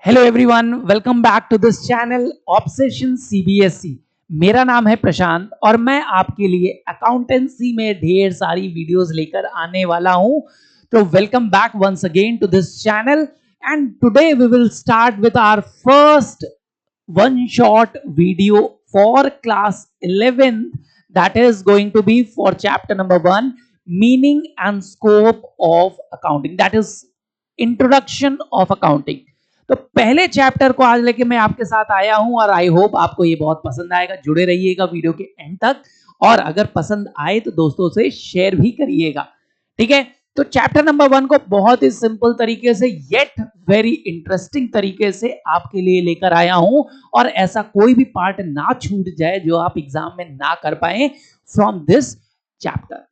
Hello everyone, welcome back to this channel obsession CBSE. मेरा नाम है प्रशांत और मैं आपके लिए अकाउंटेंसी में ढेर सारी वीडियोस लेकर आने वाला हूं। तो welcome back once again to this channel and today we will start with our first one shot video for class 11th, that is going to be for chapter number 1, meaning and scope of accounting, that is introduction of accounting। तो पहले chapter को आज लेके मैं आपके साथ आया हूं और आई होप आपको ये बहुत पसंद आएगा। जुड़े रहिएगा वीडियो के एंड तक और अगर पसंद आए तो दोस्तों से शेयर भी करिएगा, ठीक है। तो चैप्टर नंबर 1 को बहुत ही सिंपल तरीके से येट वेरी इंटरेस्टिंग तरीके से आपके लिए लेकर आया हूं और ऐसा कोई भी पार्ट ना छूट जाए जो आप एग्जाम में ना कर पाए फ्रॉम दिस चैप्टर।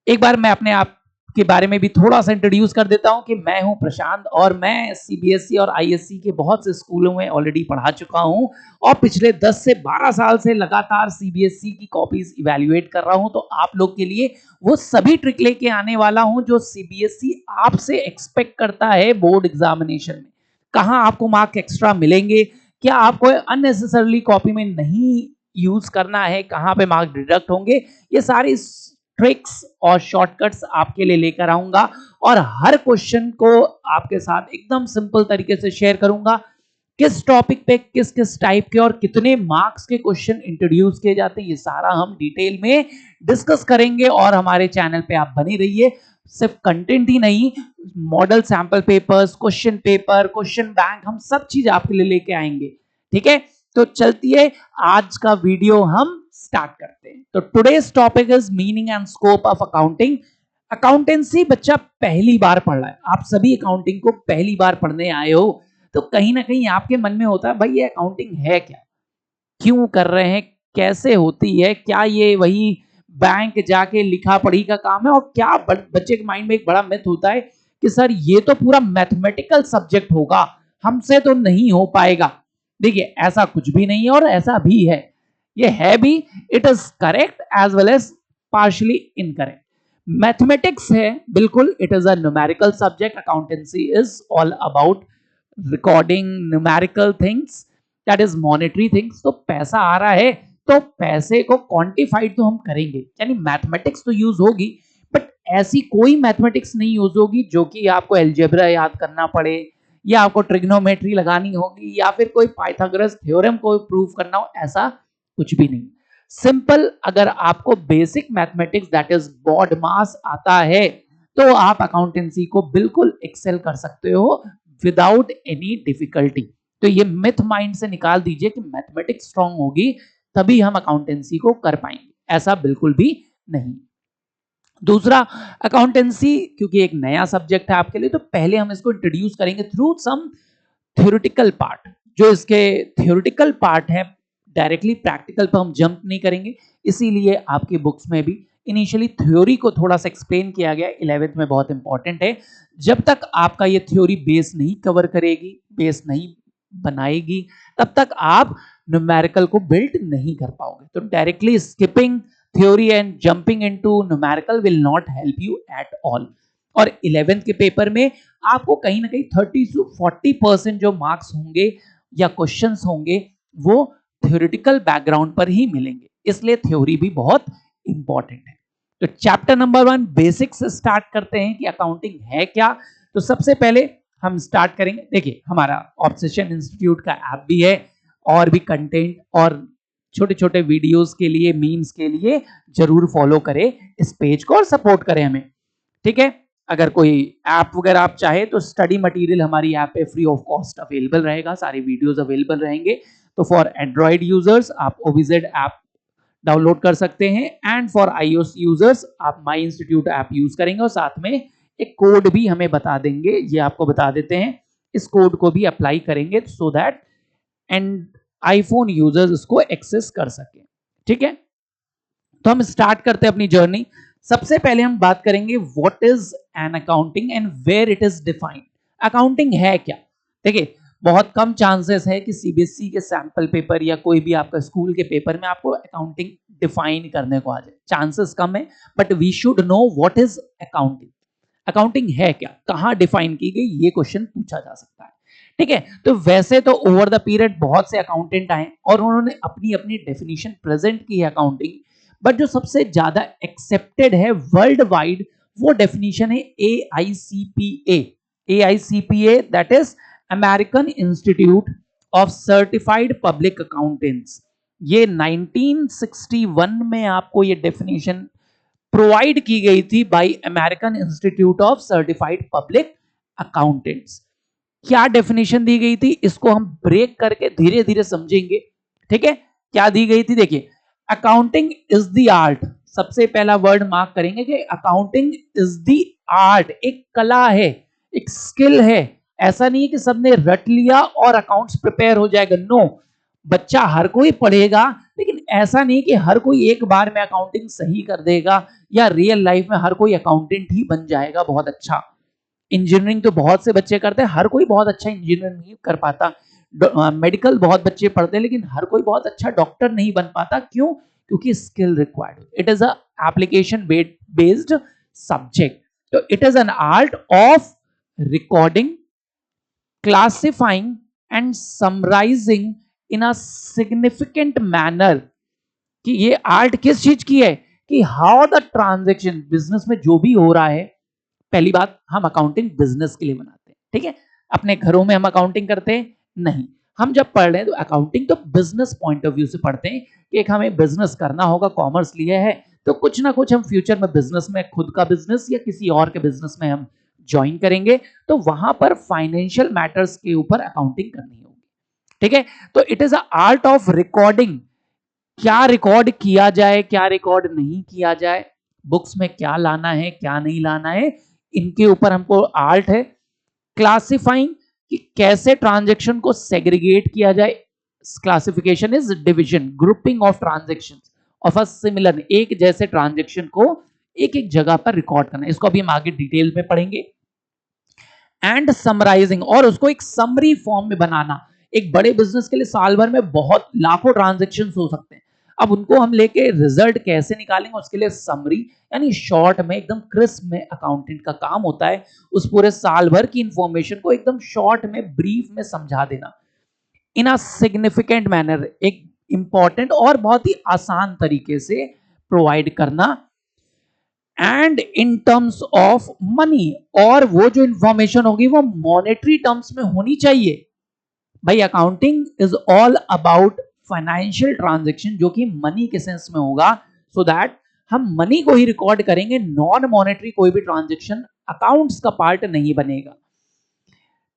एक बार मैं अपने आप के बारे में भी थोड़ा सा इंट्रोड्यूस कर देता हूं कि मैं हूं प्रशांत और मैं सीबीएसई और आईएससी के बहुत से स्कूलों में ऑलरेडी पढ़ा चुका हूं और पिछले 10 से 12 साल से लगातार सीबीएसई की कॉपीज इवैल्यूएट कर रहा हूं। तो आप लोग के लिए वो सभी ट्रिक लेके आने वाला हूं जो सीबीएसई आपसे एक्सपेक्ट करता है बोर्ड एग्जामिनेशन में। कहां आपको मार्क एक्स्ट्रा मिलेंगे, क्या आपको अननेसेसरली कॉपी में नहीं यूज करना है, कहां पे मार्क डिडक्ट होंगे, ये सारी ट्रिक्स और शॉर्टकट्स आपके लिए लेकर आऊंगा और हर क्वेश्चन को आपके साथ एकदम सिंपल तरीके से शेयर करूंगा। किस टॉपिक पे किस किस टाइप के और कितने मार्क्स के क्वेश्चन इंट्रोड्यूस किए जाते हैं, ये सारा हम डिटेल में डिस्कस करेंगे और हमारे चैनल पे आप बने रहिए। सिर्फ कंटेंट ही नहीं, model sample papers, question paper, question bank, हम सब चीज आपके लिए लेके आएंगे, ठीक है। तो चलती है आज का वीडियो हम स्टार्ट करते हैं। तो today's topic is meaning and scope of accounting. Accountancy बच्चा पहली बार पढ़ रहा है, आप सभी अकाउंटिंग को पहली बार पढ़ने आए हो तो कहीं ना कहीं आपके मन में होता है भाई ये अकाउंटिंग है क्या, क्यों कर रहे हैं, कैसे होती है, क्या ये वही बैंक जाके लिखा पढ़ी का काम है। और क्या बच्चे के माइंड में एक बड़ा मिथ होता है कि सर ये तो पूरा मैथमेटिकल सब्जेक्ट होगा, हमसे तो नहीं हो पाएगा। देखिए ऐसा कुछ भी नहीं है और ऐसा भी है, ये है भी, it is correct as well as partially incorrect. Mathematics है बिल्कुल, it is a numerical subject. Accountancy is all about recording numerical things, that is monetary things. तो पैसा आ रहा है तो पैसे को क्वांटिफाइड तो हम करेंगे, यानी मैथमेटिक्स तो यूज होगी, बट ऐसी कोई मैथमेटिक्स नहीं यूज होगी जो कि आपको एल्जेब्रा याद करना पड़े या आपको ट्रिग्नोमेट्री लगानी होगी या फिर कोई पाइथागोरस थ्योरम को प्रूव करना हो, ऐसा कुछ भी नहीं। सिंपल अगर आपको basic mathematics that is BODMAS आता है तो आप अकाउंटेंसी को बिल्कुल एक्सेल कर सकते हो विदाउट एनी डिफिकल्टी। तो ये मिथ माइंड से निकाल दीजिए कि मैथमेटिक्स स्ट्रांग होगी तभी हम अकाउंटेंसी को कर पाएंगे, ऐसा बिल्कुल भी नहीं। दूसरा, अकाउंटेंसी क्योंकि एक नया सब्जेक्ट है आपके लिए तो पहले हम इसको इंट्रोड्यूस करेंगे थ्रू सम थ्योरेटिकल पार्ट। जो इसके थ्योरेटिकल पार्ट है डायरेक्टली प्रैक्टिकल पर हम जंप नहीं करेंगे, इसीलिए आपकी बुक्स में भी इनिशियली थ्योरी को थोड़ा सा एक्सप्लेन किया गया। 11th में बहुत इंपॉर्टेंट है, जब तक आपका ये थ्योरी बेस नहीं कवर करेगी, बेस नहीं बनाएगी, तब तक आप न्यूमेरिकल को बिल्ड नहीं कर पाओगे। तो directly skipping theory and jumping into numerical will not help you at all. और 11th के पेपर में आपको कहीं ना कहीं 30 से 40% जो मार्क्स होंगे या क्वेश्चंस होंगे वो थ्योरेटिकल बैकग्राउंड पर ही मिलेंगे, इसलिए थ्योरी भी बहुत इंपॉर्टेंट है। तो चैप्टर नंबर 1 बेसिक से स्टार्ट करते हैं कि अकाउंटिंग है क्या। तो सबसे पहले हम स्टार्ट करेंगे, देखिए हमारा ऑब्सेशन इंस्टीट्यूट का ऐप भी है और भी कंटेंट और छोटे छोटे वीडियोस के लिए, मीम्स के लिए जरूर फॉलो करें इस पेज को और सपोर्ट करें हमें, ठीक है। अगर कोई ऐप वगैरह आप चाहे तो स्टडी मटेरियल हमारी ऐप पे फ्री ऑफ कॉस्ट अवेलेबल रहेगा, सारे वीडियोस अवेलेबल रहेंगे। तो फॉर एंड्रॉइड यूजर्स आप ओविजेड ऐप डाउनलोड कर सकते हैं एंड फॉर iOS यूजर्स आप माई इंस्टीट्यूट ऐप यूज करेंगे और साथ में एक कोड भी हमें बता देंगे, ये आपको बता देते हैं, इस कोड को भी अप्लाई करेंगे so that and iPhone users इसको एक्सेस कर सके, ठीक है। तो हम स्टार्ट करते हैं अपनी जर्नी। सबसे पहले हम बात करेंगे what is an accounting and where it is defined. Accounting है क्या, देखिए बहुत कम चांसेस है कि सीबीएसई के सैंपल पेपर या कोई भी आपका स्कूल के पेपर में आपको अकाउंटिंग डिफाइन करने को आ जाए, चांसेस कम है, but we should know what is accounting. Accounting है क्या, कहां डिफाइन की गई, ये क्वेश्चन पूछा जा सकता है, ठीक है। तो वैसे तो ओवर द पीरियड बहुत से अकाउंटेंट आए और उन्होंने अपनी अपनी डेफिनेशन प्रेजेंट की है अकाउंटिंग, बट जो सबसे ज्यादा एक्सेप्टेड है वर्ल्ड वाइड वो डेफिनेशन है AICPA। AICPA that is American institute of certified public accountants. ये 1961 में आपको ये डेफिनेशन प्रोवाइड की गई थी bye American institute of certified public accountants. क्या डेफिनेशन दी गई थी इसको हम ब्रेक करके धीरे धीरे समझेंगे। ठीक है, क्या दी गई थी देखिए, अकाउंटिंग इज द आर्ट। सबसे पहला वर्ड मार्क करेंगे कि अकाउंटिंग इज द आर्ट, एक कला है, एक स्किल है। ऐसा नहीं है कि सबने रट लिया और अकाउंट्स प्रिपेयर हो जाएगा, नो। बच्चा हर कोई पढ़ेगा, लेकिन ऐसा नहीं कि हर कोई एक बार में अकाउंटिंग सही कर देगा या रियल लाइफ में हर कोई अकाउंटेंट ही बन जाएगा बहुत अच्छा। इंजीनियरिंग तो बहुत से बच्चे करते हैं, हर कोई बहुत अच्छा इंजीनियर नहीं कर पाता। मेडिकल बहुत बच्चे पढ़ते हैं, लेकिन हर कोई बहुत अच्छा डॉक्टर नहीं बन पाता। क्यों? क्योंकि skill required, it is a application based subject. तो it is an art of recording, classifying and summarising in a significant manner. कि ये आर्ट किस चीज की है कि हाउ द ट्रांजेक्शन, बिजनेस में जो भी हो रहा है। पहली बात, हम अकाउंटिंग बिजनेस के लिए बनाते हैं, ठीक है। अपने घरों में हम अकाउंटिंग करते हैं नहीं, हम जब पढ़ रहे हैं तो अकाउंटिंग तो बिजनेस पॉइंट ऑफ व्यू से पढ़ते हैं कि एक हमें बिजनेस करना होगा, कॉमर्स लिया है तो कुछ ना कुछ हम फ्यूचर में बिजनेस में, खुद का बिजनेस या किसी और के बिजनेस में हम ज्वाइन करेंगे, तो वहां पर फाइनेंशियल मैटर्स के ऊपर अकाउंटिंग करनी होगी। ठीक है, तो it is a art of recording, क्या रिकॉर्ड किया जाए, क्या रिकॉर्ड नहीं किया जाए, बुक्स में क्या लाना है क्या नहीं लाना है, इनके ऊपर हमको आर्ट है। क्लासिफाइंग, कि कैसे ट्रांजैक्शन को सेग्रीगेट किया जाए। Classification is division, grouping of transaction of a similar, एक जैसे ट्रांजैक्शन को एक एक जगह पर रिकॉर्ड करना, इसको अभी हम आगे डिटेल में पढ़ेंगे। एंड समराइजिंग, और उसको एक समरी फॉर्म में बनाना। एक बड़े बिजनेस के लिए साल भर में बहुत लाखों ट्रांजैक्शंस हो सकते हैं, अब उनको हम लेके रिजल्ट कैसे निकालेंगे, उसके लिए समरी यानी शॉर्ट में, एकदम क्रिस्प में अकाउंटेंट का काम होता है उस पूरे साल भर की इंफॉर्मेशन को एकदम शॉर्ट में, ब्रीफ में समझा देना इन अ सिग्निफिकेंट मैनर, एक इंपॉर्टेंट और बहुत ही आसान तरीके से प्रोवाइड करना। And in terms of money, और वो जो इंफॉर्मेशन होगी वो मॉनेटरी टर्म्स में होनी चाहिए। भाई accounting is all about financial transaction, जो कि मनी के सेंस में होगा, सो दैट हम मनी को ही रिकॉर्ड करेंगे, नॉन मॉनेटरी कोई भी ट्रांजैक्शन अकाउंट्स का पार्ट नहीं बनेगा।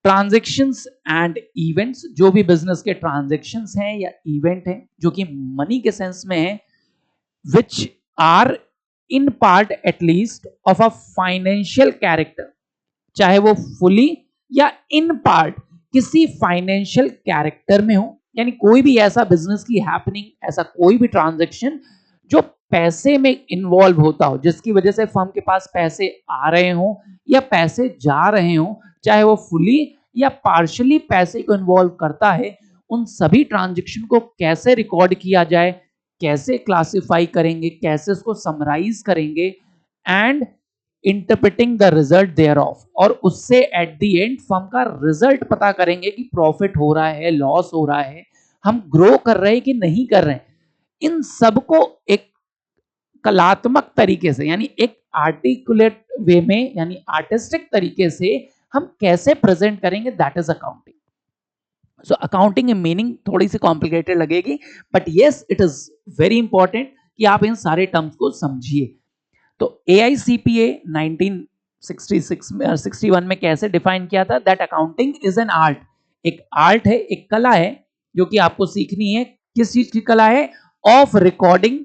ट्रांजैक्शंस एंड इवेंट्स, जो भी बिजनेस के ट्रांजैक्शंस हैं या इवेंट हैं जो कि मनी के सेंस में है, which are in part at least of a financial character, चाहे वो फुली या इन पार्ट किसी फाइनेंशियल कैरेक्टर में हो, यानी कोई भी ऐसा बिजनेस की हैपनिंग, ऐसा कोई भी ट्रांजैक्शन जो पैसे में इन्वॉल्व होता हो, जिसकी वजह से फर्म के पास पैसे आ रहे हो या पैसे जा रहे हो, चाहे वो फुली या पार्शियली पैसे को इन्वॉल्व करता है, उन सभी ट्रांजैक्शन को कैसे रिकॉर्ड किया जाए, कैसे क्लासिफाई करेंगे, कैसे उसको समराइज करेंगे, and interpreting the result thereof, और उससे एट द एंड फर्म का रिजल्ट पता करेंगे कि प्रॉफिट हो रहा है, लॉस हो रहा है, हम ग्रो कर रहे हैं कि नहीं कर रहे हैं। इन सबको एक कलात्मक तरीके से, यानी एक आर्टिकुलेट वे में, यानी आर्टिस्टिक तरीके से हम कैसे प्रेजेंट करेंगे, that is accounting. So accounting meaning थोड़ी सी कॉम्प्लिकेटेड लगेगी, but yes it is very important कि आप इन सारे टर्म्स को समझिए। तो AICPA 1961 में कैसे डिफाइन किया था, that accounting is an art, एक आर्ट है, एक कला है जो कि आपको सीखनी है। किस चीज की कला है? Of recording,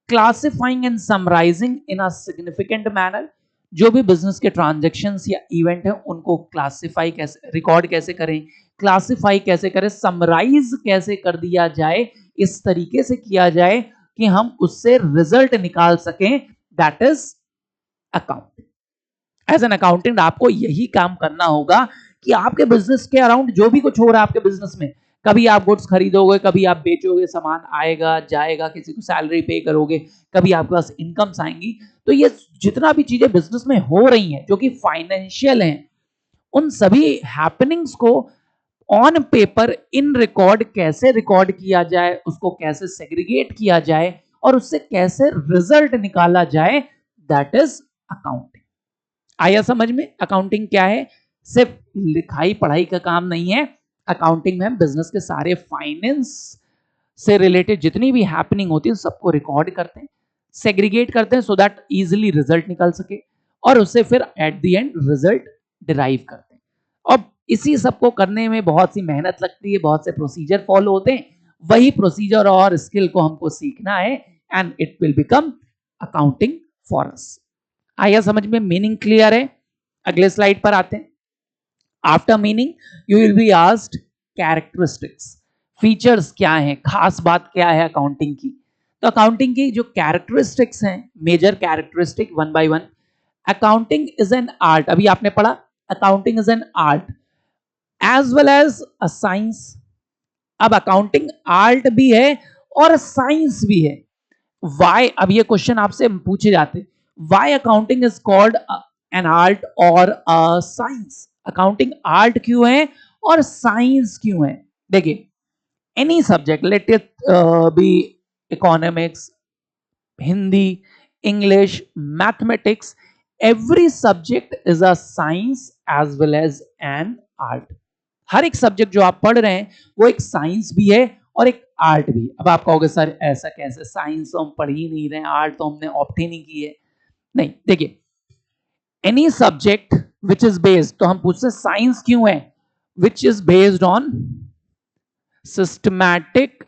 classifying and summarising in a significant manner, जो भी बिजनेस के ट्रांजैक्शंस या इवेंट है उनको क्लासिफाई कैसे, रिकॉर्ड कैसे करें, क्लासिफाई कैसे करें, समराइज कैसे कर दिया जाए, इस तरीके से किया जाए कि हम उससे रिजल्ट निकाल सकें, that is accounting. As an accountant आपको यही काम करना होगा कि आपके बिजनेस के अराउंड जो भी कुछ हो रहा है आपके बिजनेस में, कभी आप गुड्स खरीदोगे, कभी आप बेचोगे, सामान आएगा जाएगा, किसी को सैलरी पे करोगे, कभी आपके पास इनकम्स आएंगी, तो ये जितना भी चीजें बिजनेस में हो रही हैं जो कि फाइनेंशियल हैं, उन सभी हैपनिंग्स को ऑन पेपर इन रिकॉर्ड कैसे रिकॉर्ड किया जाए, उसको कैसे सेग्रीगेट किया जाए और उससे कैसे रिजल्ट निकाला जाए, दैट इज अकाउंटिंग। आया समझ में अकाउंटिंग क्या है? सिर्फ लिखाई पढ़ाई का काम नहीं है। अकाउंटिंग में हम बिजनेस के सारे फाइनेंस से रिलेटेड जितनी भी हैपनिंग होती है सबको रिकॉर्ड करते हैं, सेग्रीगेट करते हैं सो दैट इजीली रिजल्ट निकल सके और उससे फिर eight the and result derive करते हैं। अब इसी सबको करने में बहुत सी मेहनत लगती है, बहुत से प्रोसीजर फॉलो होते हैं। वही प्रोसीजर और स्किल को हमको सीखना है and it will become accounting for us. आया समझ में? मीनिंग क्लियर है? अगले स्लाइड पर आते हैं। After meaning you will be asked characteristics, features क्या है, खास बात क्या है अकाउंटिंग की। तो अकाउंटिंग की जो कैरेक्टरिस्टिक्स हैं, major characteristic one by one. Accounting is an art, अभी आपने पढ़ा accounting is an art as well as a science. अब अकाउंटिंग आर्ट भी है और साइंस भी है। वाई, अब ये क्वेश्चन आपसे पूछे जाते, why accounting is called an art और अ साइंस? अकाउंटिंग आर्ट क्यों है और साइंस क्यों है? देखिए, any subject, let it be economics, Hindi, English, mathematics, every subject is a science as well as an art। हर एक सब्जेक्ट जो आप पढ़ रहे हैं वो एक साइंस भी है और एक आर्ट भी। अब आप कहोगे सर ऐसा कैसे, साइंस तो हम पढ़ ही नहीं रहे हैं, आर्ट तो हमने ऑप्ट ही नहीं की है। नहीं, देखिए, any subject which is based, तो हम पूछते साइंस क्यों है, which is based on systematic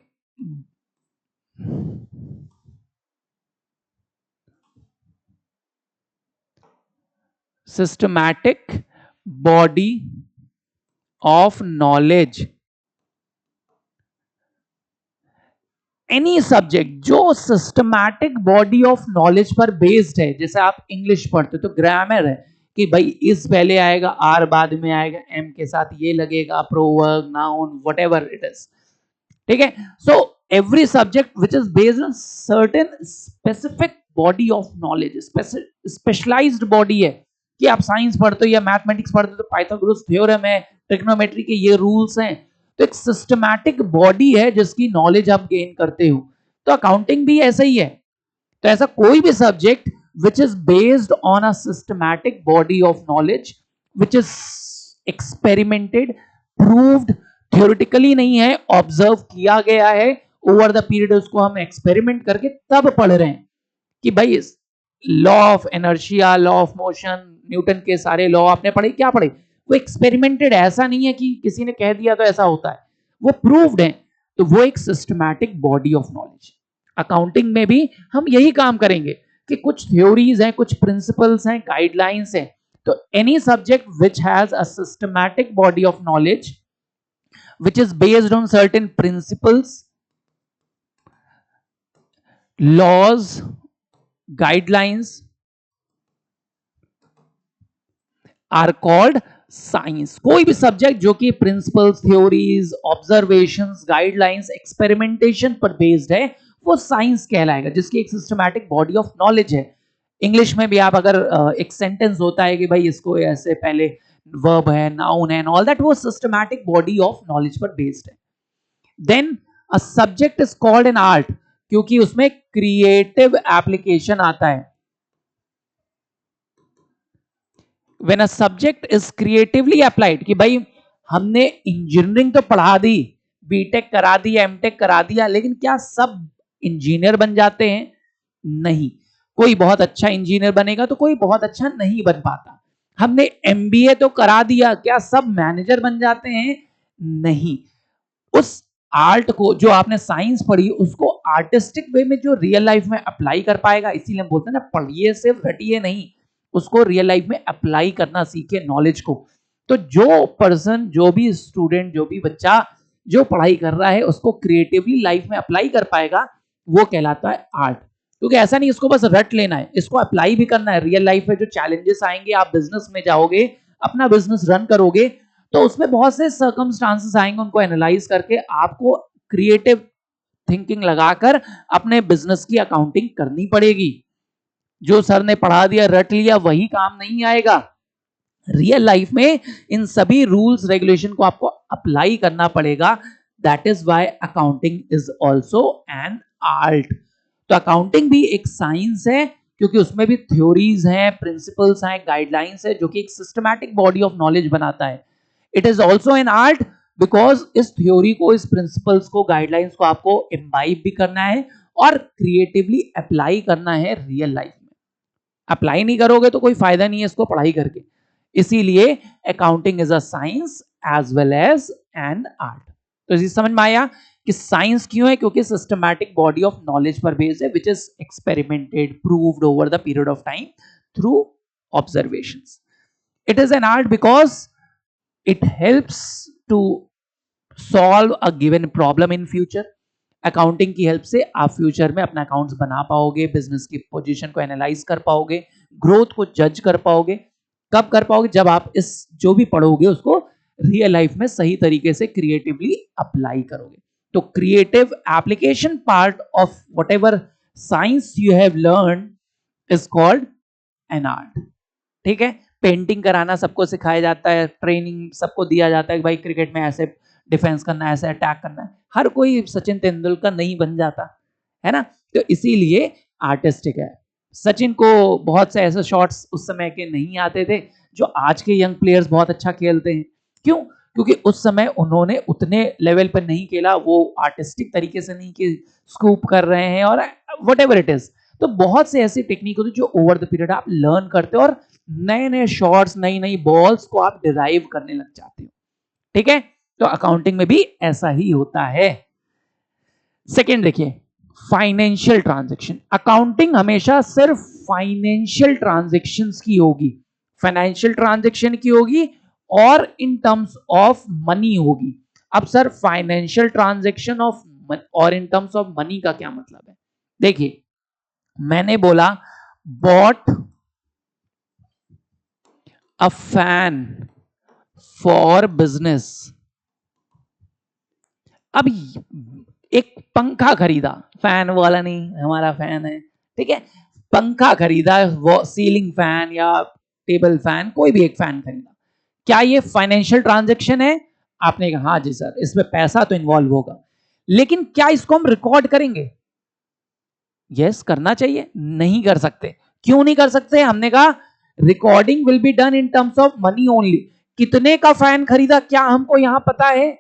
body of knowledge. Any subject जो सिस्टमैटिक बॉडी ऑफ नॉलेज पर बेस्ड है, जैसे आप इंग्लिश पढ़ते तो ग्रामर है कि भाई इस पहले आएगा, आर बाद में आएगा, एम के साथ ये लगेगा, proverb, noun, whatever it is. ठीक है? So every subject which is based on certain specific body of knowledge, specialised body है कि आप साइंस पढ़ते हो या मैथमेटिक्स पढ़ते हो तो पाइथागोरस थ्योरम है, ट्रिग्नोमेट्री के ये रूल्स हैं। तो एक सिस्टमैटिक बॉडी है जिसकी नॉलेज आप गेन करते हो। तो अकाउंटिंग भी ऐसा ही है। तो ऐसा कोई भी subject which is based on a systematic body of knowledge which is experimented, proved, theoretically नहीं है, ऑब्जर्व किया गया है ओवर द पीरियड, उसको हम एक्सपेरिमेंट करके तब पढ़ रहे हैं कि भाई law of inertia, law of motion, Newton के सारे लॉ आपने पढ़े, क्या पढ़े? वो एक्सपेरिमेंटेड, ऐसा नहीं है कि किसी ने कह दिया तो ऐसा होता है, वो प्रूव्ड है। तो वो एक systematic body of knowledge. Accounting में भी हम यही काम करेंगे कि कुछ थ्योरीज हैं, कुछ प्रिंसिपल्स हैं, गाइडलाइंस हैं। तो any subject which has a systematic body of knowledge which is based on certain principles, laws, guidelines are called science. कोई भी सब्जेक्ट जो कि principles, theories, observations, guidelines, experimentation पर बेस्ड है वो साइंस कहलाएगा, जिसकी एक सिस्टमैटिक बॉडी ऑफ नॉलेज है। इंग्लिश में भी आप अगर एक सेंटेंस होता है कि भाई इसको ऐसे पहले वर्ब है, नाउन है, ऑल दैट, वो सिस्टमैटिक बॉडी ऑफ नॉलेज पर बेस्ड है। Then a subject is called an art क्योंकि उसमें क्रिएटिव एप्लीकेशन आता है। When a subject is creatively applied, कि भाई हमने इंजीनियरिंग तो पढ़ा दी, बीटेक करा दिया, एमटेक करा दिया, लेकिन क्या सब इंजीनियर बन जाते हैं? नहीं, कोई बहुत अच्छा इंजीनियर बनेगा तो कोई बहुत अच्छा नहीं बन पाता। हमने एमबीए तो करा दिया, क्या सब मैनेजर बन जाते हैं? नहीं। उस आर्ट को जो आपने साइंस पढ़ी उसको आर्टिस्टिक वे में जो रियल लाइफ में अप्लाई कर पाएगा, इसीलिए हम बोलते हैं ना पढ़िए सिर्फ रटिए नहीं, उसको रियल लाइफ में अप्लाई करना सीखे नॉलेज को। तो जो पर्सन, जो भी स्टूडेंट, जो भी बच्चा जो पढ़ाई कर रहा है उसको क्रिएटिवली लाइफ में अप्लाई कर पाएगा वो कहलाता है आर्ट। क्योंकि ऐसा नहीं इसको बस रट लेना है, इसको अप्लाई भी करना है रियल लाइफ में। जो चैलेंजेस आएंगे, आप बिजनेस में जाओगे, अपना बिजनेस रन करोगे तो उसमें बहुत से सर्कमस्टांसेस आएंगे, उनको एनालाइज करके आपको क्रिएटिव थिंकिंग लगाकर अपने बिजनेस की अकाउंटिंग करनी पड़ेगी। जो सर ने पढ़ा दिया, रट लिया, वही काम नहीं आएगा। रियल लाइफ में इन सभी रूल्स रेगुलेशन को आपको अप्लाई करना पड़ेगा। That is why accounting is also an art. तो अकाउंटिंग भी एक साइंस है, क्योंकि उसमें भी थ्योरीज हैं, प्रिंसिपल्स हैं, गाइडलाइंस है, जो कि एक सिस्टमैटिक बॉडी ऑफ नॉलेज बनाता है। It is also an art because इस थ्योरी को, इस प्रिंसिपल्स को, गाइडलाइंस को आपको इम्बाइब भी करना है और क्रिएटिवली अप्लाई करना है रियल लाइफ में। अप्लाई नहीं करोगे तो कोई फायदा नहीं है इसको पढ़ाई करके। इसीलिए accounting is a science as well as an art. तो इसी समझ में आया कि साइंस क्यों है, क्योंकि सिस्टमैटिक बॉडी ऑफ नॉलेज पर बेस्ड है, which is experimented, proved over the period of time through observations. It is an art because it helps to solve a given problem in future. Accounting की help से आप future में अपना accounts बना पाओगे, business की position को analyse कर पाओगे, ग्रोथ को जज कर पाओगे। कब कर पाओगे? जब आप इस जो भी पढ़ोगे उसको रियल लाइफ में सही तरीके से क्रिएटिवली अप्लाई करोगे। तो creative application part of what ever science you have learn is called an art. ठीक है, पेंटिंग कराना सबको सिखाया जाता है, ट्रेनिंग सबको दिया जाता है कि भाई क्रिकेट में ऐसे डिफेंस करना है, ऐसे अटैक करना है। हर कोई सचिन तेंदुलकर नहीं बन जाता है ना, तो इसीलिए आर्टिस्टिक है। सचिन को बहुत से ऐसे शॉट्स उस समय के नहीं आते थे जो आज के यंग प्लेयर्स बहुत अच्छा खेलते हैं। क्यों? क्योंकि उस समय उन्होंने उतने लेवल पर नहीं खेला, वो आर्टिस्टिक तरीके से नहीं कि स्कूप कर रहे हैं और वट एवर इट इज। तो बहुत से ऐसी टेक्निक होती है जो ओवर द पीरियड आप लर्न करते हो और नए नए शॉट्स, नई नई बॉल्स को आप डिराइव करने लग जाते हो। ठीक है, तो अकाउंटिंग में भी ऐसा ही होता है। सेकेंड देखिए, फाइनेंशियल ट्रांजैक्शन। अकाउंटिंग हमेशा सिर्फ फाइनेंशियल ट्रांजैक्शंस की होगी, फाइनेंशियल ट्रांजैक्शन की होगी और इन टर्म्स ऑफ मनी होगी। अब सर फाइनेंशियल ट्रांजैक्शन ऑफ और इन टर्म्स ऑफ मनी का क्या मतलब है? देखिए, मैंने बोला bought a fan for business. अब एक पंखा खरीदा, फैन वाला नहीं, हमारा फैन है, ठीक है, पंखा खरीदा, वो सीलिंग फैन या टेबल फैन, कोई भी एक फैन खरीदा। क्या ये फाइनेंशियल ट्रांजैक्शन है? आपने कहा हाँ जी सर, इसमें पैसा तो इन्वॉल्व होगा, लेकिन क्या इसको हम रिकॉर्ड करेंगे? यस, करना चाहिए। नहीं कर सकते। क्यों नहीं कर सकते? हमने कहा recording will be done in terms of money only. कितने का फैन खरीदा क्या हमको यहां पता है?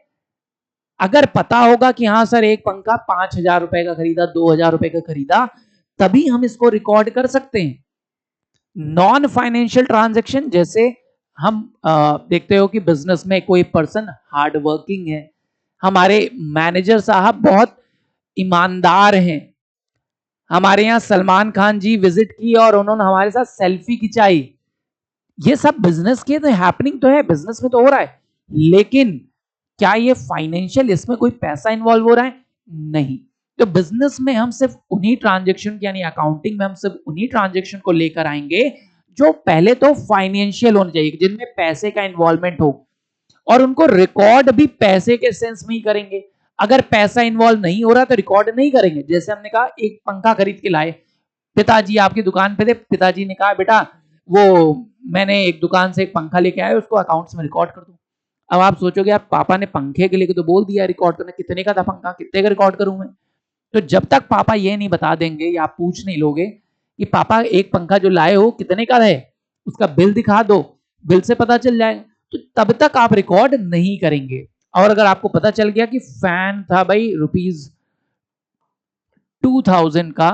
अगर पता होगा कि हाँ सर एक पंखा 5,000 रुपए का खरीदा, 2,000 रुपए का खरीदा, तभी हम इसको रिकॉर्ड कर सकते हैं। नॉन फाइनेंशियल ट्रांजैक्शन, जैसे हम देखते हो कि बिजनेस में कोई पर्सन हार्ड वर्किंग है, हमारे मैनेजर साहब बहुत ईमानदार हैं, हमारे यहाँ सलमान खान जी विजिट की और उन्होंने हमारे साथ सेल्फी खिंचाई, ये सब बिजनेस के तो हैपनिंग तो है, बिजनेस में तो हो रहा है, लेकिन क्या ये फाइनेंशियल, इसमें कोई पैसा इन्वॉल्व हो रहा है? नहीं। तो बिजनेस में हम सिर्फ उन्हीं ट्रांजैक्शन, यानी अकाउंटिंग में हम सिर्फ उन्हीं ट्रांजैक्शन को लेकर आएंगे जो पहले तो फाइनेंशियल होने चाहिए, जिनमें पैसे का इन्वॉल्वमेंट हो, और उनको रिकॉर्ड भी पैसे के सेंस में ही करेंगे। अगर पैसा इन्वॉल्व नहीं हो रहा तो रिकॉर्ड नहीं करेंगे। जैसे हमने कहा एक पंखा खरीद के लाए, पिताजी आपकी दुकान पे थे, पिताजी ने कहा बेटा वो मैंने एक दुकान से एक पंखा लेके आया, उसको अकाउंट्स में रिकॉर्ड कर दो। अब आप सोचोगे आप पापा ने पंखे के लिए तो बोल दिया रिकॉर्ड करना, कितने का था पंखा, कितने का रिकॉर्ड करूं मैं? तो जब तक पापा ये नहीं बता देंगे या आप पूछ नहीं लोगे कि पापा एक पंखा जो लाए हो कितने का है, उसका बिल दिखा दो, बिल से पता चल जाएगा, तो तब तक आप रिकॉर्ड नहीं करेंगे। और अगर आपको पता चल गया कि फैन था भाई ₹2,000 का,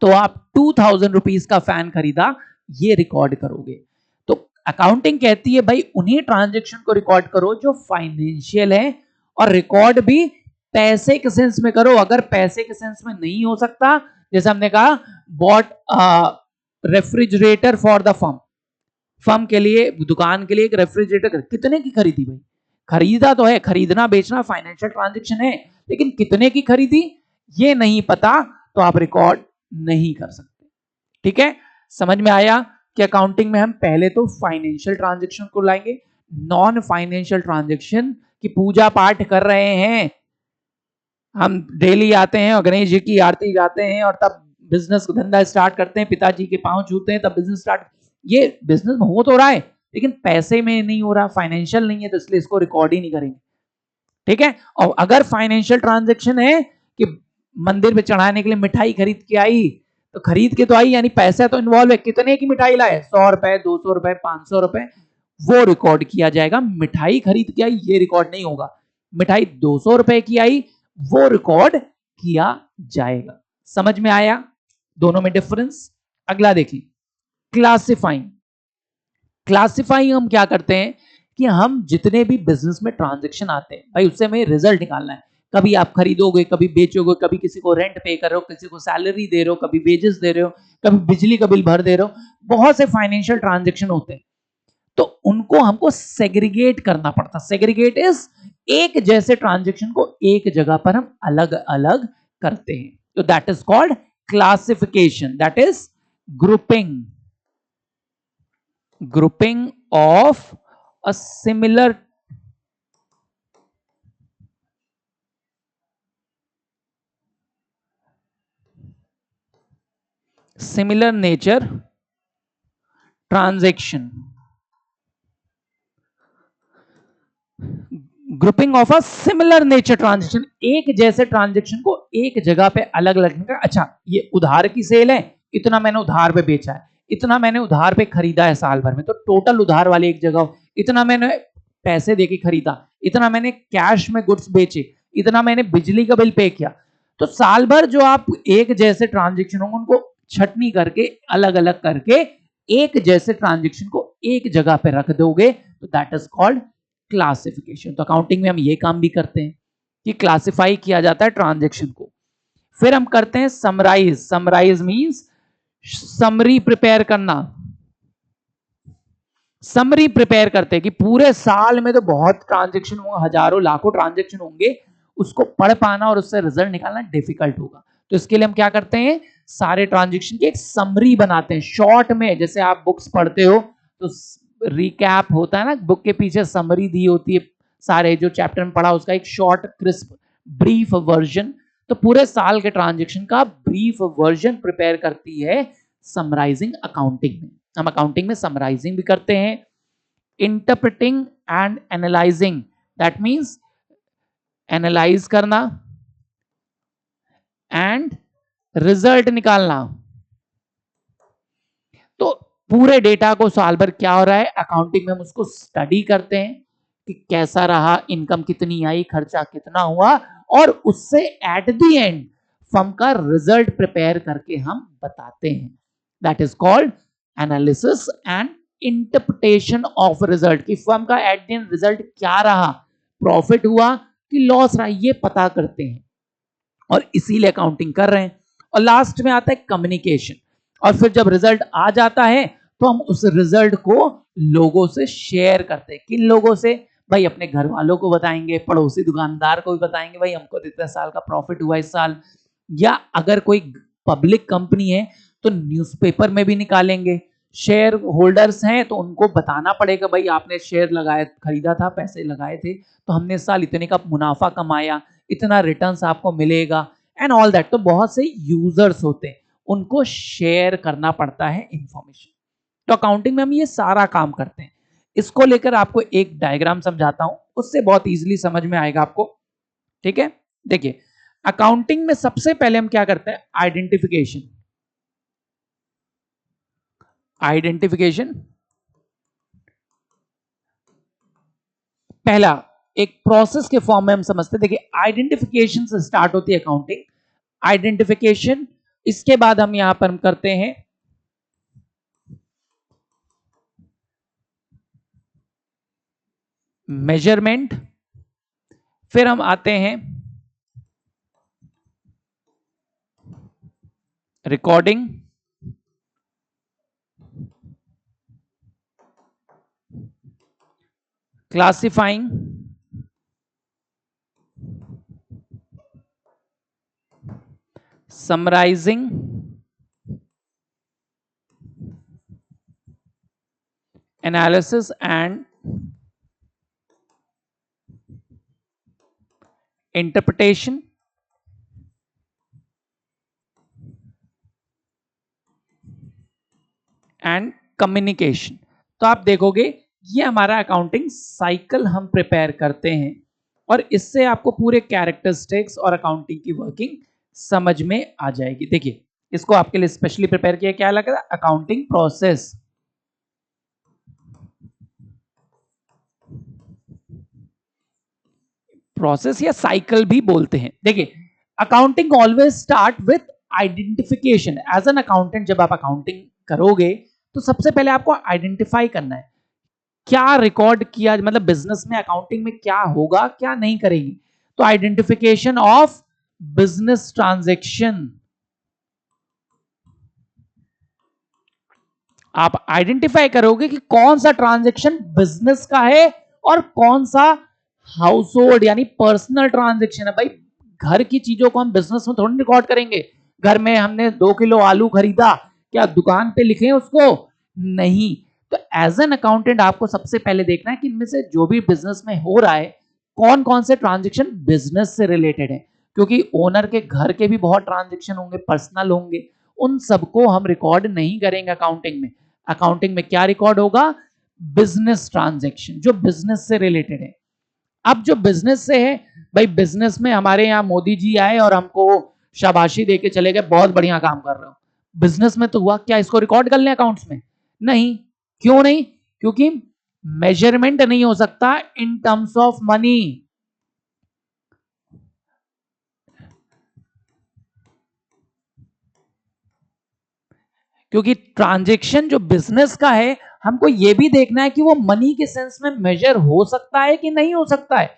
तो आप 2,000 रुपीज का फैन खरीदा, ये रिकॉर्ड करोगे। तो अकाउंटिंग कहती है भाई उन्हीं ट्रांजैक्शन को रिकॉर्ड करो जो फाइनेंशियल है, और रिकॉर्ड भी पैसे के सेंस में करो। अगर पैसे के सेंस में नहीं हो सकता, जैसे हमने कहा bought refrigerator for the firm, firm के लिए, दुकान के लिए एक रेफ्रिजरेटर, कितने की खरीदी भाई? खरीदा तो है, खरीदना बेचना फाइनेंशियल ट्रांजैक्शन है, लेकिन कितने की खरीदी ये नहीं पता, तो आप रिकॉर्ड नहीं कर सकते। ठीक है, समझ में आया कि अकाउंटिंग में हम पहले तो फाइनेंशियल ट्रांजैक्शन को लाएंगे। नॉन फाइनेंशियल ट्रांजैक्शन की पूजा पाठ कर रहे हैं, हम डेली आते हैं और गणेश जी की आरती गाते हैं और तब बिजनेस धंधा स्टार्ट करते हैं, पिताजी के पांव छूते हैं तब बिजनेस स्टार्ट, ये बिजनेस में हो तो रहा है, लेकिन पैसे में नहीं हो रहा, फाइनेंशियल नहीं है, तो इसलिए इसको रिकॉर्ड ही नहीं करेंगे। ठीक है। और अगर फाइनेंशियल ट्रांजेक्शन है कि मंदिर पे चढ़ाने के लिए मिठाई खरीद के आई, तो खरीद के तो आई, यानी पैसा तो इन्वॉल्व है, कितने की मिठाई लाए, 100 रुपए, 200 रुपए, 500 रुपए, वो रिकॉर्ड किया जाएगा। मिठाई खरीद के आई ये रिकॉर्ड नहीं होगा। मिठाई 200 रुपए की आई वो रिकॉर्ड किया जाएगा। समझ में आया दोनों में डिफरेंस? अगला देखिए, क्लासिफाइंग। क्लासिफाइंग हम क्या करते हैं कि हम जितने भी बिजनेस में ट्रांजैक्शन आते हैं भाई, उससे हमें रिजल्ट निकालना है। कभी आप खरीदोगे, कभी बेचोगे, कभी किसी को रेंट पे कर रहे हो, किसी को सैलरी दे रहे हो, कभी वेजेस दे रहे हो, कभी बिजली का बिल भर दे रहे हो। बहुत से फाइनेंशियल ट्रांजैक्शन होते हैं, तो उनको हमको सेग्रीगेट करना पड़ता। सेग्रीगेट इज एक जैसे ट्रांजैक्शन को एक जगह पर हम अलग अलग करते हैं, तो that is called classification, that is grouping. grouping of a similar nature transaction, grouping of a similar nature transaction, एक जैसे ट्रांजेक्शन को एक जगह पे अलग अलग का। अच्छा, ये उधार की सेल है, इतना मैंने उधार पे बेचा है, इतना मैंने उधार पे खरीदा है साल भर में, तो टोटल उधार वाली एक जगह, इतना मैंने पैसे देके खरीदा, इतना मैंने कैश में गुड्स बेचे, इतना मैंने बिजली का बिल पे किया। तो साल भर जो आप एक जैसे ट्रांजेक्शन होंगे उनको छटनी करके अलग अलग करके एक जैसे ट्रांजेक्शन को एक जगह पे रख दोगे, तो दैट इज कॉल्ड क्लासिफिकेशन। तो अकाउंटिंग में हम ये काम भी करते हैं कि क्लासिफाई किया जाता है ट्रांजेक्शन को। फिर हम करते हैं summarise. Summarise means summary prepare करना। समरी प्रिपेयर करते हैं कि पूरे साल में तो बहुत ट्रांजेक्शन होंगे, हजारों लाखों ट्रांजेक्शन होंगे, उसको पढ़ पाना और उससे रिजल्ट निकालना डिफिकल्ट होगा। तो इसके लिए हम क्या करते हैं, सारे ट्रांजेक्शन की एक समरी बनाते हैं शॉर्ट में। जैसे आप बुक्स पढ़ते हो तो रिकैप होता है ना, बुक के पीछे समरी दी होती है, सारे जो चैप्टर में पढ़ा उसका एक शॉर्ट क्रिस्प ब्रीफ वर्जन। तो पूरे साल के ट्रांजेक्शन का ब्रीफ वर्जन प्रिपेयर करती है समराइजिंग अकाउंटिंग में। हम अकाउंटिंग में समराइजिंग भी करते हैं। Interpreting and analysing, that means analyse करना एंड रिजल्ट निकालना। तो पूरे डेटा को साल भर क्या हो रहा है अकाउंटिंग में हम उसको स्टडी करते हैं कि कैसा रहा, इनकम कितनी आई, खर्चा कितना हुआ, और उससे एट द एंड फर्म का रिजल्ट प्रिपेयर करके हम बताते हैं। That is called analysis and interpretation of result, कि फर्म का एट द एंड रिजल्ट क्या रहा, प्रॉफिट हुआ कि लॉस रहा, ये पता करते हैं और इसीलिए अकाउंटिंग कर रहे हैं। और लास्ट में आता है कम्युनिकेशन। और फिर जब रिजल्ट आ जाता है तो हम उस रिजल्ट को लोगों से शेयर करते हैं। किन लोगों से? भाई अपने घर वालों को बताएंगे, पड़ोसी दुकानदार को भी बताएंगे, भाई हमको तो इतने साल का प्रॉफिट हुआ इस साल। या अगर कोई पब्लिक कंपनी है तो न्यूज़पेपर में भी निकालेंगे। शेयर होल्डर्स हैं तो उनको बताना पड़ेगा, भाई आपने शेयर लगाया, खरीदा था, पैसे लगाए थे, तो हमने इस साल इतने का मुनाफा कमाया, इतना रिटर्न्स आपको मिलेगा एंड ऑल दैट। तो बहुत से यूजर्स होते हैं, उनको शेयर करना पड़ता है इंफॉर्मेशन। तो अकाउंटिंग में हम ये सारा काम करते हैं। इसको लेकर आपको एक डायग्राम समझाता हूं, उससे बहुत इजीली समझ में आएगा आपको। ठीक है, देखिए अकाउंटिंग में सबसे पहले हम क्या करते हैं, आइडेंटिफिकेशन। आइडेंटिफिकेशन पहला एक प्रोसेस के फॉर्म में हम समझते हैं। देखिए आइडेंटिफिकेशन से स्टार्ट होती है अकाउंटिंग। आइडेंटिफिकेशन, इसके बाद हम यहां पर हम करते हैं मेजरमेंट, फिर हम आते हैं recording, classifying, summarising, analysis and interpretation and communication. तो आप देखोगे ये हमारा अकाउंटिंग साइकिल हम प्रिपेयर करते हैं और इससे आपको पूरे कैरेक्टरिस्टिक्स और अकाउंटिंग की वर्किंग समझ में आ जाएगी। देखिए इसको आपके लिए स्पेशली प्रिपेयर किया, क्या लगा, अकाउंटिंग प्रोसेस। प्रोसेस या साइकिल भी बोलते हैं। देखिए accounting always start with identification. As an accountant जब आप अकाउंटिंग करोगे तो सबसे पहले आपको आइडेंटिफाई करना है क्या रिकॉर्ड किया, मतलब बिजनेस में अकाउंटिंग में क्या होगा क्या नहीं करेगी। तो आइडेंटिफिकेशन ऑफ बिजनेस ट्रांजैक्शन, आप आइडेंटिफाई करोगे कि कौन सा ट्रांजैक्शन बिजनेस का है और कौन सा हाउस होल्ड यानी पर्सनल ट्रांजैक्शन है। भाई घर की चीजों को हम बिजनेस में थोड़ी रिकॉर्ड करेंगे। घर में हमने 2 किलो आलू खरीदा, क्या दुकान पे लिखे उसको? नहीं। तो एज एन अकाउंटेंट आपको सबसे पहले देखना है कि इनमें से जो भी बिजनेस में हो रहा है कौन कौन से ट्रांजेक्शन बिजनेस से रिलेटेड है, क्योंकि ओनर के घर के भी बहुत ट्रांजेक्शन होंगे, पर्सनल होंगे, उन सबको हम रिकॉर्ड नहीं करेंगे अकाउंटिंग में। अकाउंटिंग में क्या रिकॉर्ड होगा? बिजनेस ट्रांजेक्शन जो बिजनेस से रिलेटेड है। अब जो बिजनेस से है, भाई बिजनेस में हमारे यहाँ मोदी जी आए और हमको शाबाशी देके चले गए, बहुत बढ़िया काम कर रहे हो। बिजनेस में तो हुआ क्या, इसको रिकॉर्ड कर लें अकाउंट्स में? नहीं। क्यों नहीं? क्योंकि मेजरमेंट नहीं हो सकता इन टर्म्स ऑफ मनी। क्योंकि ट्रांजैक्शन जो बिजनेस का है हमको यह भी देखना है कि वो मनी के सेंस में मेजर हो सकता है कि नहीं हो सकता है।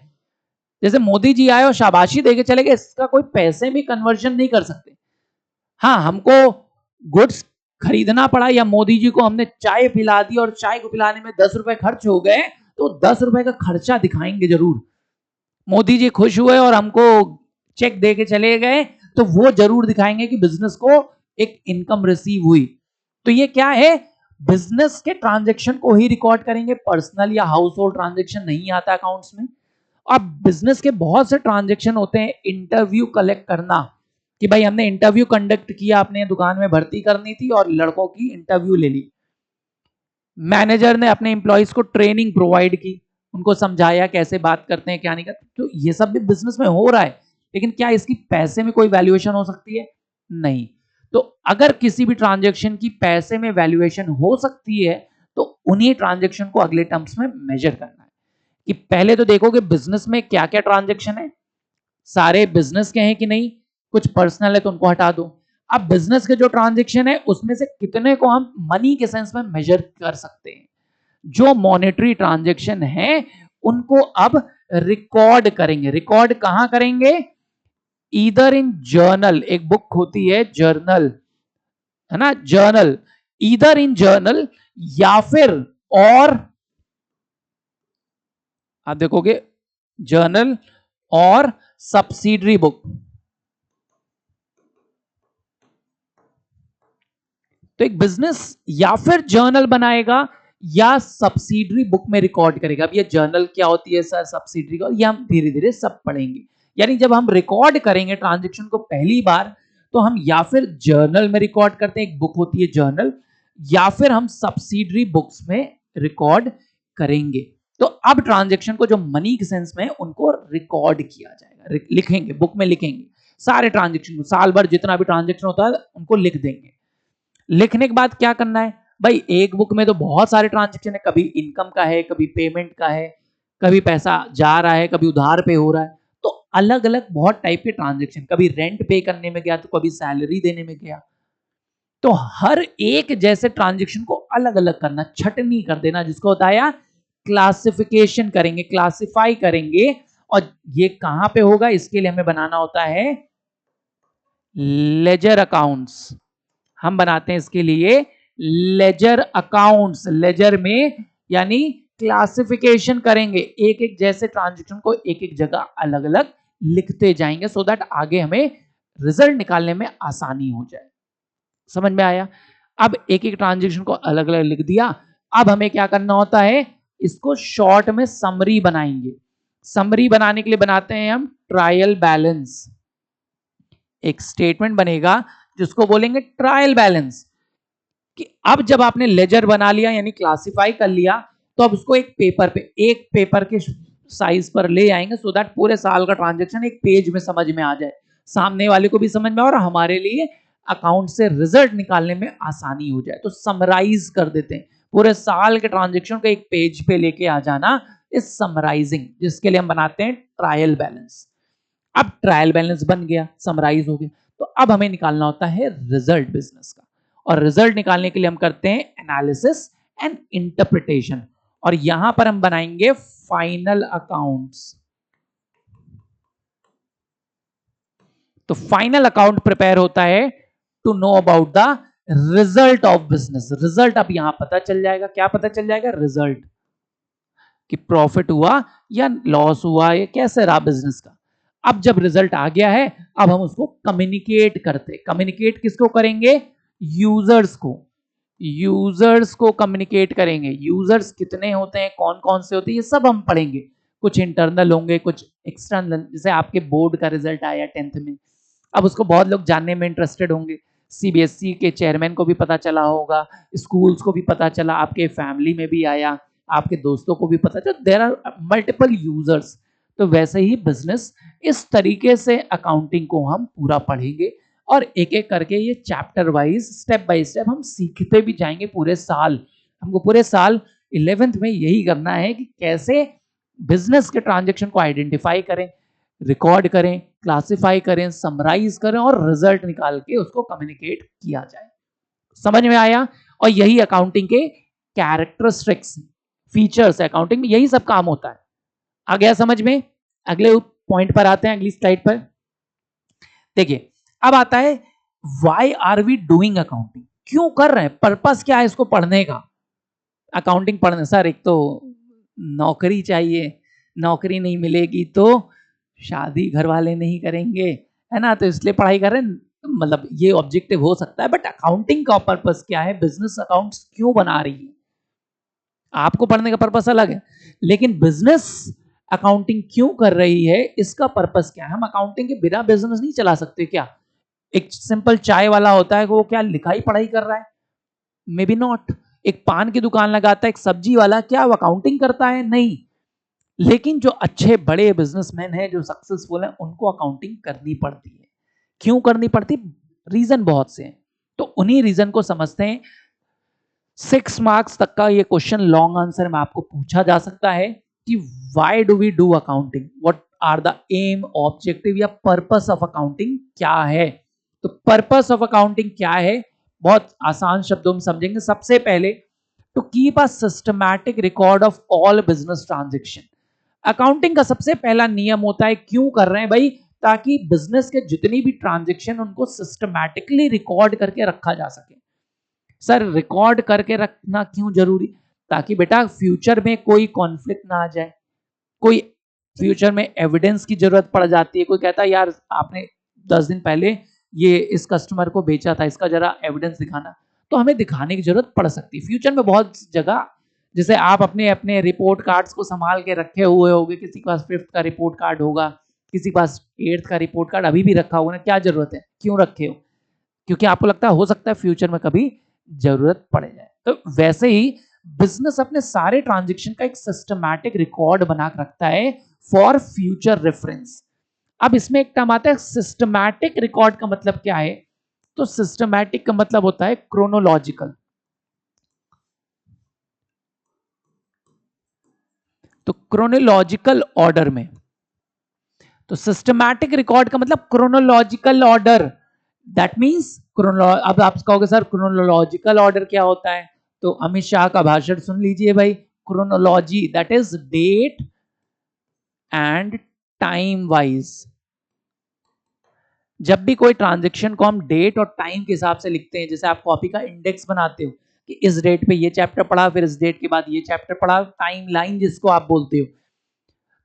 जैसे मोदी जी आए और शाबाशी देके चले गए, इसका कोई पैसे में कन्वर्जन नहीं कर सकते। हाँ, हमको गुड्स खरीदना पड़ा या मोदी जी को हमने चाय पिला दी और चाय को पिलाने में 10 रुपए खर्च हो गए, तो 10 रुपए का खर्चा दिखाएंगे जरूर। मोदी जी खुश हुए और हमको चेक दे के चले गए, तो वो जरूर दिखाएंगे कि बिजनेस को एक इनकम रिसीव हुई। तो ये क्या है, बिजनेस के ट्रांजैक्शन को ही रिकॉर्ड करेंगे, पर्सनल या हाउस होल्ड ट्रांजैक्शन नहीं आता अकाउंट्स में। अब बिजनेस के बहुत से ट्रांजैक्शन होते हैं, इंटरव्यू कलेक्ट करना कि भाई हमने इंटरव्यू कंडक्ट किया, अपने दुकान में भर्ती करनी थी और लड़कों की इंटरव्यू ले ली। मैनेजर ने अपने एम्प्लॉइज को ट्रेनिंग प्रोवाइड की, उनको समझाया कैसे बात करते हैं क्या नहीं करते। तो ये सब भी बिजनेस में हो रहा है, लेकिन क्या इसकी पैसे में कोई वैल्यूएशन हो सकती है? नहीं। तो अगर किसी भी ट्रांजैक्शन की पैसे में वैल्यूएशन हो सकती है तो उन्हीं ट्रांजैक्शन को अगले टर्म्स में मेजर करना है। कि पहले तो देखोगे बिजनेस में क्या क्या ट्रांजैक्शन है, सारे बिजनेस के हैं कि नहीं, कुछ पर्सनल है तो उनको हटा दो। अब बिजनेस के जो ट्रांजैक्शन है उसमें से कितने को हम मनी के सेंस में मेजर कर सकते हैं। जो मॉनेटरी ट्रांजैक्शन है उनको अब रिकॉर्ड करेंगे। रिकॉर्ड कहां करेंगे? ईदर इन जर्नल, एक बुक होती है जर्नल, है ना, जर्नल, ईदर इन जर्नल या फिर, और आप देखोगे जर्नल और सब्सिडरी बुक। तो एक बिजनेस या फिर जर्नल बनाएगा या सब्सिडरी बुक में रिकॉर्ड करेगा। अब ये जर्नल क्या होती है सर, सब्सिडरी का, ये हम धीरे धीरे सब पढ़ेंगे। यानी जब हम रिकॉर्ड करेंगे ट्रांजैक्शन को पहली बार, तो हम या फिर जर्नल में रिकॉर्ड करते हैं, एक बुक होती है जर्नल, या फिर हम सब्सिडरी बुक्स में रिकॉर्ड करेंगे। तो अब ट्रांजैक्शन को जो मनी के सेंस में उनको रिकॉर्ड किया जाएगा, लिखेंगे, बुक में लिखेंगे सारे ट्रांजैक्शन को, साल भर जितना भी ट्रांजैक्शन होता है उनको लिख देंगे। लिखने के बाद क्या करना है भाई, एक बुक में तो बहुत सारे ट्रांजैक्शन है, कभी इनकम का है, कभी पेमेंट का है, कभी पैसा जा रहा है, कभी उधार पे हो रहा है। तो अलग अलग बहुत टाइप के ट्रांजैक्शन, कभी रेंट पे करने में गया तो कभी सैलरी देने में गया। तो हर एक जैसे ट्रांजैक्शन को अलग अलग करना, छटनी कर देना, जिसको बताया क्लासिफिकेशन करेंगे, क्लासिफाई करेंगे। और ये कहां पे होगा, इसके लिए हमें बनाना होता है लेजर अकाउंट्स। हम बनाते हैं इसके लिए लेजर अकाउंट्स। लेजर में यानी क्लासिफिकेशन करेंगे, एक एक जैसे ट्रांजैक्शन को एक एक जगह अलग अलग लिखते जाएंगे, सो दैट आगे हमें रिजल्ट निकालने में आसानी हो जाए। समझ में आया? अब एक एक ट्रांजैक्शन को अलग अलग लिख दिया। अब हमें क्या करना होता है, इसको शॉर्ट में समरी बनाएंगे। समरी बनाने के लिए बनाते हैं हम ट्रायल बैलेंस। एक स्टेटमेंट बनेगा जिसको बोलेंगे ट्रायल बैलेंस। कि अब जब आपने लेजर बना लिया यानी क्लासिफाई कर लिया, तो अब उसको एक पेपर के साइज पर ले आएंगे सो दैट पूरे साल का ट्रांजेक्शन एक पेज में समझ में आ जाए, सामने वाले को भी समझ में और हमारे लिए अकाउंट से रिजल्ट निकालने में आसानी हो जाए। तो समराइज कर देते हैं पूरे साल के ट्रांजेक्शन को एक पेज पे लेके आ जाना इस समराइजिंग, जिसके लिए हम बनाते हैं ट्रायल बैलेंस। अब ट्रायल बैलेंस बन गया, समराइज हो गया, तो अब हमें निकालना होता है रिजल्ट बिजनेस का, और रिजल्ट निकालने के लिए हम करते हैं एनालिसिस एंड इंटरप्रिटेशन, और यहां पर हम बनाएंगे फाइनल अकाउंट्स। तो फाइनल अकाउंट प्रिपेयर होता है to know about the result of business. Result अब यहां पता चल जाएगा, क्या पता चल जाएगा? रिजल्ट, कि प्रॉफिट हुआ या लॉस हुआ, या कैसे रहा बिजनेस का। अब जब रिजल्ट आ गया है, अब हम उसको कम्युनिकेट करते। कम्युनिकेट किसको करेंगे? यूजर्स को। यूजर्स को कम्युनिकेट करेंगे। यूजर्स कितने होते हैं, कौन कौन से होते हैं, ये सब हम पढ़ेंगे। कुछ इंटरनल होंगे, कुछ एक्सटर्नल। जैसे आपके बोर्ड का रिजल्ट आया 10th में, अब उसको बहुत लोग जानने में इंटरेस्टेड होंगे। सीबीएसई के चेयरमैन को भी पता चला होगा, स्कूल्स को भी पता चला, आपके फैमिली में भी आया, आपके दोस्तों को भी पता चला, देयर आर मल्टीपल यूजर्स। तो वैसे ही बिजनेस, इस तरीके से अकाउंटिंग को हम पूरा पढ़ेंगे, और एक एक करके ये chapter wise, step by step हम सीखते भी जाएंगे पूरे साल। हमको पूरे साल 11th में यही करना है कि कैसे बिजनेस के ट्रांजेक्शन को आइडेंटिफाई करें, रिकॉर्ड करें, क्लासिफाई करें, समराइज करें, और रिजल्ट निकाल के उसको कम्युनिकेट किया जाए। समझ में आया? और यही अकाउंटिंग के कैरेक्टरिस्टिक्स, फीचर्स, अकाउंटिंग में यही सब काम होता है। आ गया समझ में? अगले पॉइंट पर आते हैं, अगली स्लाइड पर देखिए। अब आता है why are we doing accounting, क्यों कर रहे हैं, पर्पस क्या है इसको पढ़ने का। अकाउंटिंग पढ़ने, सर एक तो नौकरी चाहिए, नौकरी नहीं मिलेगी तो शादी घर वाले नहीं करेंगे, है ना, तो इसलिए पढ़ाई कर रहे हैं। मतलब ये ऑब्जेक्टिव हो सकता है, बट अकाउंटिंग का पर्पस क्या है, बिजनेस अकाउंट्स क्यों बना रही है, आपको पढ़ने का पर्पस अलग है, लेकिन बिजनेस अकाउंटिंग क्यों कर रही है, इसका पर्पस क्या है। हम अकाउंटिंग के बिना बिजनेस नहीं चला सकते क्या? एक सिंपल चाय वाला होता है, वो क्या लिखाई पढ़ाई कर रहा है? May be not. एक पान की दुकान लगाता है, एक सब्जी वाला, क्या वो अकाउंटिंग करता है? नहीं। लेकिन जो अच्छे बड़े बिजनेसमैन हैं, जो सक्सेसफुल हैं, उनको अकाउंटिंग करनी पड़ती है। क्यों करनी पड़ती? रीजन बहुत से हैं, तो उन्हीं रीजन को समझते हैं। 6 मार्क्स तक का ये क्वेश्चन लॉन्ग आंसर में आपको पूछा जा सकता है कि why do we do accounting, what are the aim, objective या पर्पस ऑफ अकाउंटिंग क्या है। तो पर्पस ऑफ अकाउंटिंग क्या है, बहुत आसान शब्दों में समझेंगे। सबसे पहले, to keep a systematic record of all business transaction. Accounting का सबसे पहला नियम होता है, क्यों कर रहे हैं भाई, ताकि बिजनेस के जितनी भी ट्रांजेक्शन उनको सिस्टमैटिकली रिकॉर्ड करके रखा जा सके। सर रिकॉर्ड करके रखना क्यों जरूरी? ताकि बेटा फ्यूचर में कोई कॉन्फ्लिक्ट ना आ जाए, कोई फ्यूचर में एविडेंस की जरूरत पड़ जाती है, कोई कहता है यार आपने 10 दिन पहले ये इस कस्टमर को बेचा था, इसका जरा एविडेंस दिखाना, तो हमें दिखाने की जरूरत पड़ सकती है फ्यूचर में बहुत जगह। जैसे आप अपने अपने रिपोर्ट कार्ड्स को संभाल के रखे हुए होंगे, किसी के पास 5th का रिपोर्ट कार्ड होगा, किसी के पास 8th का रिपोर्ट कार्ड अभी भी रखा होगा ना, क्या जरूरत है, क्यों रखे हो? क्योंकि आपको लगता है हो सकता है फ्यूचर में कभी जरूरत पड़ जाए। तो वैसे ही बिजनेस अपने सारे ट्रांजेक्शन का एक सिस्टमैटिक रिकॉर्ड बना के रखता है फॉर फ्यूचर रेफरेंस। अब इसमें एक टर्म आता है सिस्टमैटिक रिकॉर्ड, का मतलब क्या है? तो सिस्टमैटिक का मतलब होता है क्रोनोलॉजिकल। तो क्रोनोलॉजिकल ऑर्डर में, तो सिस्टमैटिक रिकॉर्ड का मतलब क्रोनोलॉजिकल ऑर्डर, दैट मींस अब आप कहोगे सर क्रोनोलॉजिकल ऑर्डर क्या होता है, तो अमित शाह का भाषण सुन लीजिए भाई। Chronology that is date and time wise. जब भी कोई ट्रांजेक्शन को हम डेट और टाइम के हिसाब से लिखते हैं, जैसे आप कॉपी का इंडेक्स बनाते हो कि इस डेट पे ये चैप्टर पढ़ा, फिर इस डेट के बाद ये चैप्टर पढ़ा, टाइम लाइन जिसको आप बोलते हो,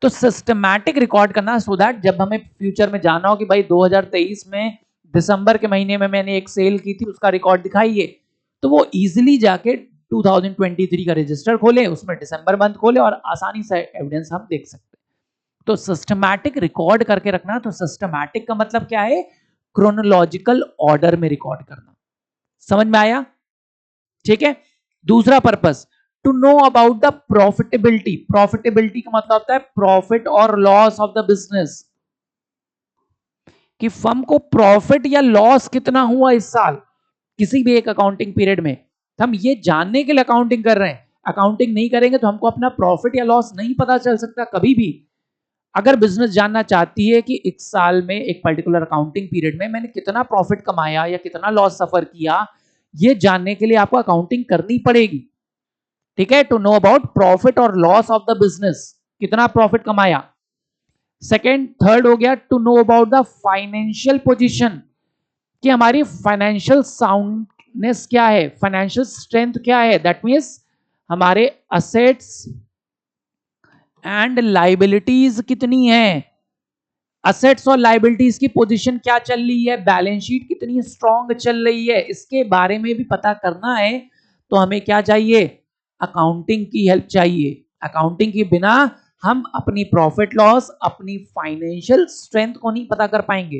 तो सिस्टमैटिक रिकॉर्ड करना सो दैट जब हमें फ्यूचर में जाना हो कि भाई 2023 में दिसंबर के महीने में मैंने एक सेल की थी, उसका रिकॉर्ड दिखाइए, तो वो इजीली जाके 2023 का रजिस्टर खोले, उसमें दिसंबर मंथ खोले और आसानी से एविडेंस हम देख सकते हैं। तो सिस्टमैटिक रिकॉर्ड करके रखना। तो सिस्टमैटिक का मतलब क्या है? क्रोनोलॉजिकल ऑर्डर में रिकॉर्ड करना। समझ में आया? ठीक है। दूसरा purpose, to know about the profitability, profitability का मतलब होता है प्रॉफिट और लॉस ऑफ द बिजनेस, कि फर्म को प्रॉफिट या लॉस कितना हुआ इस साल किसी भी एक अकाउंटिंग पीरियड में। हम ये जानने के लिए अकाउंटिंग कर रहे हैं। अकाउंटिंग नहीं करेंगे तो हमको अपना प्रॉफिट या लॉस नहीं पता चल सकता कभी भी। अगर बिजनेस जानना चाहती है कि एक साल में एक पर्टिकुलर अकाउंटिंग पीरियड में मैंने कितना प्रॉफिट कमाया या कितना लॉस सफर किया, ये जानने के लिए आपको अकाउंटिंग करनी पड़ेगी। ठीक है, टू नो अबाउट प्रॉफिट और लॉस ऑफ द बिजनेस, कितना प्रॉफिट कमाया। सेकेंड, थर्ड हो गया to know about the financial position, कि हमारी फाइनेंशियल साउंडनेस क्या है, फाइनेंशियल स्ट्रेंथ क्या है। दैट मीन्स हमारे असेट्स एंड लाइबिलिटीज कितनी है, असेट्स और लाइबिलिटीज की पोजीशन क्या चल रही है, बैलेंस शीट कितनी स्ट्रांग चल रही है, इसके बारे में भी पता करना है। तो हमें क्या चाहिए, अकाउंटिंग की हेल्प चाहिए। अकाउंटिंग के बिना हम अपनी प्रॉफिट लॉस, अपनी फाइनेंशियल स्ट्रेंथ को नहीं पता कर पाएंगे।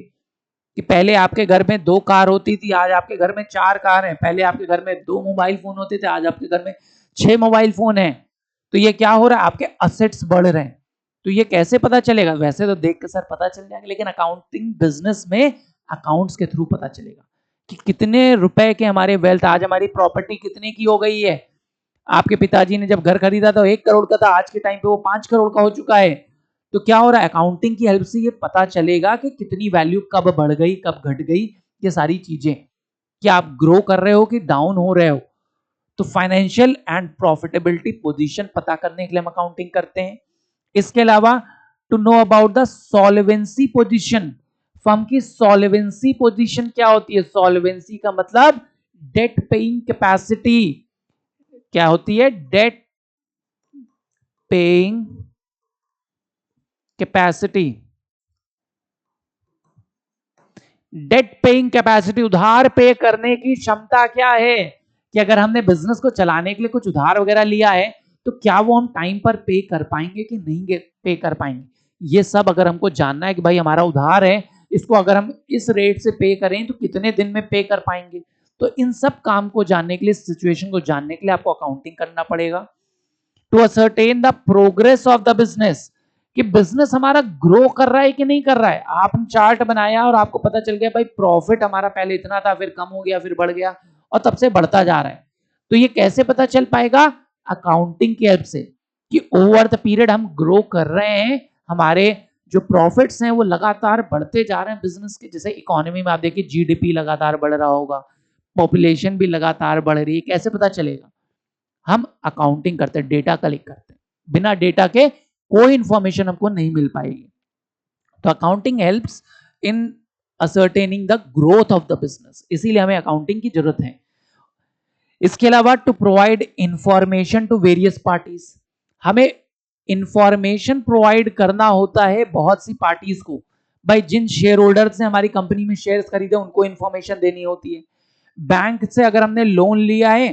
कि पहले आपके घर में 2 कार होती थी, आज आपके घर में 4 कार हैं। पहले आपके घर में 2 मोबाइल फोन होते थे, आज आपके घर में 6 मोबाइल फोन हैं। तो ये क्या हो रहा है, आपके असेट्स बढ़ रहे हैं। तो ये कैसे पता चलेगा, वैसे तो देख के सर पता चल जाएगा, लेकिन अकाउंटिंग बिजनेस में अकाउंट्स के थ्रू पता चलेगा कि कितने रुपए के हमारे वेल्थ, आज हमारी प्रॉपर्टी कितने की हो गई है। आपके पिताजी ने जब घर खरीदा था 1 करोड़ का था, आज के टाइम पे वो 5 करोड़ का हो चुका है। तो क्या हो रहा है, अकाउंटिंग की हेल्प से ये पता चलेगा कि कितनी वैल्यू कब बढ़ गई, कब घट गई, ये सारी चीजें। क्या आप ग्रो कर रहे हो कि डाउन हो रहे हो। तो फाइनेंशियल एंड प्रॉफिटेबिलिटी पोजीशन पता करने के लिए हम अकाउंटिंग करते हैं। इसके अलावा to know about the solvency position, firm की सॉल्वेंसी पोजीशन क्या होती है। सॉल्वेंसी का मतलब डेट पेइंग कैपेसिटी, क्या होती है, debt paying capacity. Debt paying capacity, उधार पे करने की क्षमता क्या है, कि अगर हमने बिजनेस को चलाने के लिए कुछ उधार वगैरह लिया है तो क्या वो हम टाइम पर पे कर पाएंगे कि नहीं पे कर पाएंगे। ये सब अगर हमको जानना है कि भाई हमारा उधार है, इसको अगर हम इस रेट से पे करें तो कितने दिन में पे कर पाएंगे। तो इन सब काम को जानने के लिए, सिचुएशन को जानने के लिए आपको अकाउंटिंग करना पड़ेगा। To ascertain the progress of the business, कि बिजनेस हमारा ग्रो कर रहा है कि नहीं कर रहा है। आपने चार्ट बनाया और आपको पता चल गया भाई प्रॉफिट हमारा पहले इतना था, फिर कम हो गया, फिर बढ़ गया और तब से बढ़ता जा रहा है। तो ये कैसे पता चल पाएगा, अकाउंटिंग की हेल्प से, कि ओवर द पीरियड हम ग्रो कर रहे हैं, हमारे जो प्रॉफिट्स हैं वो लगातार बढ़ते जा रहे हैं बिजनेस के। जैसे इकोनॉमी में आप देखिए जीडीपी लगातार बढ़ रहा होगा, पॉपुलेशन भी लगातार बढ़ रही है, कैसे पता चलेगा, हम अकाउंटिंग करते हैं, डेटा कलेक्ट करते हैं। बिना डेटा के कोई इंफॉर्मेशन हमको नहीं मिल पाएगी। तो accounting helps in ascertaining the growth of the business, इसीलिए हमें अकाउंटिंग की जरूरत है। इसके अलावा to provide information to various parties, हमें इंफॉर्मेशन प्रोवाइड करना होता है बहुत सी पार्टीज को। भाई जिन शेयर होल्डर्स ने हमारी कंपनी में शेयर्स खरीदे उनको इंफॉर्मेशन देनी होती है। बैंक से अगर हमने लोन लिया है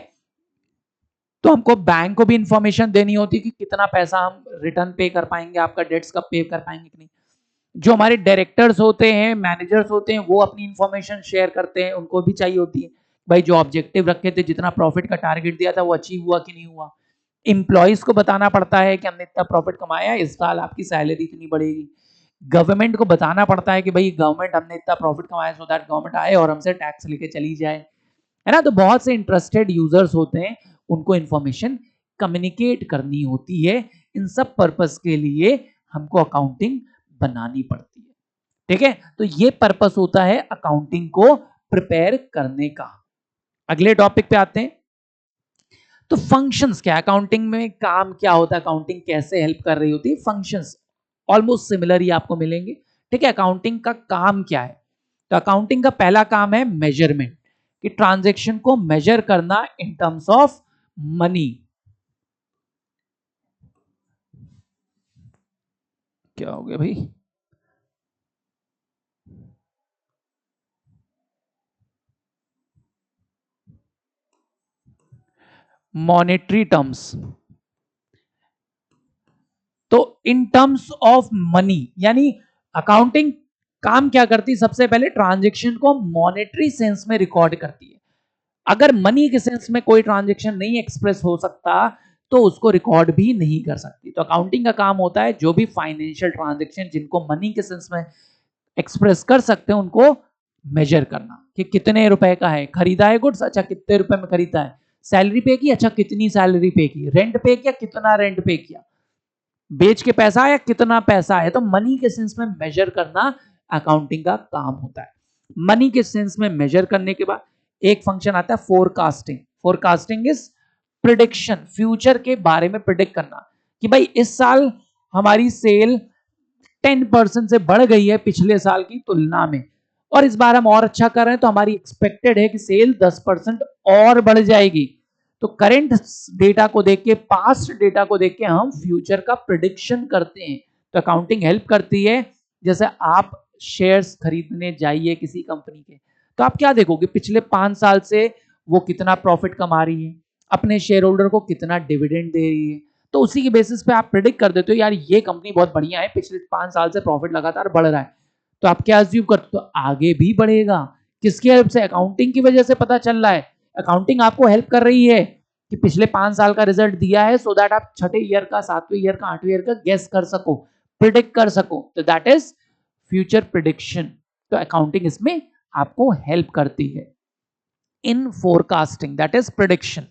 तो हमको बैंक को भी इंफॉर्मेशन देनी होती है कि कितना पैसा हम रिटर्न पे कर पाएंगे, आपका डेट्स कब पे कर पाएंगे कि नहीं। जो हमारे डायरेक्टर्स होते हैं, मैनेजर्स होते हैं, वो अपनी इंफॉर्मेशन शेयर करते हैं, उनको भी चाहिए होती है भाई जो ऑब्जेक्टिव रखे थे, जितना प्रॉफिट का टारगेट दिया था वो अचीव हुआ कि नहीं हुआ। इंप्लॉइज को बताना पड़ता है कि हमने इतना प्रॉफिट कमाया, इस साल आपकी सैलरी इतनी बढ़ेगी। गवर्नमेंट को बताना पड़ता है कि भाई गवर्नमेंट हमने इतना प्रॉफिट कमाया, सो दैट गवर्नमेंट आए और हमसे टैक्स लेके चली जाए, है ना। तो बहुत से इंटरेस्टेड यूजर्स होते हैं, उनको इंफॉर्मेशन कम्युनिकेट करनी होती है। इन सब पर्पस के लिए हमको अकाउंटिंग बनानी पड़ती है। ठीक है, तो ये पर्पस होता है अकाउंटिंग को प्रिपेयर करने का। अगले टॉपिक पे आते हैं। तो फंक्शंस क्या है, अकाउंटिंग में काम क्या होता है, अकाउंटिंग कैसे हेल्प कर रही होती है। फंक्शंस ऑलमोस्ट सिमिलर ही आपको मिलेंगे। ठीक है, अकाउंटिंग का काम क्या है, तो अकाउंटिंग का पहला काम है मेजरमेंट, कि ट्रांजैक्शन को मेजर करना इन टर्म्स ऑफ मनी। क्या हो गया भाई, मॉनेटरी टर्म्स। तो इन टर्म्स ऑफ मनी, यानी अकाउंटिंग काम क्या करती है, सबसे पहले ट्रांजैक्शन को मॉनेटरी सेंस में रिकॉर्ड करती है। अगर मनी के सेंस में कोई ट्रांजैक्शन नहीं एक्सप्रेस हो सकता तो उसको रिकॉर्ड भी नहीं कर सकती। तो अकाउंटिंग का काम होता है जो भी फाइनेंशियल ट्रांजैक्शन जिनको मनी के सेंस में एक्सप्रेस कर सकते हैं उनको मेजर करना कि कितने रुपए का है, खरीदा है गुड्स, अच्छा कितने रुपए में खरीदा है, सैलरी पे की, अच्छा कितनी सैलरी पे की, रेंट पे किया, कितना रेंट पे किया, बेच के पैसा आया, कितना पैसा आया। तो मनी के सेंस में मेजर करना अकाउंटिंग का काम होता है। मनी के सेंस में मेजर करने के बाद एक फंक्शन आता है forecasting. Forecasting is prediction, future के बारे में प्रिडिक्ट करना कि भाई इस साल हमारी सेल 10% से बढ़ गई है पिछले साल की तुलना में, और इस बार हम और अच्छा कर रहे हैं तो हमारी एक्सपेक्टेड है कि सेल 10% और बढ़ जाएगी। तो करंट डेटा को देख के, पास्ट डेटा को देख के हम फ्यूचर का प्रिडिक्शन करते हैं। तो अकाउंटिंग हेल्प करती है। जैसे आप शेयर्स खरीदने जाइए किसी कंपनी के, तो आप क्या देखोगे, पिछले 5 साल से वो कितना प्रॉफिट कमा रही है, अपने शेयर होल्डर को कितना डिविडेंड दे रही है। तो उसी के बेसिस पे आप प्रिडिक्ट कर देते हो यार ये कंपनी बहुत बढ़िया है, पिछले 5 साल से प्रॉफिट लगातार बढ़ रहा है। तो आप क्या अज्यूम करते हो, आगे भी बढ़ेगा। किसकी हेल्प से? अकाउंटिंग की वजह से पता चल रहा है। अकाउंटिंग आपको हेल्प कर रही है कि पिछले 5 साल का रिजल्ट दिया है, सो दैट आप छठे ईयर का, 7वें ईयर का, 8वें ईयर का गेस कर सको, प्रिडिक्ट कर सको। तो दैट इज फ्यूचर प्रिडिक्शन। तो अकाउंटिंग इसमें आपको हेल्प करती है in forecasting, that is prediction.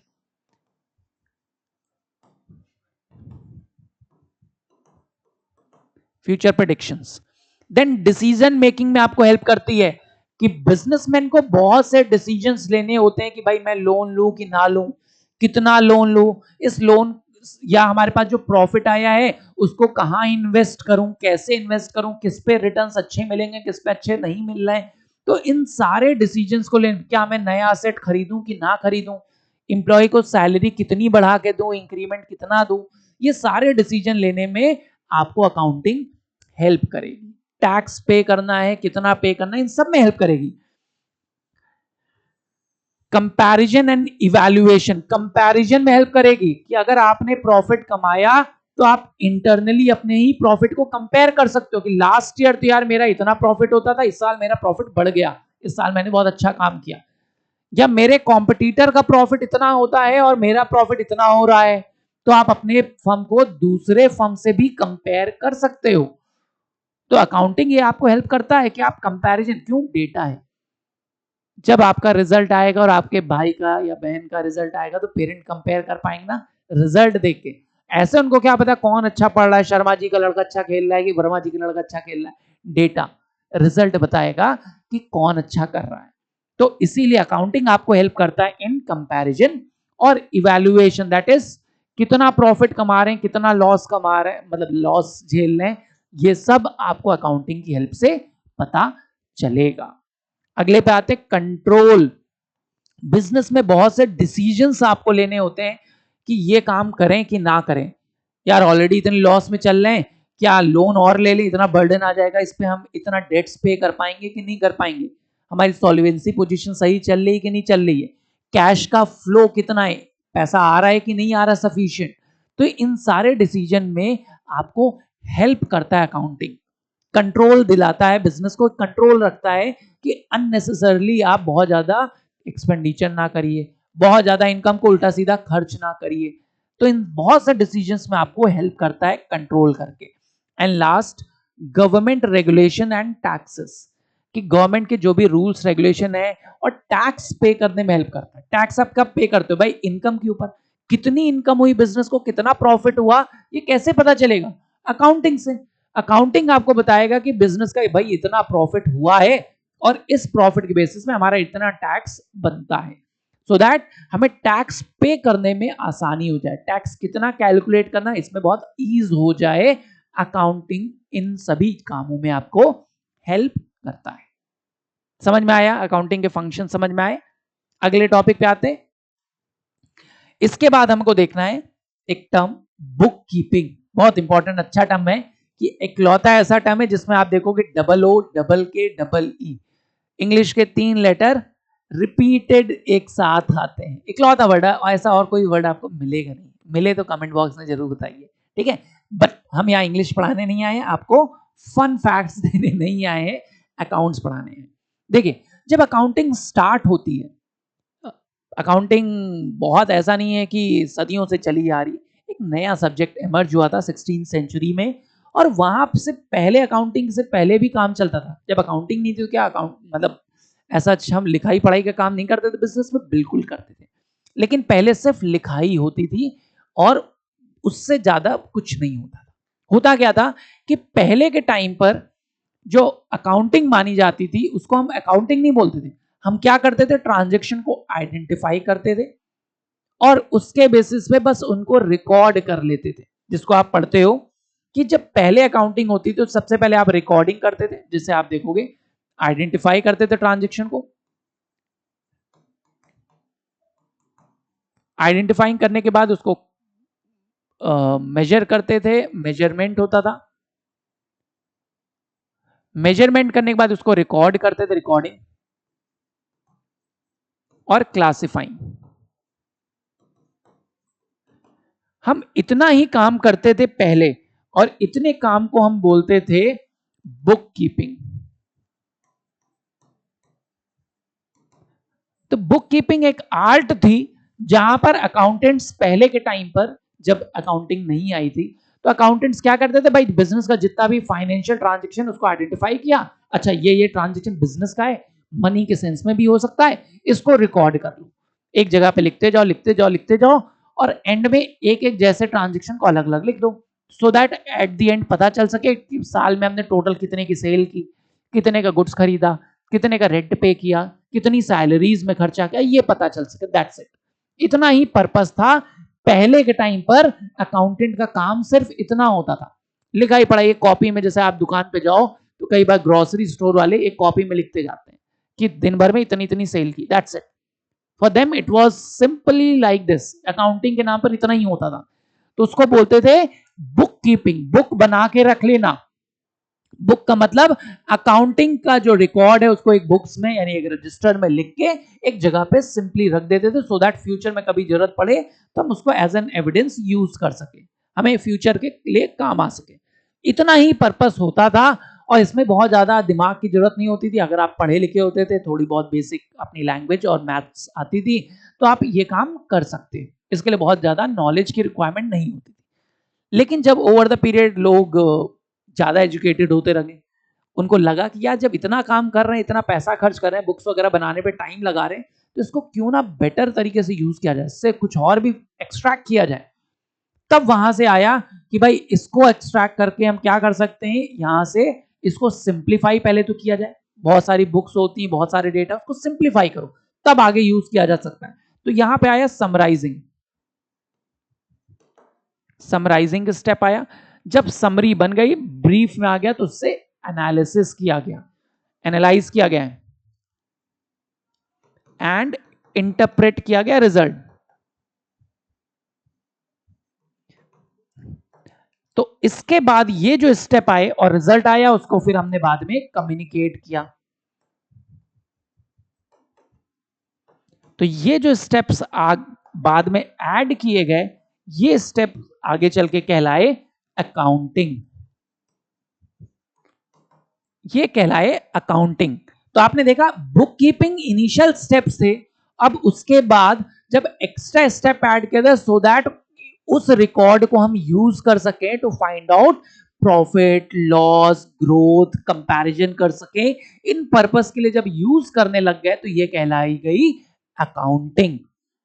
Future predictions. Then decision making में आपको हेल्प करती है कि बिजनेसमैन को बहुत से डिसीजंस लेने होते हैं कि भाई मैं लोन लूं कि ना लूं, कितना लोन लूं, इस लोन या हमारे पास जो प्रॉफिट आया है उसको कहां इन्वेस्ट करूं, कैसे इन्वेस्ट करूं, किस पे रिटर्न्स अच्छे मिलेंगे, किस पे अच्छे नहीं मिल रहे हैं। तो इन सारे डिसीजंस को लेने, क्या मैं नया असेट खरीदूं कि ना खरीदूं, इंप्लॉय को सैलरी कितनी बढ़ा के दूं, इंक्रीमेंट कितना दूं, ये सारे डिसीजन लेने में आपको अकाउंटिंग हेल्प करेगी। टैक्स पे करना है, कितना पे करना है, इन सब में हेल्प करेगी। कंपैरिजन एंड इवैल्यूएशन, कंपैरिजन में हेल्प करेगी कि अगर आपने प्रॉफिट कमाया तो आप इंटरनली अपने ही प्रॉफिट को कंपेयर कर सकते हो कि लास्ट ईयर तो यार मेरा इतना प्रॉफिट होता था, इस साल मेरा प्रॉफिट बढ़ गया, इस साल मैंने बहुत अच्छा काम किया, या मेरे कॉम्पिटिटर का प्रॉफिट इतना होता है और मेरा प्रॉफिट इतना हो रहा है। तो आप अपने फर्म को दूसरे फर्म से भी कंपेयर कर सकते हो। तो अकाउंटिंग ये आपको हेल्प करता है कि आप कंपैरिजन, क्यों, डेटा है। जब आपका रिजल्ट आएगा और आपके भाई का या बहन का रिजल्ट आएगा तो पेरेंट कंपेयर कर पाएंगे ना रिजल्ट देख के। ऐसे उनको क्या पता कौन अच्छा पढ़ रहा है, शर्मा जी का लड़का अच्छा खेल रहा है कि वर्मा जी का लड़का अच्छा खेल रहा है। डेटा, रिजल्ट बताएगा कि कौन अच्छा कर रहा है। तो इसीलिए अकाउंटिंग आपको हेल्प करता है इन कंपैरिजन और इवैल्यूएशन, दैट इज कितना प्रॉफिट कमा रहे हैं, कितना लॉस कमा रहे हैं, मतलब लॉस झेल रहे हैं, ये सब आपको अकाउंटिंग की हेल्प से पता चलेगा। अगले पे आते, कंट्रोल। बिजनेस में बहुत से डिसीजंस आपको लेने होते हैं कि ये काम करें कि ना करें। यार ऑलरेडी इतने लॉस में चल रहे हैं, क्या लोन और ले लें, इतना बर्डन आ जाएगा इस पे, हम इतना डेट्स पे कर पाएंगे कि नहीं कर पाएंगे, हमारी सॉल्वेंसी पोजीशन सही चल रही है कि नहीं चल रही है, कैश का फ्लो कितना है, पैसा आ रहा है कि नहीं आ रहा सफिशिएंट। तो इन सारे डिसीजन में आपको हेल्प करता है अकाउंटिंग, कंट्रोल दिलाता है, बिजनेस को कंट्रोल रखता है कि अननेसेसरली आप बहुत ज्यादा एक्सपेंडिचर ना करिए, बहुत ज्यादा इनकम को उल्टा सीधा खर्च ना करिए। तो इन बहुत से डिसीजंस में आपको हेल्प करता है कंट्रोल करके। And last, government regulation and taxes, कि गवर्नमेंट के जो भी रूल्स रेगुलेशन है और टैक्स पे करने में हेल्प करता है। टैक्स आप कब पे करते हो भाई, इनकम के ऊपर, कितनी इनकम हुई बिजनेस को, कितना प्रॉफिट हुआ, ये कैसे पता चलेगा, अकाउंटिंग से। अकाउंटिंग आपको बताएगा कि बिजनेस का भाई इतना प्रॉफिट हुआ है और इस प्रॉफिट के बेसिस में हमारा इतना टैक्स बनता है, सो दैट हमें टैक्स पे करने में आसानी हो जाए, टैक्स कितना कैलकुलेट करना इसमें बहुत ईज हो जाए। अकाउंटिंग इन सभी कामों में आपको हेल्प करता है। समझ में आया, अकाउंटिंग के फंक्शन समझ में आए। अगले टॉपिक पे आते हैं। इसके बाद हमको देखना है एक टर्म, बुक कीपिंग। बहुत इंपॉर्टेंट, अच्छा टर्म है कि इकलौता ऐसा टर्म है जिसमें आप देखोगे डबल ओ, डबल के, डबल ई, इंग्लिश के 3 लेटर रिपीटेड एक साथ आते हैं। इकलौता वर्ड है, ऐसा और कोई वर्ड आपको मिलेगा नहीं, मिले तो कमेंट बॉक्स में जरूर बताइए, ठीक है। बट हम यहाँ इंग्लिश पढ़ाने नहीं आए, आपको फन फैक्ट्स देने नहीं आए हैं, अकाउंट्स पढ़ाने हैं। देखिए, जब अकाउंटिंग स्टार्ट होती है, अकाउंटिंग बहुत ऐसा नहीं है कि सदियों से चली आ रही, नया सब्जेक्ट इमर्ज हुआ था 16th सेंचुरी में, और वहां से पहले अकाउंटिंग से पहले भी काम चलता था। जब अकाउंटिंग नहीं थी तो क्या अकाउंट मतलब ऐसा हम लिखाई पढ़ाई का काम नहीं करते थे बिजनेस में, बिल्कुल करते थे, लेकिन पहले सिर्फ लिखाई होती थी और उससे ज्यादा कुछ नहीं होता था। होता क्या था कि पहले के टाइम पर जो अकाउंटिंग मानी जाती थी उसको हम अकाउंटिंग नहीं बोलते थे, हम क्या करते थे, ट्रांजैक्शन को आइडेंटिफाई करते थे और उसके बेसिस पे बस उनको रिकॉर्ड कर लेते थे। जिसको आप पढ़ते हो कि जब पहले अकाउंटिंग होती थी तो सबसे पहले आप रिकॉर्डिंग करते थे, जिससे आप देखोगे आइडेंटिफाई करते थे ट्रांजैक्शन को, आइडेंटिफाइंग करने के बाद उसको मेजर करते थे, मेजरमेंट होता था, मेजरमेंट करने के बाद उसको रिकॉर्ड करते थे, रिकॉर्डिंग, और क्लासिफाइंग। हम इतना ही काम करते थे पहले, और इतने काम को हम बोलते थे बुक कीपिंग। तो बुक कीपिंग एक आर्ट थी जहां पर अकाउंटेंट्स पहले के टाइम पर, जब अकाउंटिंग नहीं आई थी, तो अकाउंटेंट्स क्या करते थे भाई, बिजनेस का जितना भी फाइनेंशियल ट्रांजैक्शन उसको आइडेंटिफाई किया, अच्छा ये ट्रांजैक्शन बिजनेस का है, मनी के सेंस में भी हो सकता है, इसको रिकॉर्ड कर लो, एक जगह पे लिखते जाओ लिखते जाओ लिखते जाओ, और एंड में एक एक जैसे ट्रांजैक्शन को अलग अलग लिख दो, so that at the and पता चल सके कि साल में हमने टोटल कितने की सेल की, कितने का गुड्स खरीदा, कितने का रेंट पे किया, कितनी सैलरीज में खर्चा किया, ये पता चल सके, दैट्स इट। इतना ही पर्पस था पहले के टाइम पर। अकाउंटेंट का काम सिर्फ इतना होता था, लिखाई पढ़ाई। कॉपी में जैसे आप दुकान पे जाओ तो कई बार ग्रोसरी स्टोर वाले एक कॉपी में लिखते जाते हैं कि दिन भर में इतनी इतनी सेल की, that's it. For them it was simply like this, accounting के नाम पर इतना ही होता था। तो उसको बोलते थे बुक कीपिंग, बुक बना के रख लेना। बुक का मतलब अकाउंटिंग का जो रिकॉर्ड है उसको एक बुक्स में यानी एक रजिस्टर में लिख के एक जगह पे सिंपली रख देते थे, सो दैट फ्यूचर में कभी जरूरत पड़े तो हम उसको एज एन एविडेंस यूज कर सके, हमें फ्यूचर के लिए काम आ सके। इतना ही पर्पस होता था, और इसमें बहुत ज्यादा दिमाग की जरूरत नहीं होती थी। अगर आप पढ़े लिखे होते थे, थोड़ी बहुत बेसिक अपनी लैंग्वेज और मैथ्स आती थी, तो आप ये काम कर सकते। इसके लिए बहुत ज्यादा नॉलेज की रिक्वायरमेंट नहीं होती थी। लेकिन जब ओवर द पीरियड लोग ज्यादा एजुकेटेड होते रहे, उनको लगा कि यार जब इतना काम कर रहे हैं, इतना पैसा खर्च कर रहे हैं, बुक्स वगैरह बनाने पे टाइम लगा रहे हैं, तो इसको क्यों ना बेटर तरीके से यूज किया जाए, इससे कुछ और भी एक्सट्रैक्ट किया जाए। तब वहां से आया कि भाई इसको एक्सट्रैक्ट करके हम क्या कर सकते हैं, यहां से इसको सिंप्लीफाई पहले तो किया जाए। बहुत सारी बुक्स होती हैं, बहुत सारे डेटा, उसको सिंप्लीफाई करो, तब आगे यूज किया जा सकता है। तो यहां पे आया समराइजिंग, समराइजिंग स्टेप आया। जब समरी बन गई, ब्रीफ में आ गया, तो उससे एनालिसिस किया गया, एनालाइज किया गया एंड इंटरप्रेट किया गया रिजल्ट। तो इसके बाद ये जो स्टेप आए और रिजल्ट आया, उसको फिर हमने बाद में कम्युनिकेट किया। तो ये जो स्टेप्स बाद में ऐड किए गए, ये स्टेप आगे चल के कहलाए अकाउंटिंग, ये कहलाए अकाउंटिंग। तो आपने देखा बुक कीपिंग इनिशियल स्टेप्स थे, अब उसके बाद जब एक्स्ट्रा स्टेप ऐड किया, सो दैट उस रिकॉर्ड को हम यूज कर सके to find out profit loss growth, comparison कर सके, इन पर्पस के लिए जब यूज करने लग गए, तो ये कहलाई गई अकाउंटिंग।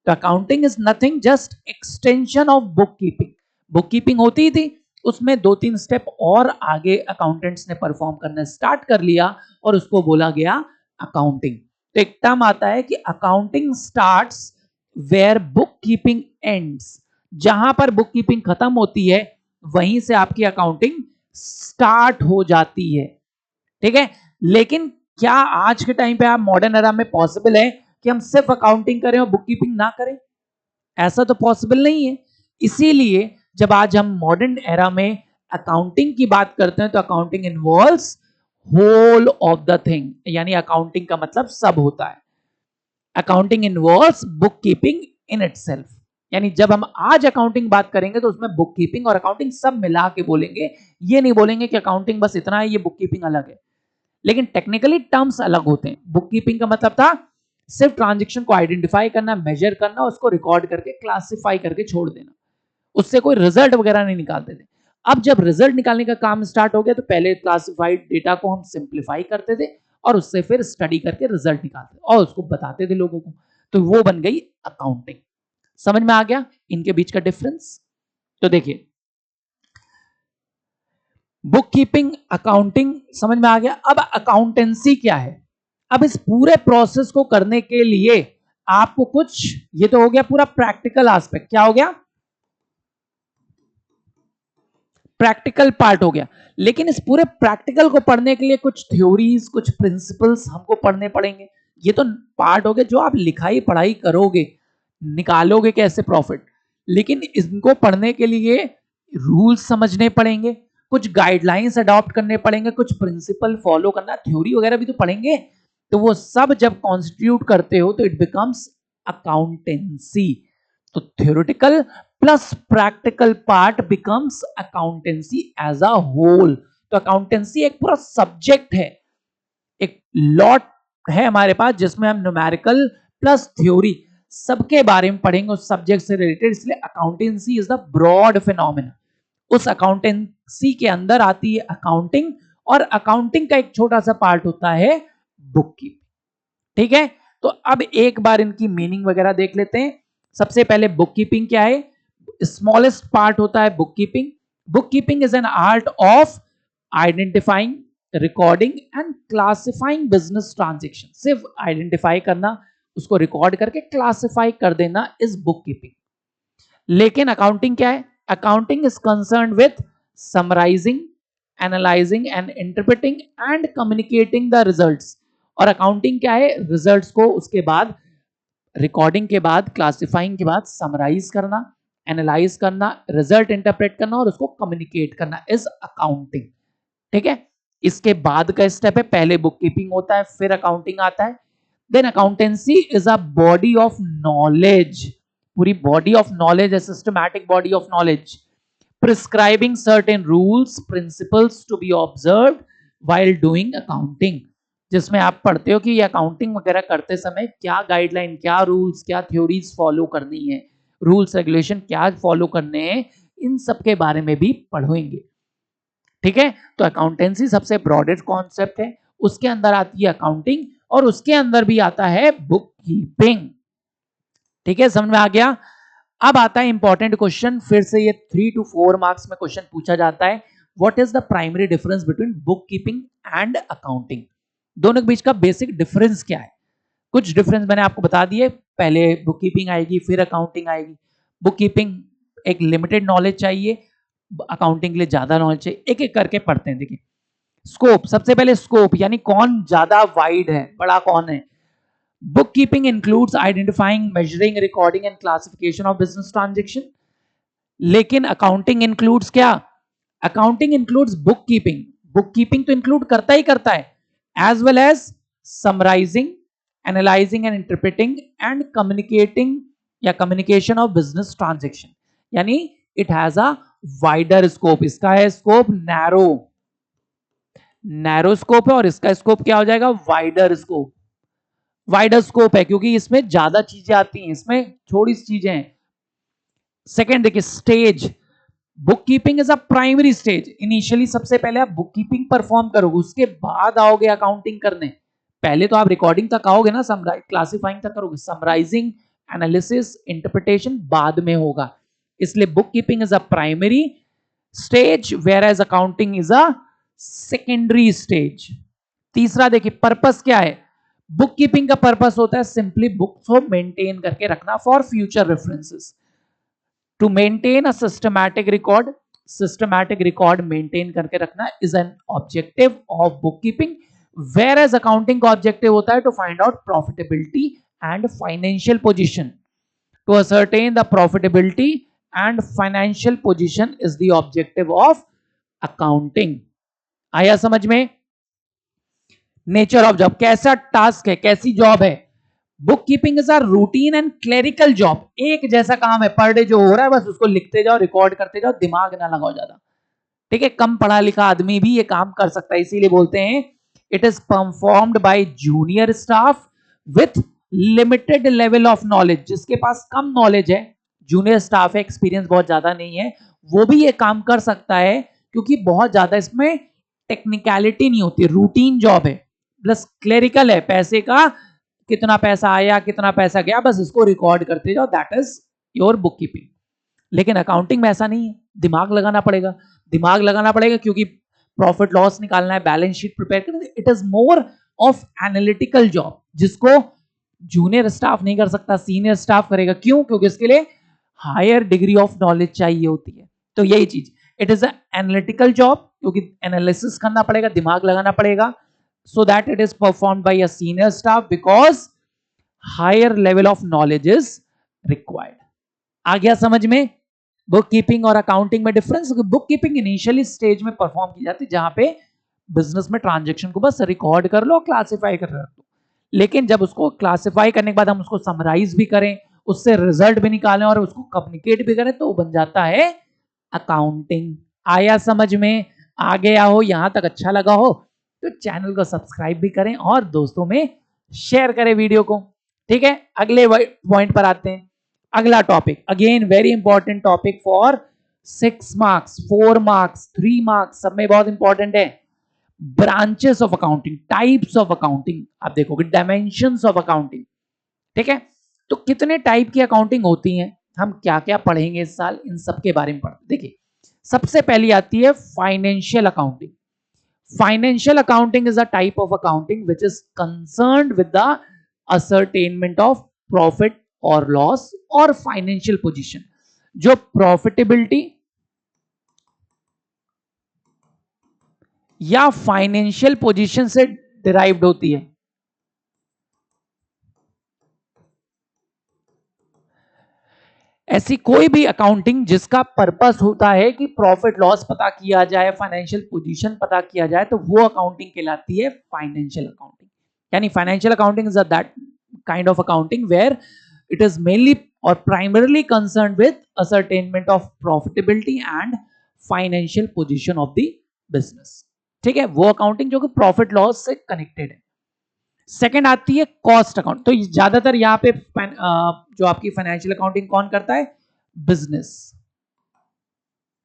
तो accounting is nothing just extension of book keeping. Book keeping होती थी, उसमें 2-3 स्टेप और आगे अकाउंटेंट्स ने परफॉर्म करना स्टार्ट कर लिया, और उसको बोला गया अकाउंटिंग। तो एक टर्म आता है कि accounting starts where book keeping ends, जहां पर बुक कीपिंग खत्म होती है वहीं से आपकी अकाउंटिंग स्टार्ट हो जाती है। ठीक है, लेकिन क्या आज के टाइम पे आप मॉडर्न एरा में पॉसिबल है कि हम सिर्फ अकाउंटिंग करें और बुक कीपिंग ना करें? ऐसा तो पॉसिबल नहीं है। इसीलिए जब आज हम मॉडर्न एरा में अकाउंटिंग की बात करते हैं, तो accounting involves whole of the thing, यानी अकाउंटिंग का मतलब सब होता है। Accounting involves book keeping in itself, यानी जब हम आज अकाउंटिंग बात करेंगे तो उसमें बुक कीपिंग और अकाउंटिंग सब मिला के बोलेंगे। ये नहीं बोलेंगे कि अकाउंटिंग बस इतना है, ये बुक कीपिंग अलग है। लेकिन टेक्निकली टर्म्स अलग होते हैं। बुक कीपिंग का मतलब था सिर्फ ट्रांजैक्शन को आइडेंटिफाई करना, मेजर करना, उसको रिकॉर्ड करके क्लासिफाई करके छोड़ देना। उससे कोई रिजल्ट वगैरह नहीं निकालते थे। अब जब रिजल्ट निकालने का काम स्टार्ट हो गया तो पहले क्लासिफाइड डेटा को हम सिंप्लीफाई करते थे और उससे फिर स्टडी करके रिजल्ट निकालते और उसको बताते थे लोगों को, तो वो बन गई अकाउंटिंग। समझ में आ गया इनके बीच का डिफरेंस? तो देखिए, बुक कीपिंग, अकाउंटिंग समझ में आ गया। अब अकाउंटेंसी क्या है? अब इस पूरे प्रोसेस को करने के लिए आपको कुछ, ये तो हो गया पूरा प्रैक्टिकल एस्पेक्ट, क्या हो गया? प्रैक्टिकल पार्ट हो गया। लेकिन इस पूरे प्रैक्टिकल को पढ़ने के लिए कुछ थ्योरीज, कुछ प्रिंसिपल्स हमको पढ़ने पड़ेंगे। ये तो पार्ट हो गया जो आप लिखाई पढ़ाई करोगे, निकालोगे कैसे प्रॉफिट, लेकिन इनको पढ़ने के लिए रूल्स समझने पड़ेंगे, कुछ गाइडलाइंस अडॉप्ट करने पड़ेंगे, कुछ प्रिंसिपल फॉलो करना, थ्योरी वगैरह भी तो पढ़ेंगे। तो वो सब जब कॉन्स्टिट्यूट करते हो तो इट बिकम्स अकाउंटेंसी। तो theoretical plus practical part becomes accountancy as a whole. तो अकाउंटेंसी एक पूरा सब्जेक्ट है, एक लॉट है हमारे पास जिसमें हम न्यूमेरिकल प्लस थ्योरी सबके बारे में पढ़ेंगे उस सब्जेक्ट से रिलेटेड। इसलिए accountancy is the broad phenomena. उस अकाउंटेंसी के अंदर आती है अकाउंटिंग, और अकाउंटिंग का एक छोटा सा पार्ट होता है बुक कीपिंग। ठीक है, तो अब एक बार इनकी मीनिंग वगैरह देख लेते हैं। सबसे पहले बुक कीपिंग क्या है? स्मॉलेस्ट पार्ट होता है book keeping. Book keeping is an art of identifying, recording and classifying business transaction. सिर्फ आइडेंटिफाई करना, उसको रिकॉर्ड करके क्लासिफाई कर देना इज बुक कीपिंग। लेकिन अकाउंटिंग क्या है? Accounting is concern with summarising, analysing and interpreting and communicating the results. और अकाउंटिंग क्या है? रिजल्ट्स को उसके बाद, रिकॉर्डिंग के बाद, क्लासिफाइंग के बाद समराइज करना, एनालाइज करना, रिजल्ट इंटरप्रेट करना और उसको कम्युनिकेट करना इज अकाउंटिंग। ठीक है, इसके बाद का स्टेप है, पहले बुक कीपिंग होता है फिर अकाउंटिंग आता है। Then accountancy is a body of knowledge, पूरी बॉडी ऑफ नॉलेज है, systematic body of knowledge, prescribing certain rules principles to be observed while doing accounting. जिसमें आप पढ़ते हो कि ये अकाउंटिंग वगैरह करते समय क्या गाइडलाइन, क्या रूल्स, क्या थ्योरीज फॉलो करनी है, रूल्स रेगुलेशन क्या फॉलो करने हैं, इन सब के बारे में भी पढ़ेंगे। ठीक है, तो अकाउंटेंसी सबसे ब्रॉडेस्ट कॉन्सेप्ट है, उसके अंदर आती है अकाउंटिंग और उसके अंदर भी आता है बुक कीपिंग। ठीक है, समझ में आ गया? अब आता है इंपॉर्टेंट क्वेश्चन, फिर से ये 3 to 4 मार्क्स में क्वेश्चन पूछा जाता है। What is the primary difference between book keeping and accounting? दोनों के बीच का बेसिक डिफरेंस क्या है? कुछ डिफरेंस मैंने आपको बता दिए, पहले बुक कीपिंग आएगी फिर अकाउंटिंग आएगी। बुक कीपिंग एक लिमिटेड नॉलेज चाहिए, अकाउंटिंग के लिए ज्यादा नॉलेज चाहिए। एक एक करके पढ़ते हैं। देखिए, स्कोप, सबसे पहले स्कोप यानी कौन ज्यादा वाइड है, बड़ा कौन है? Book keeping includes identifying, measuring, recording and classification of business transaction. लेकिन अकाउंटिंग इंक्लूड्स क्या? Accounting includes book keeping, book keeping तो इंक्लूड करता ही करता है, as well as summarising, analysing and interpreting and communicating या कम्युनिकेशन ऑफ बिजनेस ट्रांजेक्शन। यानी it has a wider scope. इसका है स्कोप नैरो, नैरो स्कोप है, और इसका स्कोप क्या हो जाएगा? Wider scope. वाइडर स्कोप है क्योंकि इसमें ज्यादा चीजें आती हैं, इसमें थोड़ी सी चीजें हैं। सेकेंड देखिए, stage, book keeping is a primary stage. Initially सबसे पहले आप बुक कीपिंग परफॉर्म करोगे, उसके बाद आओगे अकाउंटिंग करने। पहले तो आप रिकॉर्डिंग तक आओगे ना, क्लासिफाइंग तक करोगे, समराइजिंग, एनालिसिस, इंटरप्रिटेशन बाद में होगा। इसलिए book keeping is a primary stage whereas accounting is a secondary stage. तीसरा देखिए, पर्पस क्या है? बुक कीपिंग का पर्पस होता है सिंपली बुक्स को मेंटेन करके रखना for future references, to maintain a systematic record maintain करके रखना is an objective of book keeping. Whereas accounting का ऑब्जेक्टिव होता है to find out profitability and financial position, to ascertain the profitability and financial position is the objective of accounting. आया समझ में? Nature of job, कैसा task है, कैसी job है? Book keeping is a routine and clerical job. एक जैसा काम है, पर डे जो हो रहा है बस उसको लिखते जाओ, रिकॉर्ड करते जाओ, दिमाग ना लगाओ ज्यादा। ठीक है, कम पढ़ा लिखा आदमी भी ये काम कर सकता है, इसीलिए बोलते हैं it is performed by junior staff with limited level of knowledge. जिसके पास कम नॉलेज है जूनियर स्टाफ है, एक्सपीरियंस बहुत ज्यादा नहीं है, वो भी ये काम कर सकता है, क्योंकि बहुत ज्यादा इसमें टेक्निकलिटी नहीं होती, रूटीन जॉब है, प्लस क्लेरिकल है, पैसे का कितना पैसा आया कितना पैसा गया बस इसको रिकॉर्ड करते जाओ, that is your book keeping. लेकिन अकाउंटिंग में ऐसा नहीं है, दिमाग लगाना पड़ेगा, दिमाग लगाना पड़ेगा, क्योंकि प्रॉफिट लॉस निकालना है, बैलेंस शीट प्रिपेयर करना, it is more of analytical job, जिसको जूनियर स्टाफ नहीं कर सकता, सीनियर स्टाफ करेगा। क्यों? क्योंकि इसके लिए हायर डिग्री ऑफ नॉलेज चाहिए होती है। तो यही चीज, इट इज एनालिटिकल जॉब, क्योंकि एनालिसिस करना पड़ेगा, दिमाग लगाना पड़ेगा, so that it is performed by a senior staff because higher level of knowledge is required। आ गया समझ में बुक कीपिंग और अकाउंटिंग में difference? Book keeping initially stage में परफॉर्म की जाती है, जहां पे बिजनेस में ट्रांजेक्शन को बस रिकॉर्ड कर लो, क्लासिफाई कर रख दो। लेकिन जब उसको क्लासिफाई करने के बाद हम उसको समराइज भी करें, उससे रिजल्ट भी निकालें और उसको कम्युनिकेट भी करें, तो वो बन जाता है अकाउंटिंग। आया समझ में? आ गया हो, यहां तक अच्छा लगा हो तो चैनल को सब्सक्राइब भी करें और दोस्तों में शेयर करें वीडियो को। ठीक है, अगले पॉइंट पर आते हैं। अगला topic, again very important topic for 6 marks, 4 marks, 3 marks, सब में बहुत इंपॉर्टेंट है। Branches of accounting, types of accounting, आप देखोगे डायमेंशंस ऑफ अकाउंटिंग। ठीक है, तो कितने टाइप की अकाउंटिंग होती है, हम क्या क्या पढ़ेंगे इस साल, इन सब के बारे में पढ़ते। देखिए, सबसे पहली आती है financial accounting. Financial accounting is a type of accounting which is concerned with the ascertainment of profit or loss or financial position, जो profitability या फाइनेंशियल पोजीशन से डिराइव्ड होती है। ऐसी कोई भी अकाउंटिंग जिसका पर्पस होता है कि प्रॉफिट लॉस पता किया जाए, फाइनेंशियल पोजीशन पता किया जाए, तो वो अकाउंटिंग कहलाती है फाइनेंशियल अकाउंटिंग। यानी financial accounting is that kind of accounting where it is mainly और primarily concerned with ascertainment of profitability and financial position of the business. ठीक है, वो अकाउंटिंग जो कि प्रॉफिट लॉस से कनेक्टेड है। सेकंड आती है कॉस्ट अकाउंट। तो ज्यादातर यहां पे जो आपकी फाइनेंशियल अकाउंटिंग कौन करता है? बिजनेस।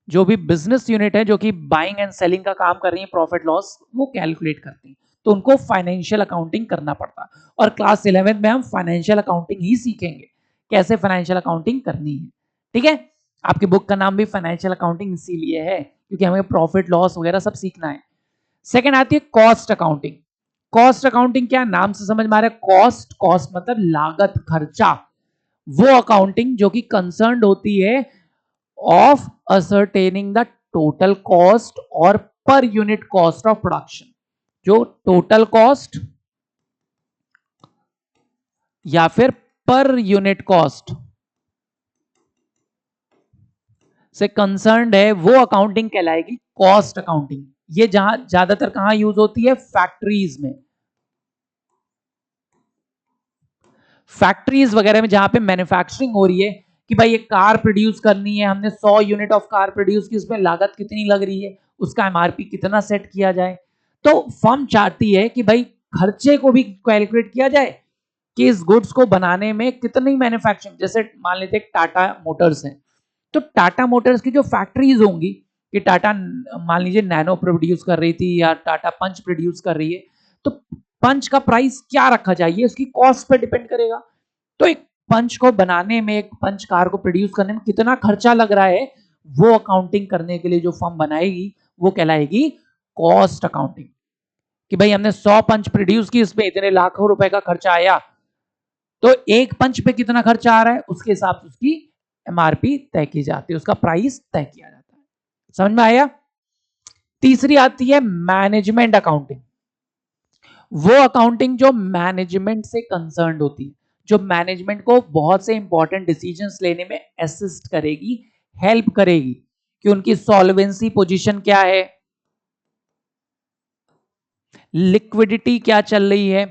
जो भी बिजनेस यूनिट है जो कि बाइंग एंड सेलिंग का काम कर रही है, प्रॉफिट लॉस वो कैलकुलेट करती है, तो उनको फाइनेंशियल अकाउंटिंग करना पड़ता है। और क्लास 11 में हम फाइनेंशियल अकाउंटिंग ही सीखेंगे, कैसे फाइनेंशियल अकाउंटिंग करनी है। ठीक है, आपकी बुक का नाम भी फाइनेंशियल अकाउंटिंग इसीलिए है क्योंकि हमें प्रॉफिट लॉस वगैरह सब सीखना है। सेकेंड आती है कॉस्ट अकाउंटिंग। कॉस्ट अकाउंटिंग क्या, नाम से समझ में आ रहा है, कॉस्ट, कॉस्ट मतलब लागत, खर्चा। वो अकाउंटिंग जो कि कंसर्न्ड होती है of ascertaining the total cost और per unit cost of production. जो टोटल कॉस्ट या फिर पर यूनिट कॉस्ट से कंसर्न्ड है, वो अकाउंटिंग कहलाएगी कॉस्ट अकाउंटिंग। ये जहां ज्यादातर कहां यूज होती है? फैक्ट्रीज में, फैक्ट्रीज वगैरह में जहां पे मैन्युफैक्चरिंग हो रही है कि भाई एक कार प्रोड्यूस करनी है, हमने 100 यूनिट ऑफ कार प्रोड्यूस की, उसमें लागत कितनी लग रही है, उसका एमआरपी कितना सेट किया जाए। तो फर्म चाहती है कि भाई खर्चे को भी कैलकुलेट किया जाए कि इस गुड्स को बनाने में कितनी मैन्युफैक्चरिंग, जैसे मान लेते टाटा मोटर्स है, तो टाटा मोटर्स की जो फैक्ट्रीज होंगी कि टाटा मान लीजिए नैनो प्रोड्यूस कर रही थी या टाटा पंच प्रोड्यूस कर रही है, तो पंच का प्राइस क्या रखा जाए उसकी कॉस्ट पे डिपेंड करेगा। तो एक पंच को बनाने में, एक पंच कार को प्रोड्यूस करने में कितना खर्चा लग रहा है, वो अकाउंटिंग करने के लिए जो फर्म बनाएगी वो कहलाएगी कॉस्ट अकाउंटिंग। कि भाई हमने 100 पंच प्रोड्यूस की, उसमें इतने लाखों रुपए का खर्चा आया, तो एक पंच पे कितना खर्चा आ रहा है उसके हिसाब से उसकी एमआरपी तय की जाती है, उसका प्राइस तय किया जाता है। समझ में आया? तीसरी आती है मैनेजमेंट अकाउंटिंग। वो अकाउंटिंग जो मैनेजमेंट से कंसर्न्ड होती है, जो मैनेजमेंट को बहुत से इंपॉर्टेंट डिसीजंस लेने में असिस्ट करेगी, हेल्प करेगी कि उनकी सॉल्वेंसी पोजीशन क्या है, लिक्विडिटी क्या चल रही है,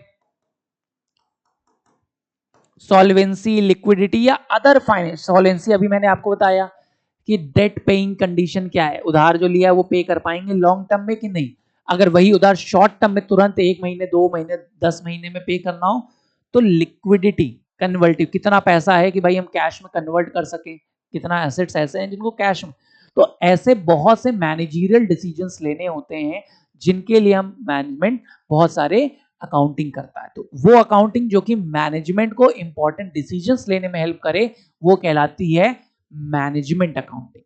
सॉल्वेंसी, लिक्विडिटी या अदर फाइनेंस। सॉल्वेंसी अभी मैंने आपको बताया कि डेट पेइंग कंडीशन क्या है, उधार जो लिया है वो पे कर पाएंगे लॉन्ग टर्म में कि नहीं। अगर वही उधार शॉर्ट टर्म में तुरंत 1 महीने, 2 महीने, 10 महीने में पे करना हो तो लिक्विडिटी, कन्वर्टिव, कितना पैसा है कि भाई हम कैश में कन्वर्ट कर सके, कितना एसेट्स ऐसे हैं जिनको कैश में। तो ऐसे बहुत से मैनेजरियल डिसीजंस लेने होते हैं जिनके लिए हम मैनेजमेंट बहुत सारे अकाउंटिंग करता है। तो वो अकाउंटिंग जो कि मैनेजमेंट को इंपॉर्टेंट डिसीजंस लेने में हेल्प करे वो कहलाती है मैनेजमेंट अकाउंटिंग।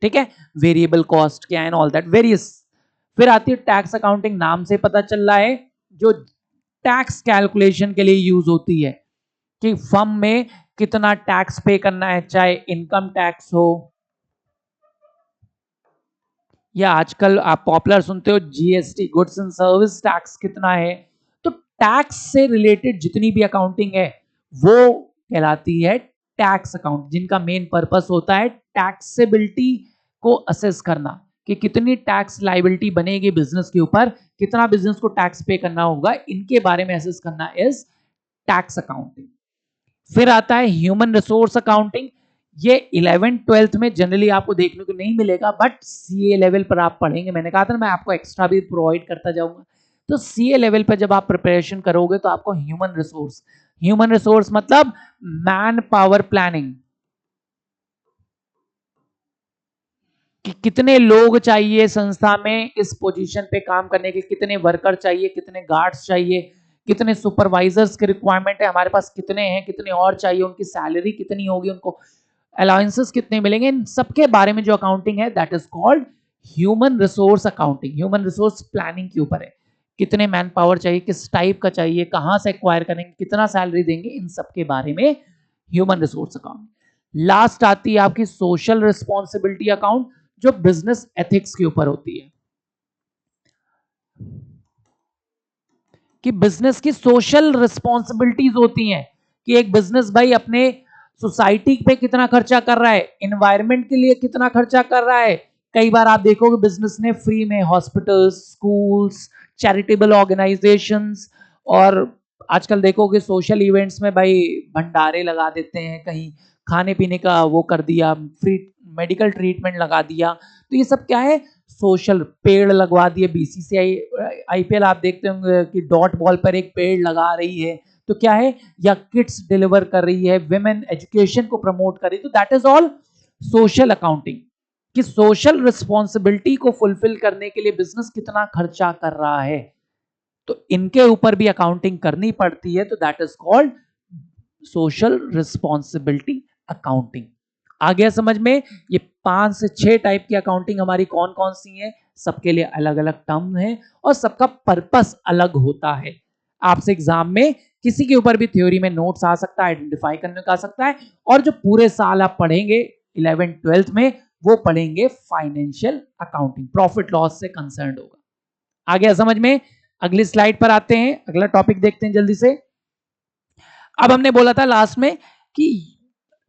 ठीक है, वेरिएबल कॉस्ट क्या है, ऑल दैट वेरियस। फिर आती है टैक्स अकाउंटिंग, नाम से पता चल रहा है जो टैक्स कैलकुलेशन के लिए यूज होती है कि फर्म में कितना टैक्स पे करना है, चाहे इनकम टैक्स हो या आजकल आप पॉपुलर सुनते हो GST, goods and service tax कितना है। तो टैक्स से रिलेटेड जितनी भी अकाउंटिंग है वो कहलाती है टैक्स अकाउंट, जिनका मेन पर्पस होता है टैक्सेबिलिटी को असेस करना कि कितनी टैक्स लायबिलिटी बनेगी बिजनेस के ऊपर, कितना बिजनेस को टैक्स पे करना होगा, इनके बारे में असेस करना इज टैक्स अकाउंटिंग। फिर आता है ह्यूमन रिसोर्स अकाउंटिंग। ये 11th-12th में जनरली आपको देखने को नहीं मिलेगा, बट सीए लेवल पर आप पढ़ेंगे। मैंने कहा था ना मैं आपको एक्स्ट्रा भी प्रोवाइड करता जाऊंगा। तो सीए लेवल पर जब आप प्रिपरेशन करोगे तो आपको ह्यूमन रिसोर्स मतलब मैन पावर प्लानिंग, कि कितने लोग चाहिए संस्था में इस पोजीशन पे काम करने के, कितने वर्कर चाहिए, कितने गार्ड्स चाहिए, कितने सुपरवाइजर्स की रिक्वायरमेंट है हमारे पास, कितने हैं, कितने और चाहिए, उनकी सैलरी कितनी होगी, उनको अलाउंसेस कितने मिलेंगे, इन सबके बारे में जो अकाउंटिंग है that is called human resource accounting. Human resource planning के ऊपर है, कितने मैन पावर चाहिए, किस टाइप का चाहिए, कहां से एक्वायर करेंगे, कितना सैलरी देंगे, इन सब के बारे में ह्यूमन रिसोर्स अकाउंट। लास्ट आती है आपकी सोशल रिस्पॉन्सिबिलिटी अकाउंट, जो बिजनेस एथिक्स के ऊपर होती है कि बिजनेस की सोशल रिस्पॉन्सिबिलिटीज होती हैं कि एक बिजनेस भाई अपने सोसाइटी पे कितना खर्चा कर रहा है, एनवायरनमेंट के लिए कितना खर्चा कर रहा है। कई बार आप देखोगे बिजनेस ने फ्री में हॉस्पिटल्स, स्कूल्स, चैरिटेबल ऑर्गेनाइजेशंस और आजकल देखोगे सोशल इवेंट्स में भाई भंडारे लगा देते हैं, कहीं खाने पीने का वो कर दिया, फ्री मेडिकल ट्रीटमेंट लगा दिया। तो ये सब क्या है, सोशल। पेड़ लगवा दिए, बीसीसीआई आईपीएल आप देखते होंगे कि डॉट बॉल पर एक पेड़ लगा रही है, तो क्या है, या किट्स डिलीवर कर रही है, विमेन एजुकेशन को प्रमोट कर रही है। तो that is all social accounting, कि सोशल रिस्पॉन्सिबिलिटी को फुलफिल करने के लिए बिजनेस कितना खर्चा कर रहा है, तो इनके ऊपर भी अकाउंटिंग करनी पड़ती है। तो that is called social responsibility accounting. आ गया समझ में? ये 5 से 6 टाइप की अकाउंटिंग हमारी कौन कौन सी है, सबके लिए अलग अलग टर्म है और सबका पर्पस अलग होता है। आपसे एग्जाम में किसी के ऊपर भी थ्योरी में नोट्स आ सकता है, आइडेंटिफाई करने का आ सकता है, और जो पूरे साल आप पढ़ेंगे 11th-12th में वो पढ़ेंगे फाइनेंशियल अकाउंटिंग, प्रॉफिट लॉस से कंसर्न होगा। आ गया समझ में? अगली स्लाइड पर आते हैं, अगला टॉपिक देखते हैं जल्दी से। अब हमने बोला था लास्ट में कि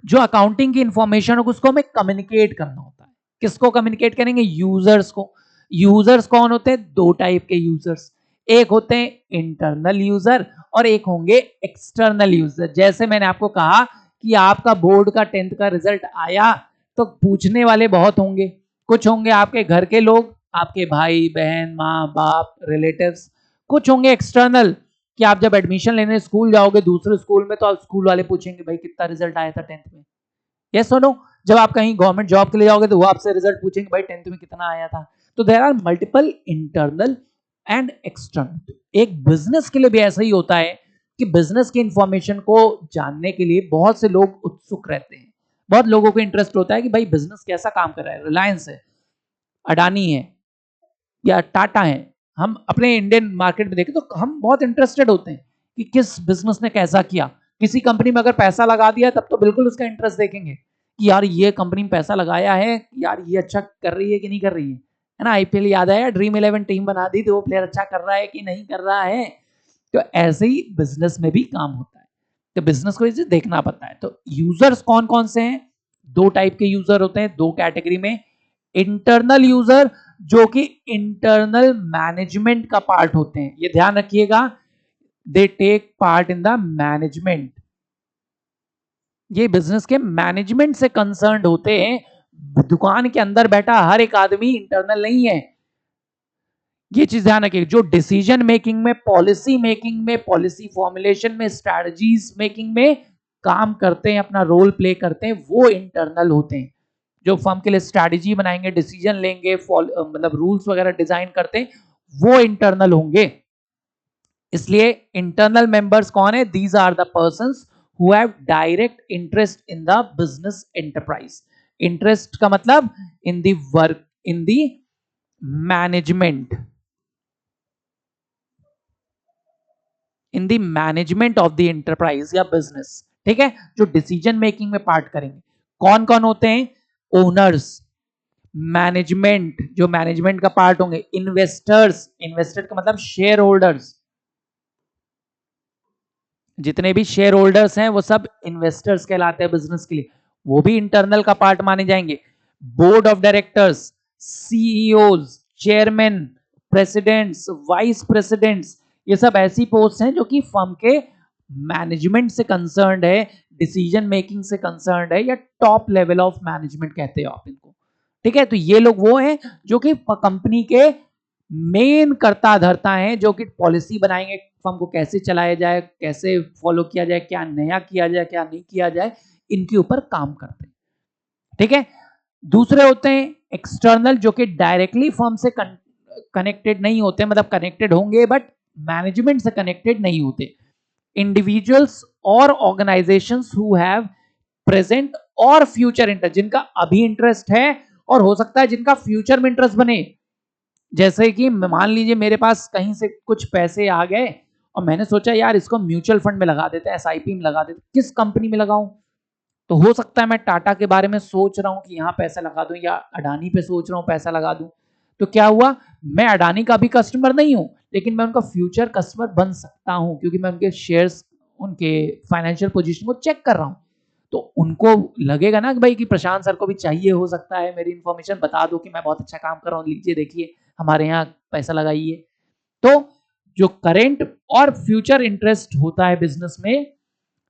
जो अकाउंटिंग की इंफॉर्मेशन हो उसको हमें कम्युनिकेट करना होता है। किसको कम्युनिकेट करेंगे? यूजर्स को। यूजर्स कौन होते हैं? 2 टाइप के यूजर्स, एक होते हैं इंटरनल यूजर और एक होंगे एक्सटर्नल यूजर। जैसे मैंने आपको कहा कि आपका बोर्ड का 10th का रिजल्ट आया तो पूछने वाले बहुत होंगे, कुछ होंगे आपके घर के लोग, आपके भाई बहन, माँ बाप, रिलेटिव्स, कुछ होंगे एक्सटर्नल कि आप जब एडमिशन लेने स्कूल जाओगे दूसरे स्कूल में तो आप स्कूल वाले पूछेंगे भाई कितना रिजल्ट आया था 10th में। यस और नो? जब आप कहीं गवर्नमेंट जॉब के लिए जाओगे तो वो आपसे रिजल्ट पूछेंगे भाई 10th में कितना आया था। तो there are multiple internal and external. एक बिजनेस के लिए भी ऐसा ही होता है कि बिजनेस की इंफॉर्मेशन को जानने के लिए बहुत से लोग उत्सुक रहते हैं, बहुत लोगों को इंटरेस्ट होता है कि भाई बिजनेस कैसा काम कर रहा है, रिलायंस है, अडानी है या टाटा है। हम अपने इंडियन मार्केट में देखें तो हम बहुत इंटरेस्टेड होते हैं कि किस बिजनेस ने कैसा किया। किसी कंपनी में अगर पैसा लगा दिया तब तो बिल्कुल उसका इंटरेस्ट देखेंगे कि यार ये कंपनी में पैसा लगाया है, यार ये अच्छा कर रही है कि नहीं कर रही है ना। आईपीएल याद आया, ड्रीम 11 टीम बना दी तो वो प्लेयर अच्छा कर रहा है कि नहीं कर रहा है। तो ऐसे ही बिजनेस में भी काम होता है, तो बिजनेस को इसे देखना पड़ता है। तो यूजर्स कौन कौन से हैं? 2 टाइप के यूजर होते हैं, 2 कैटेगरी में। इंटरनल यूजर जो कि इंटरनल मैनेजमेंट का पार्ट होते हैं, ये ध्यान रखिएगा, they take part in the management, ये बिजनेस के मैनेजमेंट से कंसर्न्ड होते हैं। दुकान के अंदर बैठा हर एक आदमी इंटरनल नहीं है, ये चीज ध्यान रखिए। जो डिसीजन मेकिंग में, पॉलिसी मेकिंग में, पॉलिसी फॉर्मुलेशन में, स्ट्रेटजीज मेकिंग में काम करते हैं, अपना रोल प्ले करते हैं, वो इंटरनल होते हैं। जो फर्म के लिए स्ट्रैटेजी बनाएंगे, डिसीजन लेंगे, मतलब रूल्स वगैरह डिजाइन करते हैं, वो इंटरनल होंगे। इसलिए इंटरनल मेंबर्स कौन है? These are the persons who have direct interest in the business enterprise. Interest का मतलब in the work, in the management, in the management of the enterprise या बिजनेस। ठीक है, जो डिसीजन मेकिंग में पार्ट करेंगे। कौन कौन होते हैं? ओनर्स, मैनेजमेंट, जो मैनेजमेंट का पार्ट होंगे, इन्वेस्टर्स, इन्वेस्टर का मतलब शेयर होल्डर्स, जितने भी शेयर होल्डर्स हैं वो सब इन्वेस्टर्स कहलाते हैं बिजनेस के लिए, वो भी इंटरनल का पार्ट माने जाएंगे। Board of directors, CEOs, chairman, presidents, vice presidents, ये सब ऐसी पोस्ट हैं जो कि फर्म के मैनेजमेंट से कंसर्न्ड है, डिसीजन मेकिंग से कंसर्न्ड है, या टॉप लेवल ऑफ मैनेजमेंट कहते हो आप इनको। ठीक है, तो ये लोग वो हैं जो कि कंपनी के मेन कर्ता धर्ता हैं, जो कि पॉलिसी बनाएंगे फर्म को कैसे चलाया जाए, कैसे फॉलो किया जाए, क्या नया किया जाए, क्या नहीं किया जाए, इनके ऊपर काम करते हैं। ठीक है, दूसरे होते हैं एक्सटर्नल, जो कि डायरेक्टली फर्म से कनेक्टेड नहीं होते, मतलब कनेक्टेड होंगे बट मैनेजमेंट से कनेक्टेड नहीं होते। इंडिविजुअल्स और ऑर्गेनाइजेशंस हु हैव प्रेजेंट और फ्यूचर इंटरेस्ट, जिनका अभी इंटरेस्ट है और हो सकता है जिनका फ्यूचर में इंटरेस्ट बने। जैसे कि मान लीजिए मेरे पास कहीं से कुछ पैसे आ गए और मैंने सोचा यार इसको म्यूचुअल फंड में लगा देते हैं, एसआईपी में लगा देते हैं, किस कंपनी में लगाऊं? तो हो सकता है मैं टाटा के बारे में सोच रहा हूं कि यहां पैसा लगा दूं, या अडानी पे सोच रहा हूं पैसा लगा दूं। तो क्या हुआ, मैं अडानी का भी कस्टमर नहीं हूं, लेकिन मैं उनका फ्यूचर कस्टमर बन सकता हूं, क्योंकि मैं उनके शेयर्स, उनके फाइनेंशियल पोजीशन को चेक कर रहा हूं। तो उनको लगेगा ना कि भाई कि प्रशांत सर को भी चाहिए, हो सकता है मेरी इन्फॉर्मेशन बता दो कि मैं बहुत अच्छा काम कर रहा हूँ, लीजिए देखिए हमारे यहाँ पैसा लगाइए। तो जो करेंट और फ्यूचर इंटरेस्ट होता है बिजनेस में,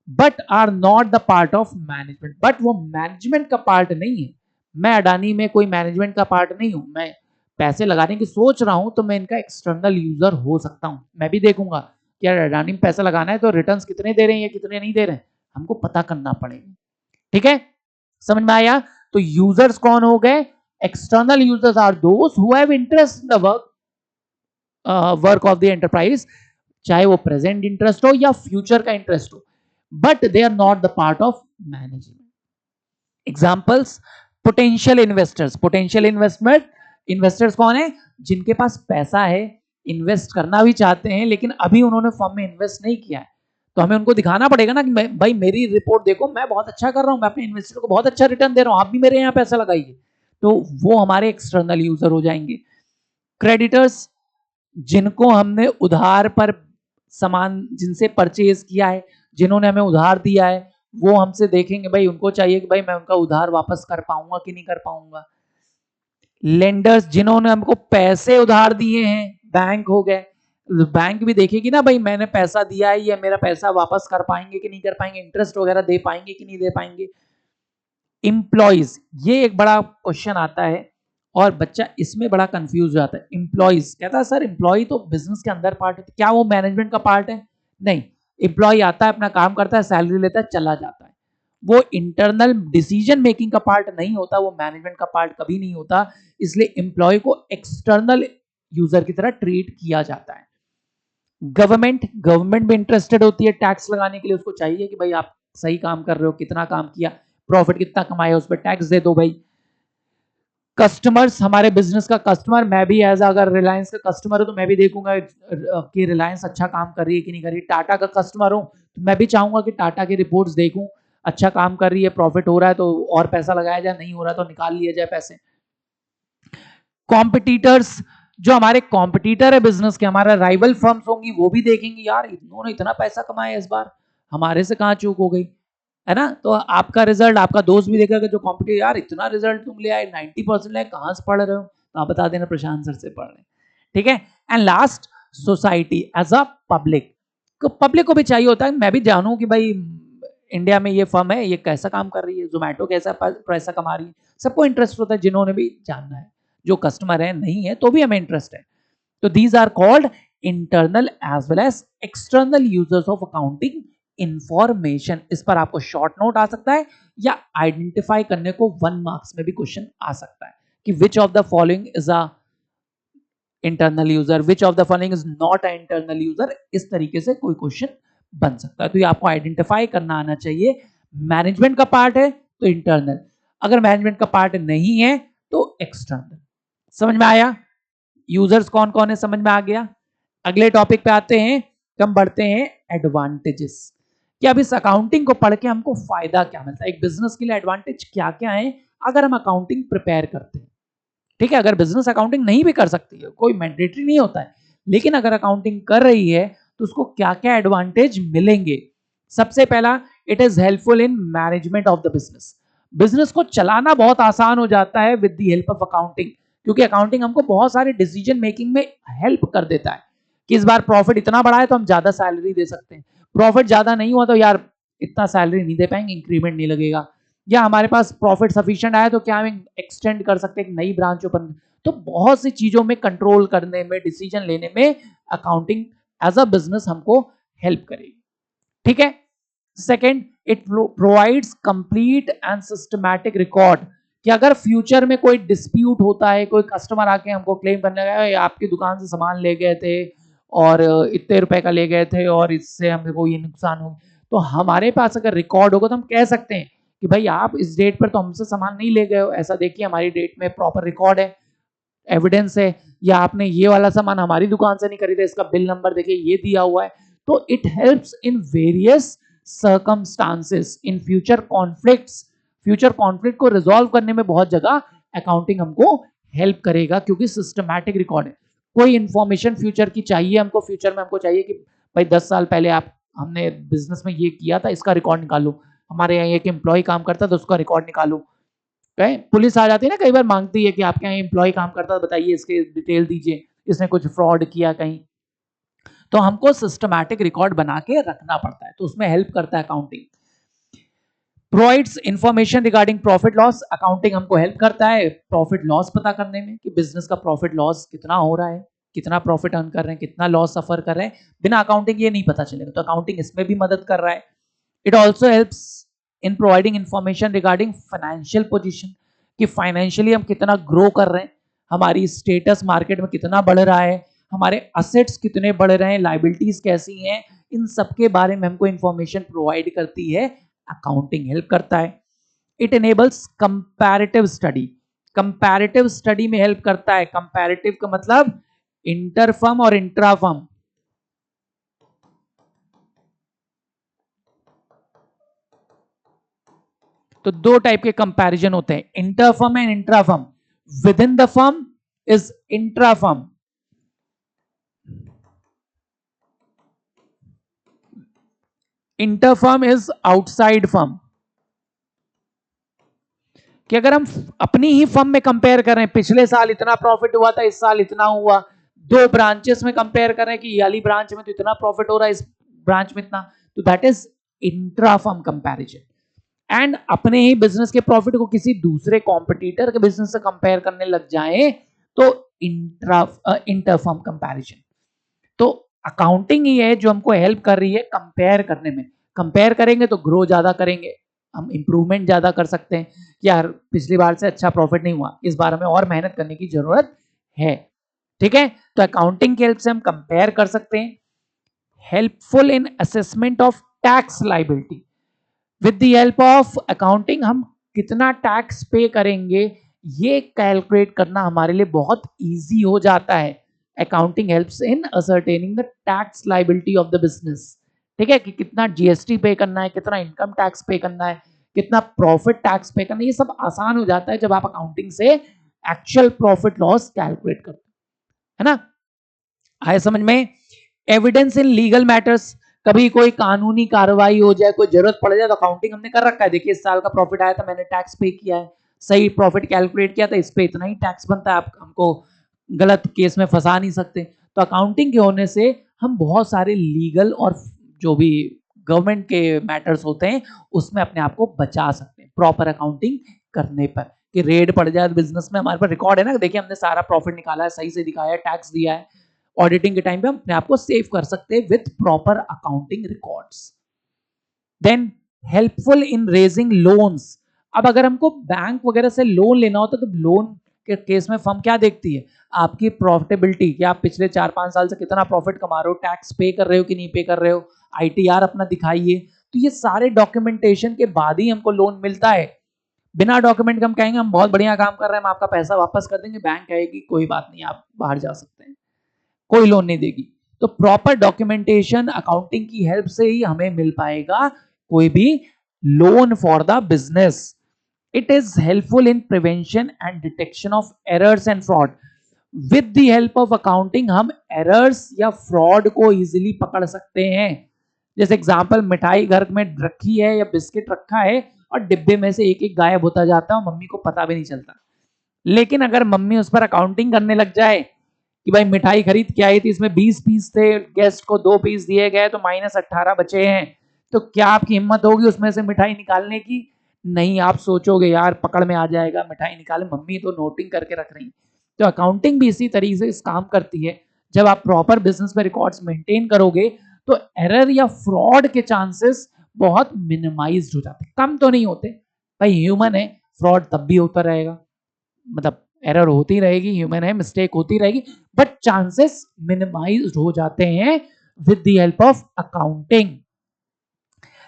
but are not the part of management, but वो मैनेजमेंट का पार्ट नहीं है। मैं अडानी में कोई मैनेजमेंट का पार्ट नहीं हूं, मैं पैसे लगाने की सोच रहा हूं तो मैं इनका एक्सटर्नल यूजर हो सकता हूं। मैं भी देखूंगा कि यार अडानी में पैसा लगाना है तो रिटर्न्स कितने दे रहे हैं या कितने नहीं दे रहे हैं, हमको पता करना पड़ेगा। ठीक है, समझ में आया? तो यूजर्स कौन हो गए? External users are those who have interest in the work of the enterprise, चाहे वो प्रेजेंट इंटरेस्ट हो या फ्यूचर का इंटरेस्ट हो, but they are not the part of management. Examples, potential investors, potential investment, investors कौन है? जिनके पास पैसा है, इन्वेस्ट करना भी चाहते हैं, लेकिन अभी उन्होंने फर्म में इन्वेस्ट नहीं किया है, तो हमें उनको दिखाना पड़ेगा ना कि भाई मेरी रिपोर्ट देखो, मैं बहुत अच्छा कर रहा हूं, मैं अपने इन्वेस्टर को बहुत अच्छा रिटर्न दे रहा हूं, आप भी मेरे यहाँ पैसा लगाइए। तो वो हमारे एक्सटर्नल यूजर हो जाएंगे। क्रेडिटर्स, जिनको हमने उधार पर सामान, जिनसे परचेज किया है, जिन्होंने हमें उधार दिया है, वो हमसे देखेंगे, भाई उनको चाहिए कि भाई मैं उनका उधार वापस कर पाऊंगा कि नहीं कर पाऊंगा। लेंडर्स, जिन्होंने हमको पैसे उधार दिए हैं, बैंक हो गए, बैंक भी देखेगी ना भाई मैंने पैसा दिया है, ये मेरा पैसा वापस कर पाएंगे कि नहीं कर पाएंगे, इंटरेस्ट वगैरह दे पाएंगे कि नहीं दे पाएंगे। एम्प्लॉइज, ये एक बड़ा क्वेश्चन आता है और बच्चा इसमें बड़ा कंफ्यूज हो जाता है। एम्प्लॉइज कहता है सर एम्प्लॉय तो बिजनेस के अंदर पार्ट है, क्या वो मैनेजमेंट का पार्ट है? नहीं, एम्प्लॉय आता है, अपना काम करता है, सैलरी लेता है, चला जाता है, वो इंटरनल डिसीजन मेकिंग का पार्ट नहीं होता, वो मैनेजमेंट का पार्ट कभी नहीं होता। इसलिए एम्प्लॉय को एक्सटर्नल यूजर की तरह ट्रीट किया जाता है। गवर्नमेंट, गवर्नमेंट भी इंटरेस्टेड होती है टैक्स लगाने के लिए, उसको चाहिए कि भाई आप सही काम कर रहे हो, कितना काम किया, प्रॉफिट कितना कमाया, उस पर टैक्स दे दो भाई। कस्टमर्स, हमारे बिजनेस का कस्टमर, मैं भी एज अगर रिलायंस का कस्टमर हूं तो मैं भी देखूंगा कि रिलायंस अच्छा काम कर रही है कि नहीं कर रही। टाटा का कस्टमर हूं तो मैं भी चाहूंगा कि टाटा की रिपोर्ट्स देखूं, अच्छा काम कर रही है, प्रॉफिट हो रहा है तो और पैसा लगाया जाए, नहीं हो रहा तो निकाल लिया जाए पैसे। कॉम्पिटिटर्स, जो हमारे कॉम्पिटिटर है बिजनेस के, हमारा राइवल फर्म्स होंगी, वो भी देखेंगे यार इन्होंने इतना पैसा कमाया इस बार, हमारे से कहां चूक हो गई, है ना? तो आपका रिजल्ट आपका दोस्त भी देखेगा, जो कॉम्पिटिटर, यार इतना रिजल्ट तुम ले आए, 90% ले, कहां से पढ़ रहे हो? तो आप बता देना प्रशांत सर से पढ़ रहे हैं। ठीक है, and last society as a public, तो पब्लिक को भी चाहिए होता है मैं भी जानूं कि भाई इंडिया में ये फर्म है, ये कैसा काम कर रही है, जोमेटो कैसा पैसा कमा रही है, सबको इंटरेस्ट होता है, जिन्होंने भी जानना है। जो कस्टमर है नहीं है तो भी हमें इंटरेस्ट है। तो these are called internal as well as external users of accounting information, इस पर आपको शॉर्ट नोट आ सकता है या आइडेंटिफाई करने को 1 मार्क्स में भी क्वेश्चन आ सकता है कि which of the following is a internal user, which of the following is not a internal user, इस तरीके से कोई क्वेश्चन बन सकता है। तो ये आपको आइडेंटिफाई करना आना चाहिए। मैनेजमेंट का पार्ट है तो इंटरनल, अगर मैनेजमेंट का पार्ट नहीं है तो एक्सटर्नल। समझ में आया? यूजर्स कौन कौन है समझ में आ गया। अगले टॉपिक पे आते हैं, हम बढ़ते हैं एडवांटेजेस, कि अब इस अकाउंटिंग को पढ़ के हमको फायदा क्या मिलता है, एक बिजनेस के लिए एडवांटेज क्या क्या है अगर हम अकाउंटिंग प्रिपेयर करते हैं। ठीक है, अगर बिजनेस अकाउंटिंग नहीं भी कर सकती है, कोई मैंडेटरी नहीं होता है, लेकिन अगर अकाउंटिंग कर रही है तो उसको क्या क्या एडवांटेज मिलेंगे। सबसे पहला, it is helpful in management of the business. Business को चलाना बहुत आसान हो जाता है with the help of accounting, क्योंकि अकाउंटिंग हमको बहुत सारे डिसीजन मेकिंग में हेल्प कर देता है कि इस बार प्रॉफिट इतना बढ़ा है तो हम ज्यादा सैलरी दे सकते हैं, प्रॉफिट ज्यादा नहीं हुआ तो यार इतना सैलरी नहीं दे पाएंगे, इंक्रीमेंट नहीं लगेगा, या हमारे पास प्रॉफिट सफिशिएंट आया तो क्या हम एक्सटेंड कर सकते हैं, एक नई ब्रांच ओपन। तो बहुत सी चीजों में कंट्रोल करने में, डिसीजन लेने में अकाउंटिंग एज अ बिजनेस हमको हेल्प करेगी। ठीक है। Second, it provides complete and systematic record, कि अगर फ्यूचर में कोई डिस्प्यूट होता है, कोई कस्टमर आके हमको क्लेम करने लगा आपकी दुकान से सामान ले गए थे और इतने रुपए का ले गए थे और इससे हमको ये नुकसान हो, तो हमारे पास अगर रिकॉर्ड होगा तो हम कह सकते हैं कि भाई आप इस डेट पर तो हमसे सामान नहीं ले गए हो, ऐसा देखिए हमारी डेट में प्रॉपर रिकॉर्ड है, एविडेंस है, या आपने ये वाला सामान हमारी दुकान से नहीं खरीदा, इसका बिल नंबर देखिए ये दिया हुआ है। तो it helps in various circumstances in future conflicts, future conflict को रिजॉल्व करने में बहुत जगह अकाउंटिंग हमको हेल्प करेगा, क्योंकि सिस्टमैटिक रिकॉर्ड है। कोई इंफॉर्मेशन फ्यूचर की चाहिए हमको, फ्यूचर में हमको चाहिए कि भाई 10 साल पहले आप हमने बिजनेस में ये किया था, इसका रिकॉर्ड निकालो, हमारे यहाँ एक एम्प्लॉय काम करता था उसका रिकॉर्ड निकालो। पुलिस आ जाती है ना, कई बार मांगती है कि आपके यहाँ एम्प्लॉय काम करता है, बताइए इसके डिटेल दीजिए, इसने कुछ फ्रॉड किया कहीं, तो हमको सिस्टमैटिक रिकॉर्ड बना के रखना पड़ता है, तो उसमें हेल्प करता है accounting. Provides information regarding profit loss, accounting हमको हेल्प करता है प्रॉफिट लॉस पता करने में कि बिजनेस का प्रॉफिट लॉस कितना हो रहा है, कितना प्रॉफिट अर्न कर रहे हैं, कितना लॉस सफर कर रहे हैं, बिना अकाउंटिंग ये नहीं पता चलेगा, तो अकाउंटिंग इसमें भी मदद कर रहा है। It also helps in providing information regarding financial position, कि फाइनेंशियली हम कितना ग्रो कर रहे हैं, हमारी स्टेटस मार्केट में कितना बढ़ रहा है, हमारे असेट्स कितने बढ़ रहे हैं, लाइबिलिटीज कैसी हैं, इन सब के बारे में हमको इंफॉर्मेशन प्रोवाइड करती है अकाउंटिंग, हेल्प करता है। It enables comparative study, comparative study में हेल्प करता है। कंपैरेटिव का मतलब इंटर फर्म और इंट्रा फर्म, तो दो टाइप के कंपैरिजन होते हैं, inter firm and intra firm. With in the firm is intra firm, inter firm is outside firm. कि अगर हम अपनी ही फर्म में कंपेयर कर रहे हैं, पिछले साल इतना प्रॉफिट हुआ था, इस साल इतना हुआ, दो ब्रांचेस में कंपेयर कर रहे हैं कि ये वाली ब्रांच में तो इतना प्रॉफिट हो रहा है, इस ब्रांच में इतना, तो that is intra firm comparison. And अपने ही बिजनेस के प्रॉफिट को किसी दूसरे कॉम्पिटिटर के बिजनेस से कंपेयर करने लग जाए तो इंटर फर्म कंपैरिजन। तो अकाउंटिंग ही है जो हमको हेल्प कर रही है कंपेयर करने में, कंपेयर करेंगे तो ग्रो ज्यादा करेंगे, हम इंप्रूवमेंट ज्यादा कर सकते हैं, यार पिछली बार से अच्छा प्रॉफिट नहीं हुआ, इस बार हमें और मेहनत करने की जरूरत है। ठीक है, तो अकाउंटिंग के हेल्प से हम कंपेयर कर सकते हैं। Helpful in assessment of tax liability, with the help of accounting हम कितना टैक्स पे करेंगे ये कैलकुलेट करना हमारे लिए बहुत इजी हो जाता है। Accounting helps in ascertaining the tax liability of the business. ठीक है, कि कितना जीएसटी पे करना है, कितना इनकम टैक्स पे करना है, कितना प्रॉफिट टैक्स पे करना है, ये सब आसान हो जाता है जब आप अकाउंटिंग से एक्चुअल प्रॉफिट लॉस कैलकुलेट करते हैं, है ना। आए समझ में। एविडेंस इन लीगल मैटर्स, कभी कोई कानूनी कार्रवाई हो जाए, कोई जरूरत पड़ जाए, तो अकाउंटिंग हमने कर रखा है, देखिए इस साल का प्रॉफिट आया था, मैंने टैक्स पे किया है, सही प्रॉफिट कैलकुलेट किया था, इस पे इतना ही टैक्स बनता है, आप हमको गलत केस में फंसा नहीं सकते। तो अकाउंटिंग के होने से हम बहुत सारे लीगल और जो भी गवर्नमेंट के मैटर्स होते हैं उसमें अपने आप को बचा सकते हैं प्रॉपर अकाउंटिंग करने पर। कि रेड पड़ जाए बिजनेस में, हमारे पास रिकॉर्ड है ना, देखिए हमने सारा प्रॉफिट निकाला है, सही से दिखाया है, टैक्स दिया है, ऑडिटिंग के टाइम पे हम अपने आप को सेव कर सकते हैं with proper accounting records. Then helpful in raising loans. अब अगर हमको बैंक वगैरह से लोन लेना होता है तो लोन के केस में फर्म क्या देखती है, आपकी प्रॉफिटेबिलिटी, कि आप पिछले 4-5 साल से कितना प्रॉफिट कमा रहे हो, टैक्स पे कर रहे हो कि नहीं पे कर रहे हो, आईटीआर अपना दिखाइए। तो ये सारे डॉक्यूमेंटेशन के बाद ही हमको लोन मिलता है। बिना डॉक्यूमेंट के हम कहेंगे हम बहुत बढ़िया काम कर रहे हैं, हम आपका पैसा वापस कर देंगे, बैंक कहेगी कोई बात नहीं आप बाहर जा सकते हैं, कोई लोन नहीं देगी। तो प्रॉपर डॉक्यूमेंटेशन अकाउंटिंग की हेल्प से ही हमें मिल पाएगा कोई भी loan for the business. It is helpful in prevention and detection of errors and fraud. With the help of accounting हम एरर्स या फ्रॉड को इजीली पकड़ सकते हैं। जैसे एग्जांपल, मिठाई घर में रखी है या बिस्किट रखा है और डिब्बे में से एक एक गायब होता जाता है, मम्मी को पता भी नहीं चलता। लेकिन अगर मम्मी उस पर अकाउंटिंग करने लग जाए कि भाई मिठाई खरीद के आई थी, इसमें 20 पीस थे, गेस्ट को 2 पीस दिए गए तो -18 बचे हैं, तो क्या आपकी हिम्मत होगी उसमें से मिठाई निकालने की? नहीं, आप सोचोगे यार पकड़ में आ जाएगा, मिठाई निकाले, मम्मी तो नोटिंग करके रख रही। तो अकाउंटिंग भी इसी तरीके से इस काम करती है। जब आप प्रॉपर बिजनेस में रिकॉर्ड्स मेंटेन करोगे तो एरर या फ्रॉड के चांसेस बहुत मिनिमाइज्ड हो जाते हैं, कम तो नहीं होते, भाई ह्यूमन है, फ्रॉड तब भी होता रहेगा, मतलब एरर होती रहेगी, ह्यूमन है, मिस्टेक होती रहेगी, बट चांसेस मिनिमाइज्ड हो जाते हैं with the help of accounting.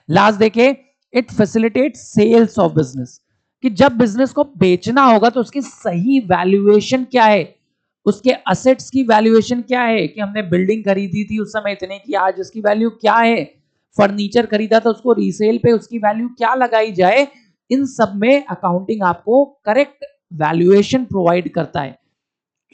Last देखिए, it facilitate sales of business, कि जब बिजनेस को बेचना होगा तो उसकी सही वैल्यूएशन क्या है, उसके असेट्स की वैल्यूएशन क्या है, कि हमने बिल्डिंग खरीदी थी उस समय इतने की, आज उसकी वैल्यू क्या है, फर्नीचर खरीदा था उसको रीसेल पे उसकी वैल्यू क्या लगाई जाए। इन सब में अकाउंटिंग आपको करेक्ट वैल्यूएशन प्रोवाइड करता है,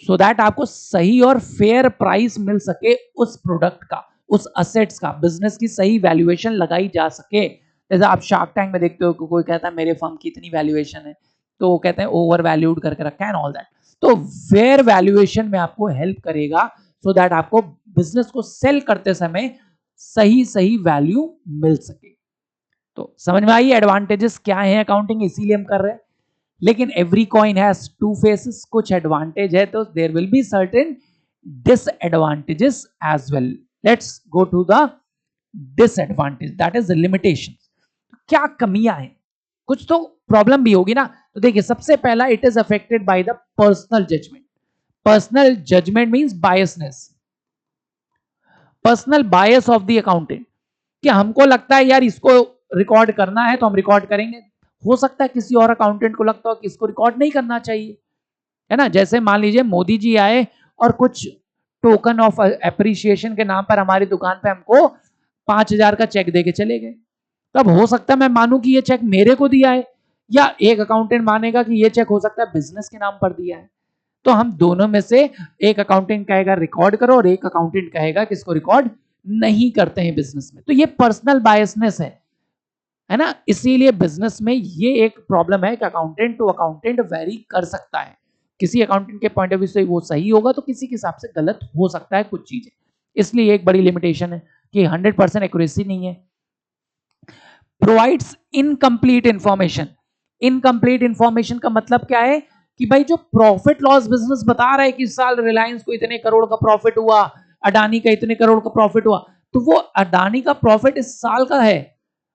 सो दैट आपको सही और फेयर प्राइस मिल सके उस प्रोडक्ट का, उस असेट्स का, बिजनेस की सही वैल्यूएशन लगाई जा सके। जैसे आप शार्क टैंक में देखते हो कि कोई कहता है मेरे फर्म की इतनी वैल्यूएशन है, तो वो कहते हैं ओवर वैल्यूड करके रखा है एंड ऑल दैट। तो फेयर वैल्यूएशन में आपको हेल्प करेगा, सो दैट आपको बिजनेस को सेल करते समय सही सही वैल्यू मिल सके। तो समझ में आई एडवांटेजेस क्या है अकाउंटिंग, इसीलिए हम कर रहे हैं। लेकिन every coin has two faces, कुछ एडवांटेज है तो there will be certain disadvantages as well. Let's go to the disadvantage, that is limitation. क्या कमियां हैं, कुछ तो प्रॉब्लम भी होगी ना। तो देखिए, सबसे पहला, it is affected by the personal judgement. Personal judgement means biasness, personal bias of the accountant, कि हमको लगता है यार इसको रिकॉर्ड करना है तो हम रिकॉर्ड करेंगे, हो सकता है किसी और अकाउंटेंट को लगता हो कि इसको रिकॉर्ड नहीं करना चाहिए, है ना। जैसे मान लीजिए मोदी जी आए और कुछ टोकन ऑफ एप्रिसिएशन के नाम पर हमारी दुकान पे हमको 5,000 का चेक देके चले गए, तब हो सकता है मैं मानूं कि ये चेक मेरे को दिया है, या एक अकाउंटेंट मानेगा कि ये चेक हो सकता है बिजनेस के नाम पर दिया है। तो हम दोनों में से एक अकाउंटेंट कहेगा रिकॉर्ड करो और एक अकाउंटेंट कहेगा कि इसको रिकॉर्ड नहीं करते हैं बिजनेस में। तो ये पर्सनल बायसनेस है ना। इसीलिए बिजनेस में ये एक प्रॉब्लम है कि अकाउंटेंट टू अकाउंटेंट वेरी कर सकता है, किसी अकाउंटेंट के पॉइंट ऑफ व्यू से वो सही होगा तो किसी के हिसाब से गलत हो सकता है कुछ चीजें। इसलिए एक बड़ी लिमिटेशन है कि 100% एक्यूरेसी नहीं है। Provides incomplete information. Incomplete information का मतलब क्या है, कि भाई जो प्रॉफिट लॉस बिजनेस बता रहा है कि इस साल रिलायंस को इतने करोड़ का प्रॉफिट हुआ, अडानी का इतने करोड़ का प्रॉफिट हुआ, तो वो अडानी का प्रॉफिट इस साल का है,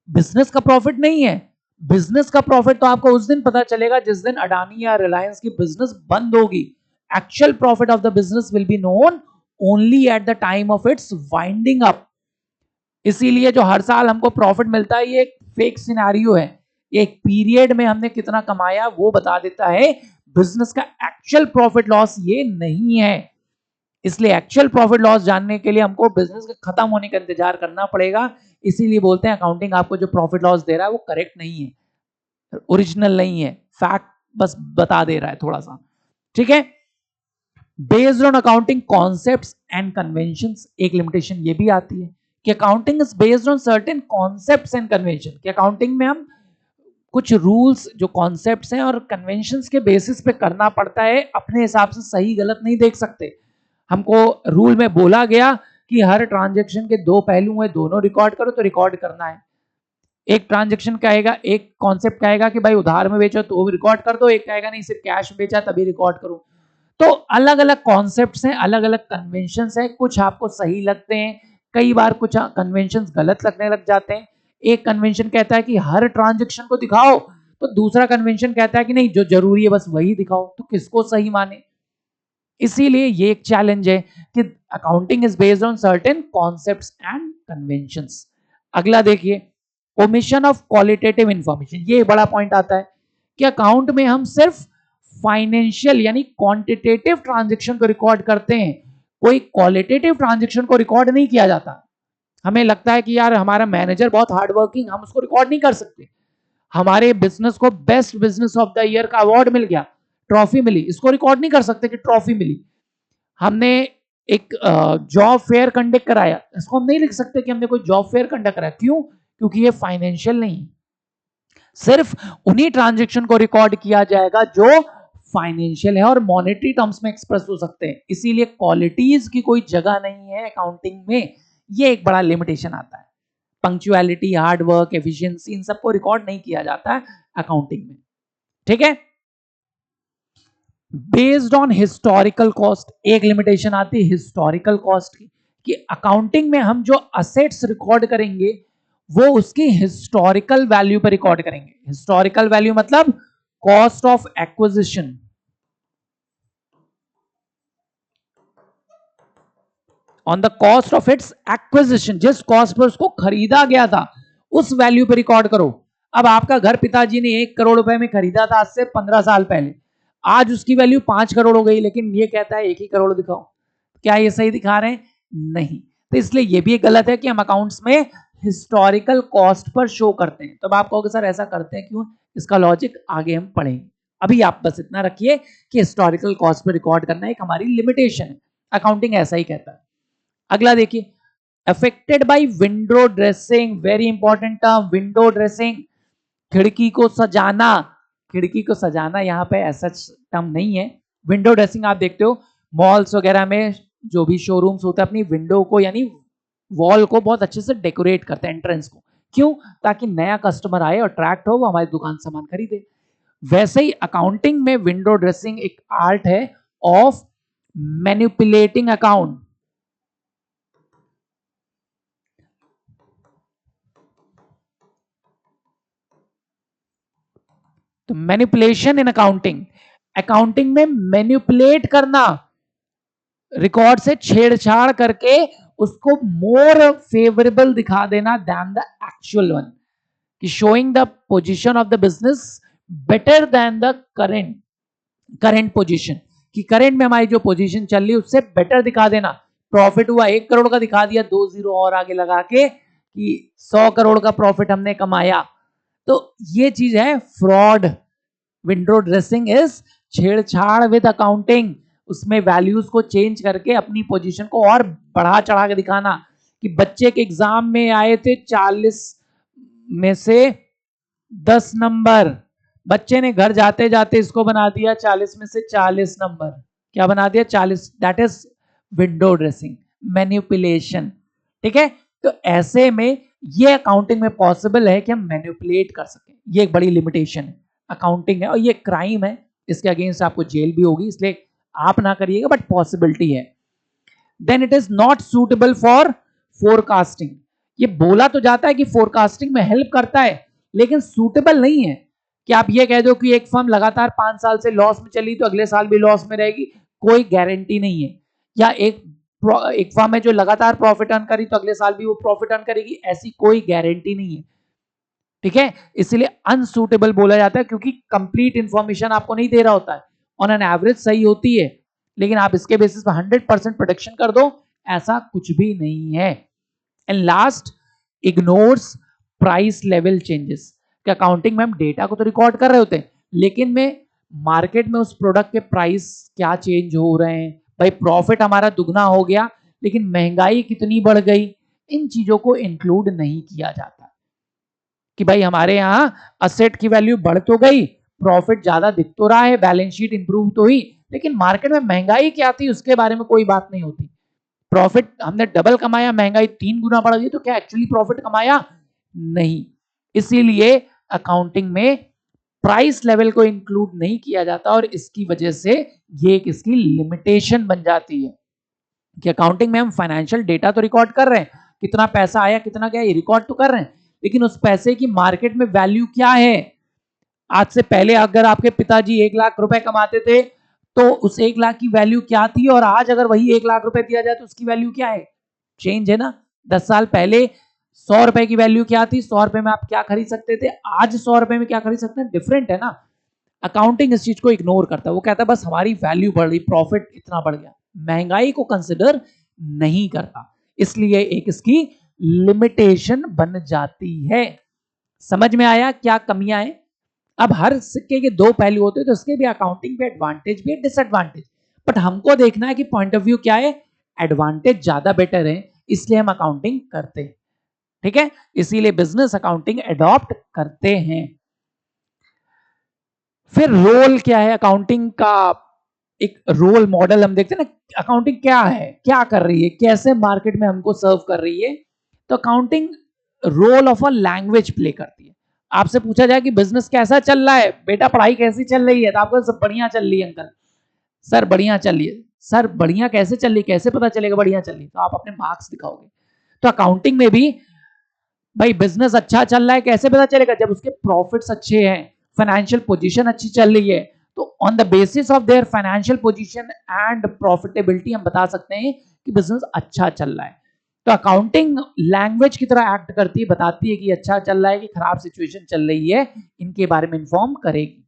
बिजनेस का प्रॉफिट नहीं है। बिजनेस का प्रॉफिट तो आपको उस दिन पता चलेगा जिस दिन अडानी या रिलायंस की बिजनेस बंद होगी। Actual profit of the business will be known only at the time of its winding up. इसीलिए जो हर साल हमको प्रॉफिट मिलता है ये एक फेक सिनेरियो है, एक पीरियड में हमने कितना कमाया वो बता देता है, बिजनेस का एक्चुअल प्रॉफिट लॉस ये नहीं है। इसलिए एक्चुअल प्रॉफिट लॉस जानने के लिए हमको बिजनेस के खत्म होने का इंतजार करना पड़ेगा। इसीलिए बोलते हैं अकाउंटिंग आपको जो प्रॉफिट लॉस दे रहा है वो करेक्ट नहीं है, ओरिजिनल नहीं है, फैक्ट बस बता दे रहा है थोड़ा सा, ठीक है। Based on accounting concepts and conventions, एक लिमिटेशन ये भी आती है कि accounting is based on certain concepts and convention, कि अकाउंटिंग में हम कुछ रूल्स जो कॉन्सेप्ट्स हैं और कन्वेंशंस के बेसिस पे करना पड़ता है, अपने हिसाब से सही गलत नहीं देख सकते। हमको रूल में बोला गया कि हर ट्रांजैक्शन के दो पहलू हैं, दोनों रिकॉर्ड करो तो रिकॉर्ड करना है। एक ट्रांजैक्शन कहेगा, एक कॉन्सेप्ट कहेगा कि भाई उधार में बेचो तो रिकॉर्ड कर दो, एक कहेगा नहीं सिर्फ कैश बेचा तभी रिकॉर्ड करो। तो अलग अलग कॉन्सेप्ट्स हैं, अलग अलग कन्वेंशंस हैं, कुछ आपको सही लगते हैं, कई बार कुछ कन्वेंशंस गलत लगने लग जाते हैं। एक कन्वेंशन कहता है कि हर ट्रांजैक्शन को दिखाओ, तो दूसरा कन्वेंशन कहता है कि नहीं, जो जरूरी है बस वही दिखाओ। तो किसको सही माने? इसीलिए ये एक चैलेंज है कि accounting is based on certain concepts and conventions. अगला देखिए, ओमिशन ऑफ क्वालिटेटिव इंफॉर्मेशन। ये बड़ा पॉइंट आता है कि अकाउंट में हम सिर्फ फाइनेंशियल यानी क्वांटिटेटिव ट्रांजैक्शन को रिकॉर्ड करते हैं, कोई क्वालिटेटिव ट्रांजैक्शन को रिकॉर्ड नहीं किया जाता। हमें लगता है कि यार हमारा मैनेजर बहुत हार्ड वर्किंग, हम उसको रिकॉर्ड नहीं कर सकते। हमारे बिजनेस को best business of the year का अवार्ड मिल गया, ट्रॉफी मिली, इसको रिकॉर्ड नहीं कर सकते कि ट्रॉफी मिली। हमने एक जॉब फेयर कंडक्ट कराया, इसको हम नहीं लिख सकते कि हमने कोई जॉब फेयर कंडक्ट कराया। क्यों? क्योंकि ये फाइनेंशियल नहीं, सिर्फ उन्हीं ट्रांजैक्शन को रिकॉर्ड किया जाएगा जो फाइनेंशियल है और मॉनेटरी टर्म्स में एक्सप्रेस हो सकते हैं। इसीलिए क्वालिटीज की कोई जगह नहीं है अकाउंटिंग में, ये एक बड़ा लिमिटेशन आता है। पंक्चुअलिटी, हार्ड वर्क, एफिशिएंसी, इन सबको रिकॉर्ड नहीं किया जाता है अकाउंटिंग में। ठीक है। बेस्ड ऑन हिस्टोरिकल कॉस्ट, एक लिमिटेशन आती है हिस्टोरिकल कॉस्ट की, कि अकाउंटिंग में हम जो असेट्स रिकॉर्ड करेंगे वो उसकी हिस्टोरिकल वैल्यू पर रिकॉर्ड करेंगे। हिस्टोरिकल वैल्यू मतलब cost of acquisition, on the cost of its acquisition, जिस कॉस्ट पर उसको खरीदा गया था उस वैल्यू पर रिकॉर्ड करो। अब आपका घर पिताजी ने 1 करोड़ रुपए में खरीदा था आज से 15 साल पहले, आज उसकी वैल्यू 5 करोड़ हो गई, लेकिन ये कहता है 1 ही करोड़ दिखाओ। क्या ये सही दिखा रहे हैं? नहीं। तो इसलिए ये भी गलत है कि हम अकाउंट्स में हिस्टोरिकल कॉस्ट पर शो करते हैं। तो आप कहोगे सर ऐसा करते हैं क्यों? इसका लॉजिक आगे हम पढ़ेंगे। अभी आप बस इतना रखिए कि हिस्टोरिकल कॉस्ट पर रिकॉर्ड करना एक हमारी लिमिटेशन है, अकाउंटिंग ऐसा ही कहता है। अगला देखिए, affected by window dressing, very important term, window dressing, खिड़की को सजाना। खिड़की को सजाना यहाँ पे ऐसा टर्म नहीं है। विंडो ड्रेसिंग आप देखते हो मॉल्स वगैरह में, जो भी शोरूम्स होते हैं अपनी विंडो को यानी वॉल को बहुत अच्छे से डेकोरेट करते हैं, एंट्रेंस को। क्यों? ताकि नया कस्टमर आए और अट्रैक्ट हो, वो हमारी दुकान सामान खरीदे। वैसे ही अकाउंटिंग में विंडो ड्रेसिंग एक आर्ट है ऑफ मैनिपुलेटिंग अकाउंट। तो मैनिपुलेशन इन अकाउंटिंग, अकाउंटिंग में मैनिपुलेट करना, रिकॉर्ड से छेड़छाड़ करके उसको मोर फेवरेबल दिखा देना देन द एक्चुअल वन, कि showing the position of the business better than the current position, कि करंट में हमारी जो पोजीशन चल रही है उससे बेटर दिखा देना। प्रॉफिट हुआ 1 करोड़ का, दिखा दिया 2 जीरो और आगे लगा के कि 100 करोड़ का प्रॉफिट हमने कमाया। तो ये चीज है फ्रॉड। विंडो ड्रेसिंग इज छेड़छाड़ विद अकाउंटिंग, उसमें वैल्यूज को चेंज करके अपनी पोजीशन को और बढ़ा चढ़ा के दिखाना, कि बच्चे के एग्जाम में आए थे 40 में से 10 नंबर, बच्चे ने घर जाते जाते इसको बना दिया 40 में से 40 नंबर। क्या बना दिया? 40। That is window dressing, manipulation. ठीक है। तो ऐसे में ये अकाउंटिंग में पॉसिबल है कि हम मैनिपुलेट कर सकें, ये एक बड़ी लिमिटेशन है, अकाउंटिंग है और ये क्राइम है, इसके अगेंस्ट आपको जेल भी होगी, इसलिए आप ना करिएगा, बट पॉसिबिलिटी है। Then it is not suitable for forecasting. ये बोला तो जाता है कि फोरकास्टिंग में हेल्प करता है, लेकिन सूटेबल नहीं है। कि आप ये कह दो कि एक फर्म लगातार 5 साल से लॉस में चली तो अगले साल भी लॉस में रहेगी, कोई गारंटी नहीं है। या एक फर्म है जो लगातार प्रॉफिट अर्न करी तो अगले साल भी वो प्रॉफिट अर्न करेगी, ऐसी कोई गारंटी नहीं है। ठीक है। इसलिए अनसूटेबल बोला जाता है, क्योंकि कंप्लीट इंफॉर्मेशन आपको नहीं दे रहा होता है। ऑन एन एवरेज सही होती है, लेकिन आप इसके बेसिस पर 100% प्रोटेक्शन कर दो, ऐसा कुछ भी नहीं है। And last, ignores price level changes. Accounting में हम डेटा को तो रिकॉर्ड कर रहे होते हैं, लेकिन में मार्केट में उस प्रोडक्ट के प्राइस क्या चेंज हो रहे हैं। भाई प्रॉफिट हमारा दुगना हो गया, लेकिन महंगाई कितनी बढ़ गई, इन चीजों को इंक्लूड नहीं किया जाता। कि भाई हमारे यहाँ असेट की वैल्यू बढ़ तो गई, प्रॉफिट ज्यादा दिख तो रहा है, बैलेंस शीट इंप्रूव तो हुई, लेकिन मार्केट में महंगाई क्या थी उसके बारे में कोई बात नहीं होती। प्रॉफिट हमने डबल कमाया, महंगाई 3 गुना बढ़ गई, तो क्या एक्चुअली प्रॉफिट कमाया? नहीं। इसीलिए अकाउंटिंग में प्राइस लेवल को इंक्लूड नहीं किया जाता, और इसकी वजह से ये एक इसकी लिमिटेशन बन जाती है। कि अकाउंटिंग में हम फाइनेंशियल डेटा तो रिकॉर्ड कर रहे हैं, कितना पैसा आया कितना गया ये रिकॉर्ड तो कर रहे हैं, लेकिन उस पैसे की मार्केट में वैल्यू क्या है। आज से पहले अगर आपके पिताजी 1 लाख रुपए कमाते थे तो उस 1 लाख की वैल्यू क्या थी, और आज अगर वही 1 लाख रुपए दिया जाए तो उसकी वैल्यू क्या है। चेंज है ना। 10 साल पहले 100 रुपए की वैल्यू क्या थी, 100 रुपए में आप क्या खरीद सकते थे, आज 100 रुपए में क्या खरीद सकते हैं, डिफरेंट है ना। अकाउंटिंग इस चीज को इग्नोर करता है, वो कहता है बस हमारी वैल्यू बढ़ रही, प्रॉफिट इतना बढ़ गया, महंगाई को कंसिडर नहीं करता। इसलिए एक इसकी लिमिटेशन बन जाती है। समझ में आया क्या कमियां हैं। अब हर सिक्के के दो पहलू होते हैं, तो इसके भी अकाउंटिंग पे एडवांटेज भी है, डिसएडवांटेज, बट हमको देखना है कि पॉइंट ऑफ व्यू क्या है। एडवांटेज ज्यादा बेटर है, इसलिए हम अकाउंटिंग करते हैं। ठीक है, इसीलिए बिजनेस अकाउंटिंग एडॉप्ट करते हैं। फिर रोल क्या है अकाउंटिंग का, एक रोल मॉडल हम देखते हैं ना। अकाउंटिंग क्या है, क्या कर रही है, कैसे मार्केट में हमको सर्व कर रही है। तो accounting role of a language play करती है। आपसे पूछा जाए कि बिजनेस कैसा चल रहा है बेटा, पढ़ाई कैसी चल रही है, तो आपको सब बढ़िया चल रही है अंकल, सर बढ़िया चल रही है। सर बढ़िया कैसे चल रही है, कैसे पता चलेगा बढ़िया चल रही है, तो आप अपने मार्क्स दिखाओगे। तो अकाउंटिंग में भी भाई बिजनेस अच्छा चल रहा है कैसे पता चलेगा, जब उसके प्रॉफिट्स अच्छे हैं, फाइनेंशियल पोजीशन अच्छी चल रही है, तो on the basis of their financial position and profitability हम बता सकते हैं कि बिजनेस अच्छा चल रहा है। तो अकाउंटिंग लैंग्वेज की तरह एक्ट करती है, बताती है कि अच्छा चल रहा है कि खराब सिचुएशन चल रही है, इनके बारे में इंफॉर्म करेगी।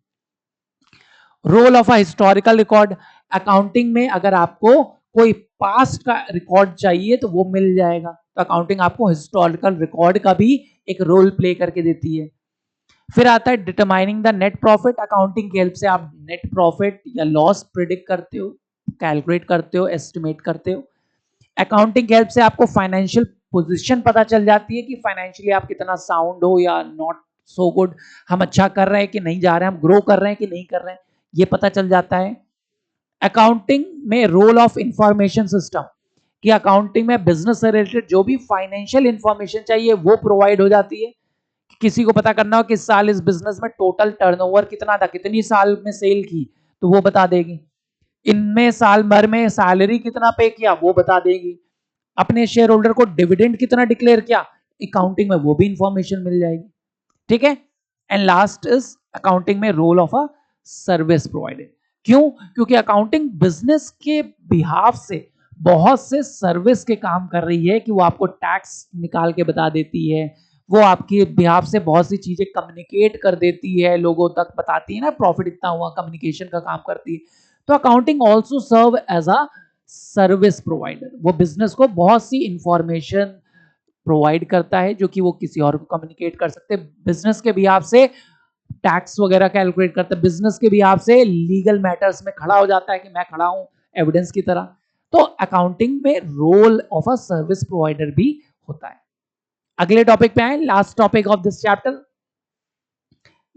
Role of a historical record, accounting में अगर आपको कोई पास्ट का रिकॉर्ड चाहिए तो वो मिल जाएगा, तो अकाउंटिंग आपको हिस्टोरिकल रिकॉर्ड का भी एक रोल प्ले करके देती है। फिर आता है determining the net profit, accounting की हेल्प से आप नेट प्रॉफिट या लॉस प्रिडिक्ट करते हो, कैलकुलेट करते हो, एस्टिमेट करते हो। अकाउंटिंग की हेल्प से आपको फाइनेंशियल पोजीशन पता चल जाती है कि फाइनेंशियली आप कितना साउंड हो या नॉट सो गुड, हम अच्छा कर रहे हैं कि नहीं जा रहे हैं, हम ग्रो कर रहे हैं कि नहीं कर रहे हैं, ये पता चल जाता है। अकाउंटिंग में रोल ऑफ इंफॉर्मेशन सिस्टम, कि अकाउंटिंग में बिजनेस से रिलेटेड जो भी फाइनेंशियल इंफॉर्मेशन चाहिए वो प्रोवाइड हो जाती है। किसी को पता करना हो कि इस साल इस बिजनेस में टोटल टर्नओवर कितना था, कितनी साल में सेल की, तो वो बता देगी। इनमें साल भर में सैलरी कितना पे किया वो बता देगी। अपने शेयर होल्डर को डिविडेंड कितना डिक्लेयर किया, अकाउंटिंग में वो भी इंफॉर्मेशन मिल जाएगी। ठीक है। एंड लास्ट इज अकाउंटिंग में role of a service provider. क्यों, क्योंकि अकाउंटिंग बिजनेस के बिहाफ से बहुत से सर्विस के काम कर रही है, कि वो आपको टैक्स निकाल के बता देती है, वो आपके बिहाफ से बहुत सी चीजें कम्युनिकेट कर देती है, लोगों तक बताती है ना, प्रॉफिट इतना हुआ, कम्युनिकेशन का काम करती है। तो accounting also serve as a service provider, वो बिजनेस को बहुत सी इंफॉर्मेशन प्रोवाइड करता है जो कि वो किसी और को कम्युनिकेट कर सकते हैं। बिजनेस के बिहाफ से टैक्स वगैरह कैलकुलेट करता है, बिजनेस के बिहाफ से लीगल मैटर्स में खड़ा हो जाता है कि मैं खड़ा हूं एविडेंस की तरह। तो अकाउंटिंग में role of a service provider भी होता है। अगले टॉपिक पे आए, last topic of this chapter.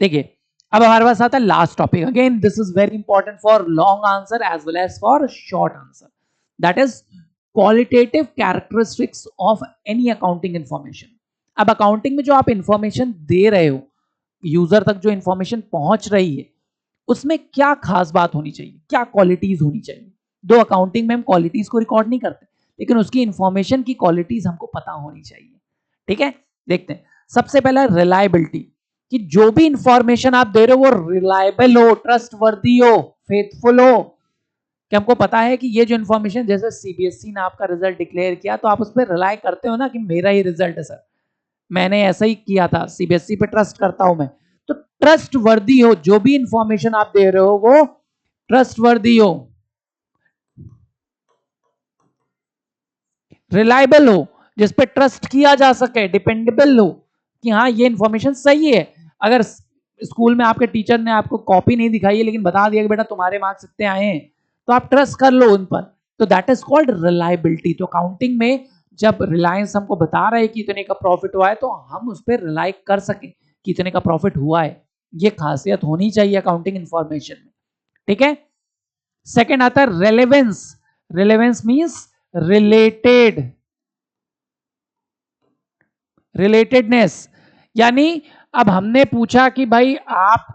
देखिए अब हमारे पास आता है last topic. Again this is very important for long answer as well as for short answer, that is qualitative characteristics of any accounting information. अब अकाउंटिंग में जो आप इंफॉर्मेशन दे रहे हो, यूजर तक जो इंफॉर्मेशन पहुंच रही है, उसमें क्या खास बात होनी चाहिए, क्या क्वालिटीज होनी चाहिए। दो अकाउंटिंग में हम क्वालिटीज को रिकॉर्ड नहीं करते, लेकिन उसकी इंफॉर्मेशन की क्वालिटीज हमको पता होनी चाहिए। ठीक है, देखते हैं। सबसे पहला रिलायबिलिटी, कि जो भी इंफॉर्मेशन आप दे रहे हो वो रिलायबल हो, ट्रस्टवर्दी हो, फेथफुल हो, कि हमको पता है कि ये जो इंफॉर्मेशन, जैसे सीबीएसई ने आपका रिजल्ट डिक्लेयर किया तो आप उस पर रिलाय करते हो ना कि मेरा ही रिजल्ट है सर, मैंने ऐसा ही किया था, सीबीएसई पे ट्रस्ट करता हूं मैं। तो ट्रस्ट वर्दी हो, जो भी इंफॉर्मेशन आप दे रहे हो वो ट्रस्ट वर्दी हो, रिलायबल हो, जिसपे ट्रस्ट किया जा सके, डिपेंडेबल हो, कि हाँ ये इंफॉर्मेशन सही है। अगर स्कूल में आपके टीचर ने आपको कॉपी नहीं दिखाई है लेकिन बता दिया कि बेटा तुम्हारे मार्क्स इतने आए हैं, तो आप ट्रस्ट कर लो उन पर, तो दैट इज कॉल्ड रिलायबिलिटी। तो अकाउंटिंग में जब रिलायंस हमको बता रहा है कि इतने का प्रॉफिट हुआ है, तो हम उस पर रिलाई कर सके कि इतने का प्रॉफिट हुआ है, ये खासियत होनी चाहिए अकाउंटिंग इंफॉर्मेशन में। ठीक है। सेकेंड आता है relevance. Relevance means related, relatedness, यानी अब हमने पूछा कि भाई आप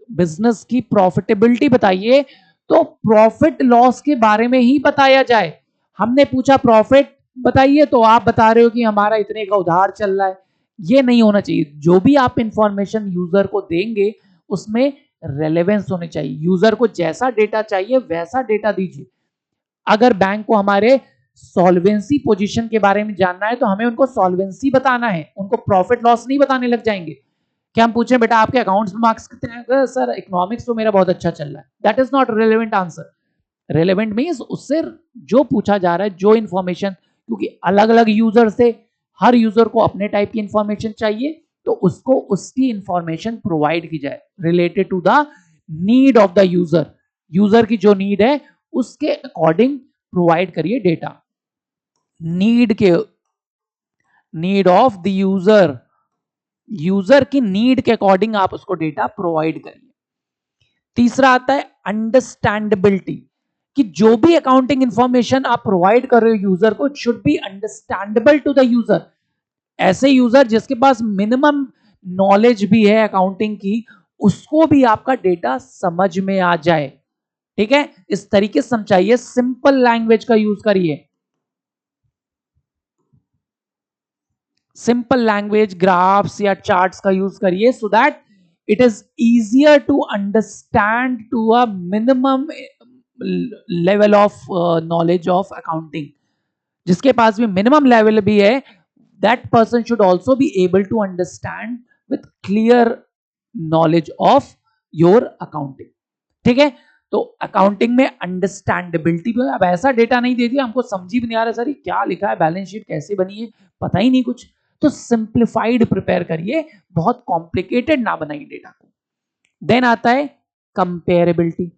बिजनेस की प्रॉफिटेबिलिटी बताइए, तो प्रॉफिट लॉस के बारे में ही बताया जाए। हमने पूछा प्रॉफिट बताइए, तो आप बता रहे हो कि हमारा इतने का उधार चल रहा है, ये नहीं होना चाहिए। जो भी आप इंफॉर्मेशन यूजर को देंगे उसमें रेलेवेंस होनी चाहिए। यूजर को जैसा डेटा चाहिए वैसा डेटा दीजिए। अगर बैंक को हमारे सॉल्वेंसी पोजीशन के बारे में जानना है तो हमें उनको सॉल्वेंसी बताना है, उनको प्रॉफिट लॉस नहीं बताने लग जाएंगे। क्या हम पूछें बेटा आपके अकाउंट्स में मार्क्स कितने हैं, सर इकोनॉमिक्स तो मेरा बहुत अच्छा चल रहा है, that is not relevant answer. Relevant means उससे जो पूछा जा रहा है, जो इंफॉर्मेशन, क्योंकि अलग अलग यूजर से हर यूजर को अपने टाइप की इंफॉर्मेशन चाहिए, तो उसको उसकी इंफॉर्मेशन प्रोवाइड की जाए related to the need of the user. User की जो नीड है उसके अकॉर्डिंग प्रोवाइड करिए data. Need of the user, user की नीड के अकॉर्डिंग आप उसको डेटा प्रोवाइड करिए। तीसरा आता है अंडरस्टैंडेबिलिटी, कि जो भी अकाउंटिंग इंफॉर्मेशन आप प्रोवाइड कर रहे हो यूजर को, it should be understandable to the user. ऐसे यूजर जिसके पास मिनिमम नॉलेज भी है अकाउंटिंग की, उसको भी आपका डेटा समझ में आ जाए। ठीक है, इस तरीके से समझाइए, सिंपल लैंग्वेज का यूज करिए। सिंपल लैंग्वेज, ग्राफ्स या चार्ट्स का यूज करिए, so that it is easier to understand to a minimum level of knowledge of accounting. जिसके पास भी मिनिमम लेवल भी है, that person should also be able to understand with clear knowledge of your accounting. ठीक है, तो accounting में understandability भी। अब ऐसा डेटा नहीं दे दिया हमको समझ भी नहीं आ रहा, सर ये क्या लिखा है, बैलेंस शीट कैसे बनी है, पता ही नहीं कुछ, तो सिंप्लीफाइड प्रिपेयर करिए, बहुत कॉम्प्लिकेटेड ना बनाइए डेटा को। देन आता है कंपेरेबिलिटी,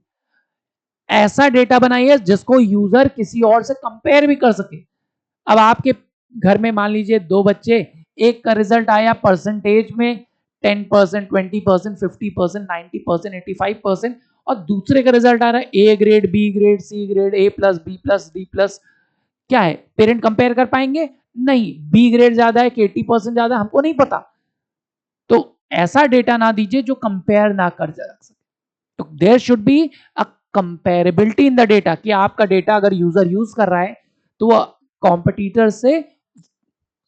ऐसा डेटा बनाइए जिसको यूजर किसी और से कंपेयर भी कर सके। अब आपके घर में मान लीजिए दो बच्चे, एक का रिजल्ट आया परसेंटेज में 10%, 20%, 50%, 90%, 85%, और दूसरे का रिजल्ट आ रहा है A grade, B grade, C grade, A plus, B plus, D plus. क्या है, पेरेंट कंपेयर कर पाएंगे? नहीं। बी ग्रेड ज्यादा है कि 80% ज्यादा, हमको नहीं पता। तो ऐसा डेटा ना दीजिए जो कंपेयर ना कर सके। तो there should be a comparability in the data, कि आपका डेटा अगर यूजर यूज कर रहा है तो वो कॉम्पिटिटर से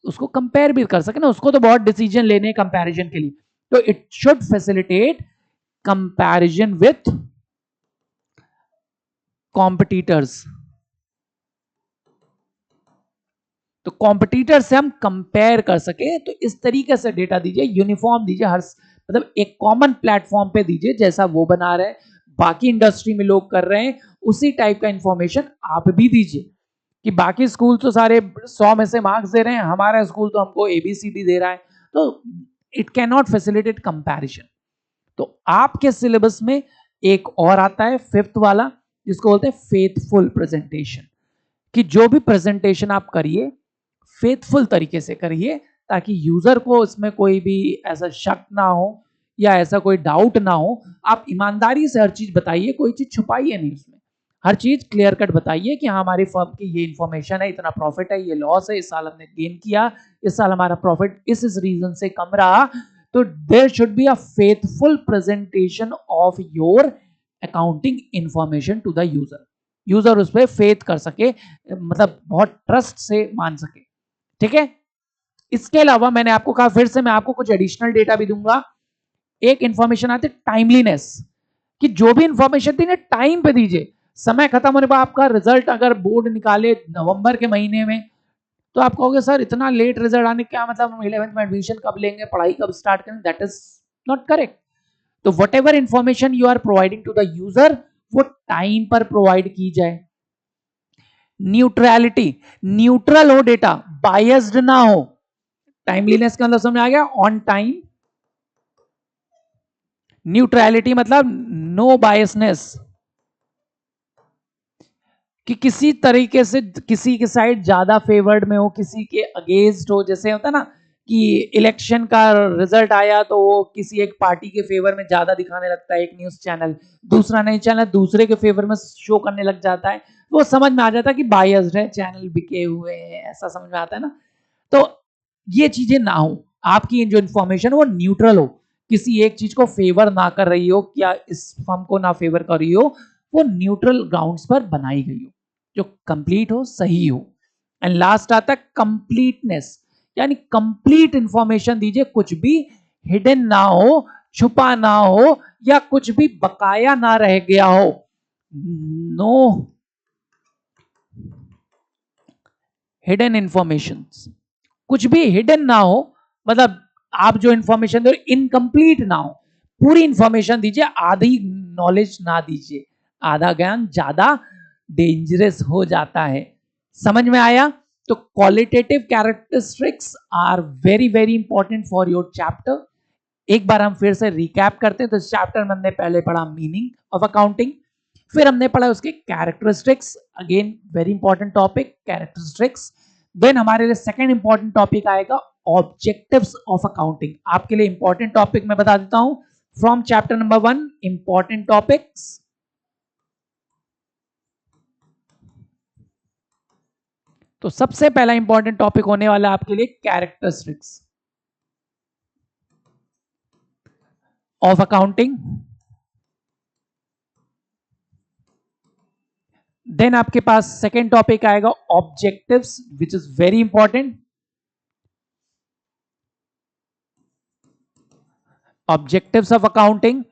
उसको कंपेयर भी कर सके ना, उसको तो बहुत डिसीजन लेने कंपैरिजन के लिए। तो it should facilitate comparison with competitors. तो कॉम्पिटिटर से हम कंपेयर कर सके, तो इस तरीके से डेटा दीजिए, यूनिफॉर्म दीजिए, हर मतलब एक कॉमन प्लेटफॉर्म पे दीजिए, जैसा वो बना रहे हैं, बाकी इंडस्ट्री में लोग कर रहे हैं, उसी टाइप का इंफॉर्मेशन आप भी दीजिए। कि बाकी स्कूल तो सारे 100 में से मार्क्स दे रहे हैं, हमारा स्कूल तो हमको ABCD दे रहा है, तो it can not facilitate comparison. तो आपके सिलेबस में एक और आता है फिफ्थ वाला, जिसको बोलते हैं फेथफुल प्रेजेंटेशन। कि जो भी प्रेजेंटेशन आप करिए फेथफुल तरीके से करिए, ताकि यूजर को इसमें कोई भी ऐसा शक ना हो या ऐसा कोई डाउट ना हो। आप ईमानदारी से हर चीज बताइए, कोई चीज छुपाइए नहीं उसमें, हर चीज क्लियर कट बताइए कि हाँ हमारी फर्म की ये इन्फॉर्मेशन है, इतना प्रॉफिट है, ये लॉस है, इस साल हमने गेन किया, इस साल हमारा प्रॉफिट इस रीजन से कम रहा। तो there should be a faithful presentation of your accounting information to the user. User उस पर फेथ कर सके, मतलब बहुत ट्रस्ट से मान सके। ठीक है, इसके अलावा मैंने आपको कहा, फिर से मैं आपको कुछ एडिशनल डेटा भी दूंगा। एक इंफॉर्मेशन आती है टाइमलीनेस, कि जो भी इंफॉर्मेशन दी टाइम पे दीजिए। समय खत्म होने पर आपका रिजल्ट अगर बोर्ड निकाले नवंबर के महीने में, तो आप कहोगे सर इतना लेट रिजल्ट आने क्या मतलब, हम 11th में एडमिशन कब लेंगे, पढ़ाई कब स्टार्ट करेंगे, दैट इज नॉट करेक्ट। तो whatever information you are providing to the user, वो टाइम पर प्रोवाइड की जाए। न्यूट्रलिटी, न्यूट्रल हो डेटा, बायस्ड ना हो। टाइमलीनेस का मतलब समझ आ गया, ऑन टाइम। न्यूट्रलिटी मतलब नो बायसनेस, कि किसी तरीके से किसी के साइड ज्यादा फेवर्ड में हो, किसी के अगेंस्ट हो। जैसे होता है ना कि इलेक्शन का रिजल्ट आया तो वो किसी एक पार्टी के फेवर में ज्यादा दिखाने लगता है एक न्यूज चैनल, दूसरा न्यूज चैनल दूसरे के फेवर में शो करने लग जाता है, वो समझ में आ जाता है कि बायस्ड है, चैनल बिके हुए हैं, ऐसा समझ में आता है ना। तो ये चीजें ना हो, आपकी जो इंफॉर्मेशन वो न्यूट्रल हो, किसी एक चीज को फेवर ना कर रही हो, क्या इस फर्म को ना फेवर कर रही हो, वो न्यूट्रल ग्राउंड्स पर बनाई गई हो, जो कंप्लीट हो, सही हो। एंड लास्ट आता है कंप्लीटनेस, यानी कंप्लीट इंफॉर्मेशन दीजिए, कुछ भी हिडन ना हो, छुपा ना हो, या कुछ भी बकाया ना रह गया हो। नो हिडन इंफॉर्मेशन, कुछ भी हिडन ना हो, मतलब आप जो इंफॉर्मेशन दे इनकम्प्लीट ना हो, पूरी इंफॉर्मेशन दीजिए, आधी नॉलेज ना दीजिए। आधा ज्ञान ज्यादा डेंजरस हो जाता है। समझ में आया? तो qualitative characteristics are very very important for your chapter. एक बार हम फिर से रिकैप करते हैं। तो इस चैप्टर में हमने पहले पढ़ा मीनिंग ऑफ अकाउंटिंग, फिर हमने पढ़ा उसके characteristics, again very important topic characteristics. Then हमारे लिए सेकंड इंपॉर्टेंट टॉपिक आएगा ऑब्जेक्टिव्स ऑफ अकाउंटिंग। आपके लिए इंपॉर्टेंट टॉपिक मैं बता देता हूं from chapter number 1, important topics. तो सबसे पहला इंपॉर्टेंट टॉपिक होने वाला आपके लिए कैरेक्टरिस्टिक्स ऑफ अकाउंटिंग। देन आपके पास सेकेंड टॉपिक आएगा objectives, which is very important, objectives of accounting.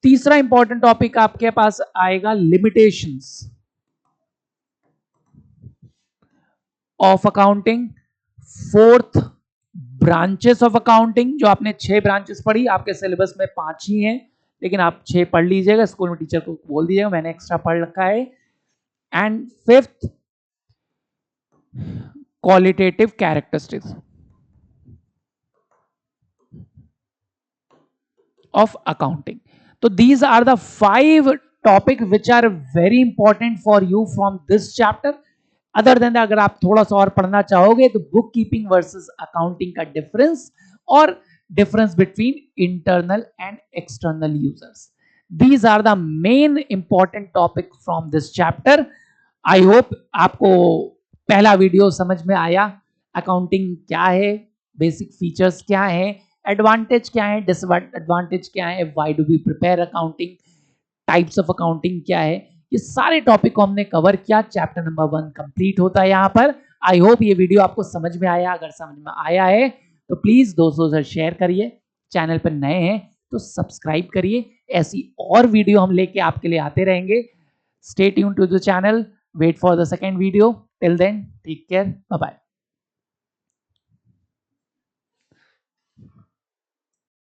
तीसरा इंपॉर्टेंट टॉपिक आपके पास आएगा limitations of accounting. Fourth branches of accounting, जो आपने 6 ब्रांचेस पढ़ी, आपके सिलेबस में 5 ही हैं, लेकिन आप 6 पढ़ लीजिएगा, स्कूल में टीचर को बोल दीजिएगा मैंने एक्स्ट्रा पढ़ रखा है। And fifth qualitative characteristics of accounting. So these are the 5 topic which are very important for you from this chapter. Other than अगर आप थोड़ा सा और पढ़ना चाहोगे तो बुक कीपिंग वर्सेस अकाउंटिंग का डिफरेंस और difference between internal and external users, these are the main important topic from this chapter. I hope आपको पहला वीडियो समझ में आया। अकाउंटिंग क्या है, बेसिक फीचर्स क्या है, एडवांटेज क्या है, डिसएडवांटेज क्या है, why do we prepare accounting, types of accounting क्या है, ये सारे टॉपिक को हमने कवर किया। चैप्टर नंबर 1 कंप्लीट होता है यहाँ पर। आई होप ये वीडियो आपको समझ में आया। अगर समझ में आया है तो प्लीज दोस्तों से शेयर करिए, चैनल पर नए हैं तो सब्सक्राइब करिए। ऐसी और वीडियो हम लेके आपके लिए आते रहेंगे। Stay tune to the channel, wait for the second video. Till then take care, bye bye.